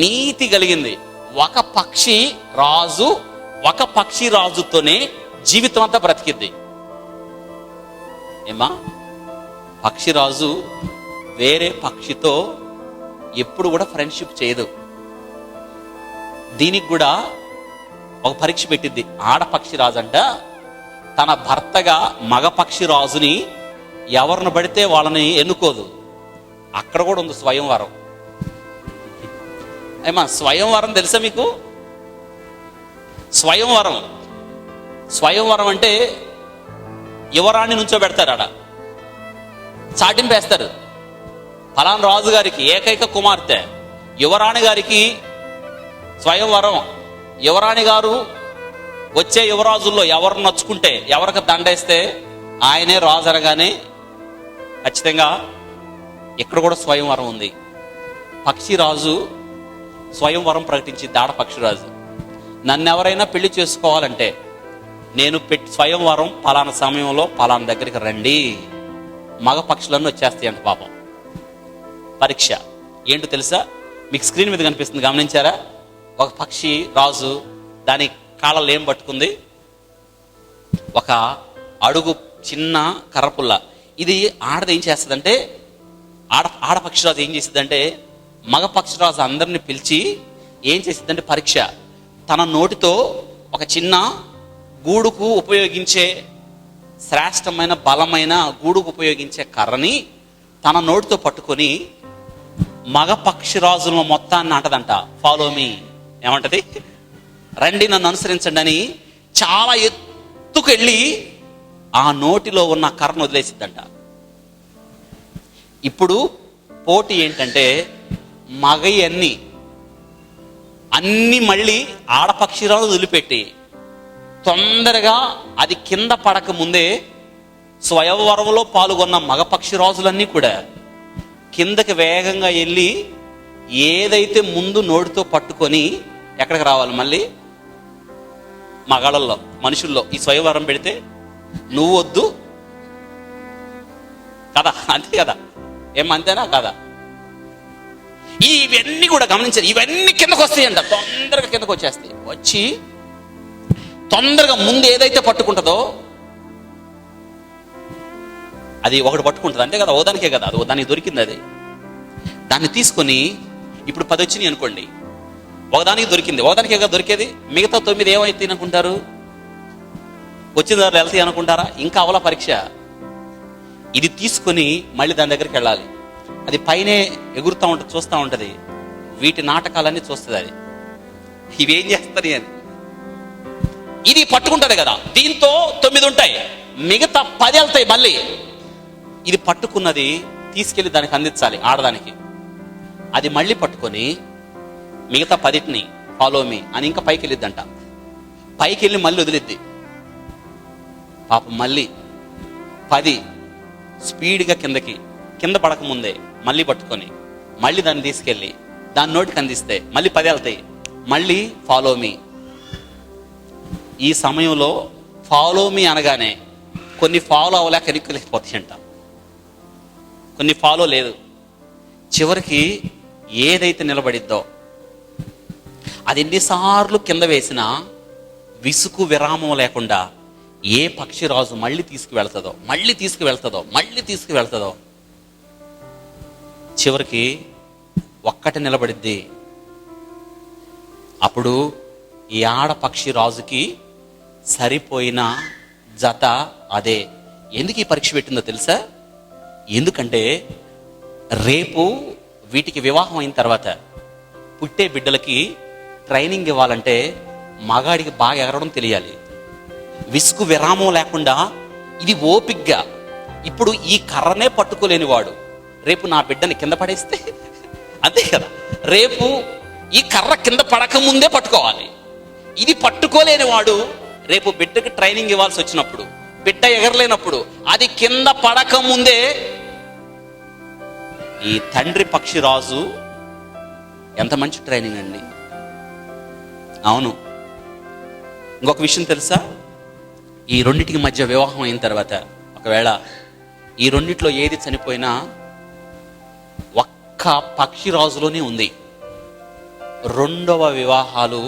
నీతి కలిగింది. ఒక పక్షి రాజుతోనే జీవితం అంతా బ్రతికిద్ది. ఏమా పక్షిరాజు వేరే పక్షితో ఎప్పుడు కూడా ఫ్రెండ్షిప్ చేయదు. దీనికి కూడా ఒక పరీక్ష పెట్టిద్ది. ఆడపక్షిరాజు అంట తన భర్తగా మగ పక్షిరాజుని ఎవరిని పడితే వాళ్ళని ఎన్నుకోదు. అక్కడ కూడా ఉంది స్వయంవరం. ఏమా స్వయంవరం తెలుసా మీకు? స్వయంవరం అంటే యువరాణి నుంచో పెడతారు, ఆడ చాటింపు వేస్తారు. ఫలానా రాజు గారికి ఏకైక కుమార్తె యువరాణి గారికి స్వయంవరం. యువరాణి గారు వచ్చే యువరాజుల్లో ఎవరు నచ్చుకుంటే, ఎవరికి దండేస్తే ఆయనే రాజు అనగానే ఖచ్చితంగా ఇక్కడ కూడా స్వయంవరం ఉంది. పక్షిరాజు స్వయంవరం ప్రకటించింది. ఆడపక్షిరాజు నన్ను ఎవరైనా పెళ్లి చేసుకోవాలంటే నేను స్వయంవరం పలానా సమయంలో పలానా దగ్గరికి రండి, మగ పక్షులన్నీ వచ్చేస్తాయి అంట. పాపం పరీక్ష ఏంటో తెలుసా? మీకు స్క్రీన్ మీద కనిపిస్తుంది, గమనించారా? ఒక పక్షి రాజు దాని కాళ్ళలో ఏం పట్టుకుంది? ఒక అడుగు చిన్న కర్రపుల్ల. ఇది ఆడది ఏం చేస్తుందంటే, ఆడపక్షిరాజు ఏం చేసిద్దంటే మగ పక్షిరాజు అందరిని పిలిచి ఏం చేసిద్దంటే పరీక్ష. తన నోటితో ఒక చిన్న గూడుకు ఉపయోగించే శ్రేష్టమైన బలమైన గూడుకు ఉపయోగించే కర్రని తన నోటితో పట్టుకొని మగ పక్షిరాజుల మొత్తాన్ని అంటదంట. ఫాలో మీ, ఏమంటది? రండి నన్ను అనుసరించండి అని చాలా ఎత్తుకెళ్ళి ఆ నోటిలో ఉన్న కర్రను వదిలేసిద్దంట. ఇప్పుడు పోటీ ఏంటంటే మగయన్ని అన్ని మళ్ళీ ఆడపక్షిరాలు వదిలిపెట్టి తొందరగా అది కింద పడక ముందే స్వయంవరంలో పాల్గొన్న మగ పక్షిరాజులన్నీ కూడా కిందకి వేగంగా వెళ్ళి ఏదైతే ముందు నోటితో పట్టుకొని ఎక్కడికి రావాలి? మళ్ళీ మగాళ్ళల్లో మనుషుల్లో ఈ స్వయంవరం పెడితే నువ్వు వద్దు కదా, అంతే కదా? ఏమంతేనా కదా? ఇవన్నీ కూడా గమనించారు. ఇవన్నీ కిందకు వస్తాయంట, తొందరగా కిందకు వచ్చేస్తాయి. వచ్చి తొందరగా ముందు ఏదైతే పట్టుకుంటుందో అది ఒకటి పట్టుకుంటుంది, అంతే కదా? ఓదానికే కదా, అది దానికి దొరికింది. అది దాన్ని తీసుకొని ఇప్పుడు 10 వచ్చినాయి అనుకోండి, ఒకదానికి దొరికింది, ఒకదానికే కదా దొరికేది. మిగతా 9 ఏమైతే అనుకుంటారు? వచ్చిన దారిలో వెళ్తాయి అనుకుంటారా? ఇంకా అవల పరీక్ష. ఇది తీసుకొని మళ్ళీ దాని దగ్గరికి వెళ్ళాలి. అది పైనే ఎగురుతూ ఉంటుంది, చూస్తూ ఉంటుంది. వీటి నాటకాలన్నీ చూస్తుంది అది. ఇవేం చేస్తాయి అని ఇది పట్టుకుంటది కదా. దీంతో 9 ఉంటాయి, మిగతా 10 వెళ్తాయి. మళ్ళీ ఇది పట్టుకున్నది తీసుకెళ్లి దానికి అందించాలి, ఆడదానికి. అది మళ్ళీ పట్టుకొని మిగతా 10ని ఫాలో మీ అని ఇంకా పైకి వెళ్ళిద్దంట. పైకి వెళ్ళి మళ్ళీ వదిలిద్ది. పాపం మళ్ళీ 10 స్పీడ్గా కింద పడకముందే మళ్ళీ పట్టుకొని మళ్ళీ దాన్ని తీసుకెళ్ళి దాని నోటికి అందిస్తే మళ్ళీ 10 వెళ్తాయి. మళ్ళీ ఫాలో మీ. ఈ సమయంలో ఫాలో మీ అనగానే కొన్ని ఫాలో అవ్వలేక వెనక్కిపోతాయంట, కొన్ని ఫాలో లేదు. చివరికి ఏదైతే నిలబడిద్దో అది ఎన్నిసార్లు కింద వేసినా విసుగు విరామం లేకుండా ఏ పక్షిరాజు మళ్ళీ తీసుకువెళ్తుందో చివరికి ఒక్కటి నిలబడిద్ది. అప్పుడు ఈ ఆడ పక్షిరాజుకి సరిపోయిన జత అదే. ఎందుకు ఈ పరీక్ష పెట్టిందో తెలుసా? ఎందుకంటే రేపు వీటికి వివాహం అయిన తర్వాత పుట్టే బిడ్డలకి ట్రైనింగ్ ఇవ్వాలంటే మగాడికి బాగా ఎగరడం తెలియాలి, విసుగు విరామం లేకుండా. ఇది ఓపిగ్గా. ఇప్పుడు ఈ కర్రనే పట్టుకోలేని వాడు రేపు నా బిడ్డని కింద పడేస్తే అంతే కదా. రేపు ఈ కర్ర కింద పడక ముందే పట్టుకోవాలి. ఇది పట్టుకోలేని వాడు రేపు బిడ్డకి ట్రైనింగ్ ఇవ్వాల్సి వచ్చినప్పుడు, బిడ్డ ఎగరలేనప్పుడు, అది కింద పడక ముందే ఈ తండ్రి పక్షిరాజు ఎంత మంచి ట్రైనింగ్ అండి. అవును. ఇంకొక విషయం తెలుసా? ఈ రెండిటికి మధ్య వివాహం అయిన తర్వాత ఒకవేళ ఈ రెండిట్లో ఏది చనిపోయినా ఒక్క పక్షిరాజులోనే ఉంది. రెండవ వివాహాలు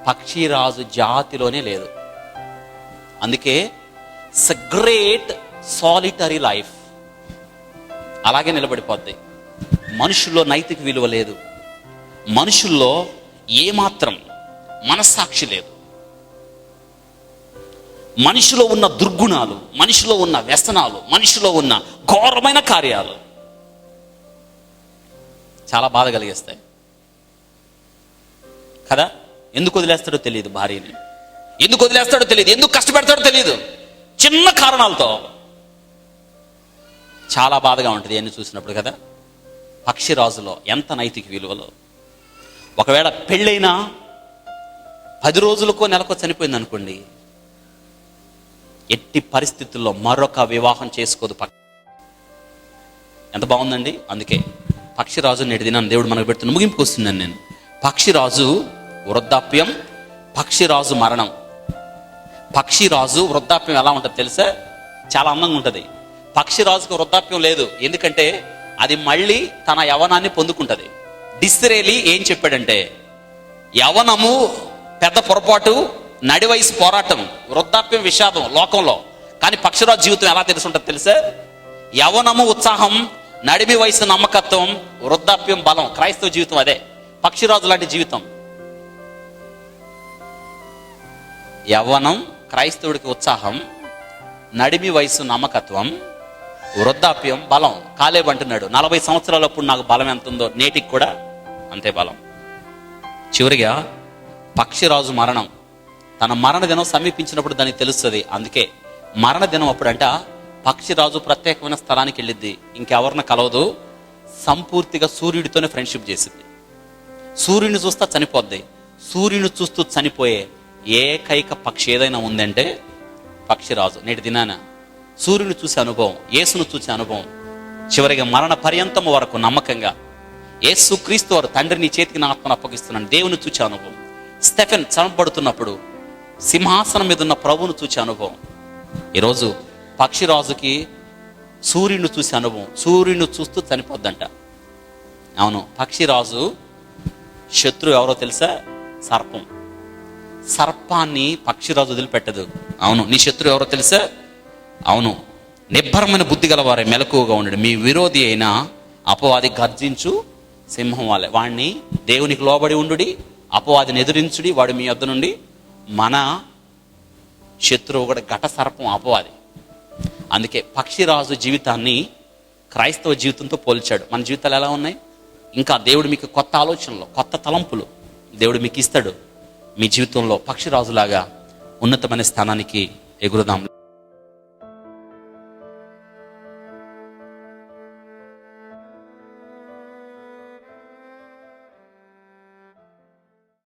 పక్షిరాజు జాతిలోనే లేదు. అందుకే it's a great solitary life. అలాగే నిలబడిపోద్ది. మనుషుల్లో నైతిక విలువ లేదు, మనుషుల్లో ఏమాత్రం మనస్సాక్షి లేదు, మనిషిలో ఉన్న దుర్గుణాలు, మనిషిలో ఉన్న వ్యసనాలు, మనిషిలో ఉన్న ఘోరమైన కార్యాలు చాలా బాధ కలిగిస్తాయి కదా. ఎందుకు వదిలేస్తాడో తెలియదు భార్యని, ఎందుకు వదిలేస్తాడో తెలియదు, ఎందుకు కష్టపెడతాడో తెలియదు. చిన్న కారణాలతో చాలా బాధగా ఉంటుంది ఎన్ని చూసినప్పుడు కదా. పక్షిరాజులో ఎంత నైతిక విలువలో. ఒకవేళ పెళ్ళైనా 10 రోజులకో నెలకో చనిపోయింది అనుకోండి, ఎట్టి పరిస్థితుల్లో మరొక వివాహం చేసుకోదు. ఎంత బాగుందండి. అందుకే పక్షిరాజు నేటి దినాన్ని దేవుడు మనకు పెడుతున్న ముగింపుకు వస్తున్నాను నేను. పక్షిరాజు వృద్ధాప్యం, పక్షిరాజు మరణం. పక్షిరాజు వృద్ధాప్యం ఎలా ఉంటుంది తెలుసా? చాలా అందంగా ఉంటుంది. పక్షిరాజుకు వృద్ధాప్యం లేదు, ఎందుకంటే అది మళ్ళీ తన యవనాన్ని పొందుకుంటుంది. డిస్రేలి ఏం చెప్పాడంటే, యవనము పెద్ద పొరపాటు, నడి వయసు పోరాటం, వృద్ధాప్యం విషాదం లోకంలో. కానీ పక్షిరాజు జీవితం ఎలా తెలుసుంటుంది తెలుసా? యవనము ఉత్సాహం, నడిమి వయసు నమ్మకత్వం, వృద్ధాప్యం బలం. క్రైస్తవ జీవితం అదే. పక్షిరాజు లాంటి జీవితం. యవ్వనం క్రైస్తవుడికి ఉత్సాహం, నడిమి వయసు నమ్మకత్వం, వృద్ధాప్యం బలం. కాలేబు అంటున్నాడు, 40 సంవత్సరాలప్పుడు నాకు బలం ఎంత ఉందో నేటికి కూడా అంతే బలం. చివరిగా పక్షిరాజు మరణం. తన మరణ దినం సమీపించినప్పుడు దానికి తెలుస్తుంది. అందుకే మరణ దినం అప్పుడంట పక్షిరాజు ప్రత్యేకమైన స్థలానికి వెళ్ళిద్ది, ఇంకెవరిని కలవదు, సంపూర్తిగా సూర్యుడితోనే ఫ్రెండ్షిప్ చేసింది. సూర్యుని చూస్తా చనిపోద్ది. సూర్యుని చూస్తూ చనిపోయే ఏకైక పక్షి ఏదైనా ఉందంటే పక్షిరాజు. నేటి దినాన సూర్యుని చూసే అనుభవం, యేసును చూసే అనుభవం, చివరిగా మరణ పర్యంతం వరకు నమ్మకంగా యేసు క్రీస్తు వారు తండ్రి నీ చేతికి నా ఆత్మను అప్పగిస్తున్నాను దేవుని చూసే అనుభవం. స్టెఫెన్ చంపబడుతున్నప్పుడు సింహాసనం మీద ఉన్న ప్రభువును చూసే అనుభవం. ఈరోజు పక్షిరాజుకి సూర్యుని చూసే అనుభవం. సూర్యుని చూస్తూ చనిపోద్దంట. అవును, పక్షిరాజు శత్రువు ఎవరో తెలుసా? సర్పం. సర్పాన్ని పక్షిరాజు వదిలిపెట్టదు. అవును, నీ శత్రువు ఎవరో తెలుసా? అవును, నిబ్బరమైన బుద్ధి గలవారే మెలకువగా ఉండడు, మీ విరోధి అయిన అపవాది గర్జించు సింహం వాళ్ళే. వాడిని దేవునికి లోబడి ఉండుడి, అపవాదిని ఎదురించుడి, వాడు మీ యొద్ద నుండి. మన శత్రువు కూడా ఘట సర్పం, అపవాది. అందుకే పక్షిరాజు జీవితాన్ని క్రైస్తవ జీవితంతో పోల్చాడు. మన జీవితాలు ఎలా ఉన్నాయి? ఇంకా దేవుడు మీకు కొత్త ఆలోచనలు, కొత్త తలంపులు దేవుడు మీకు ఇస్తాడు. మీ జీవితంలో పక్షిరాజులాగా ఉన్నతమైన స్థానానికి ఎగురుదాం.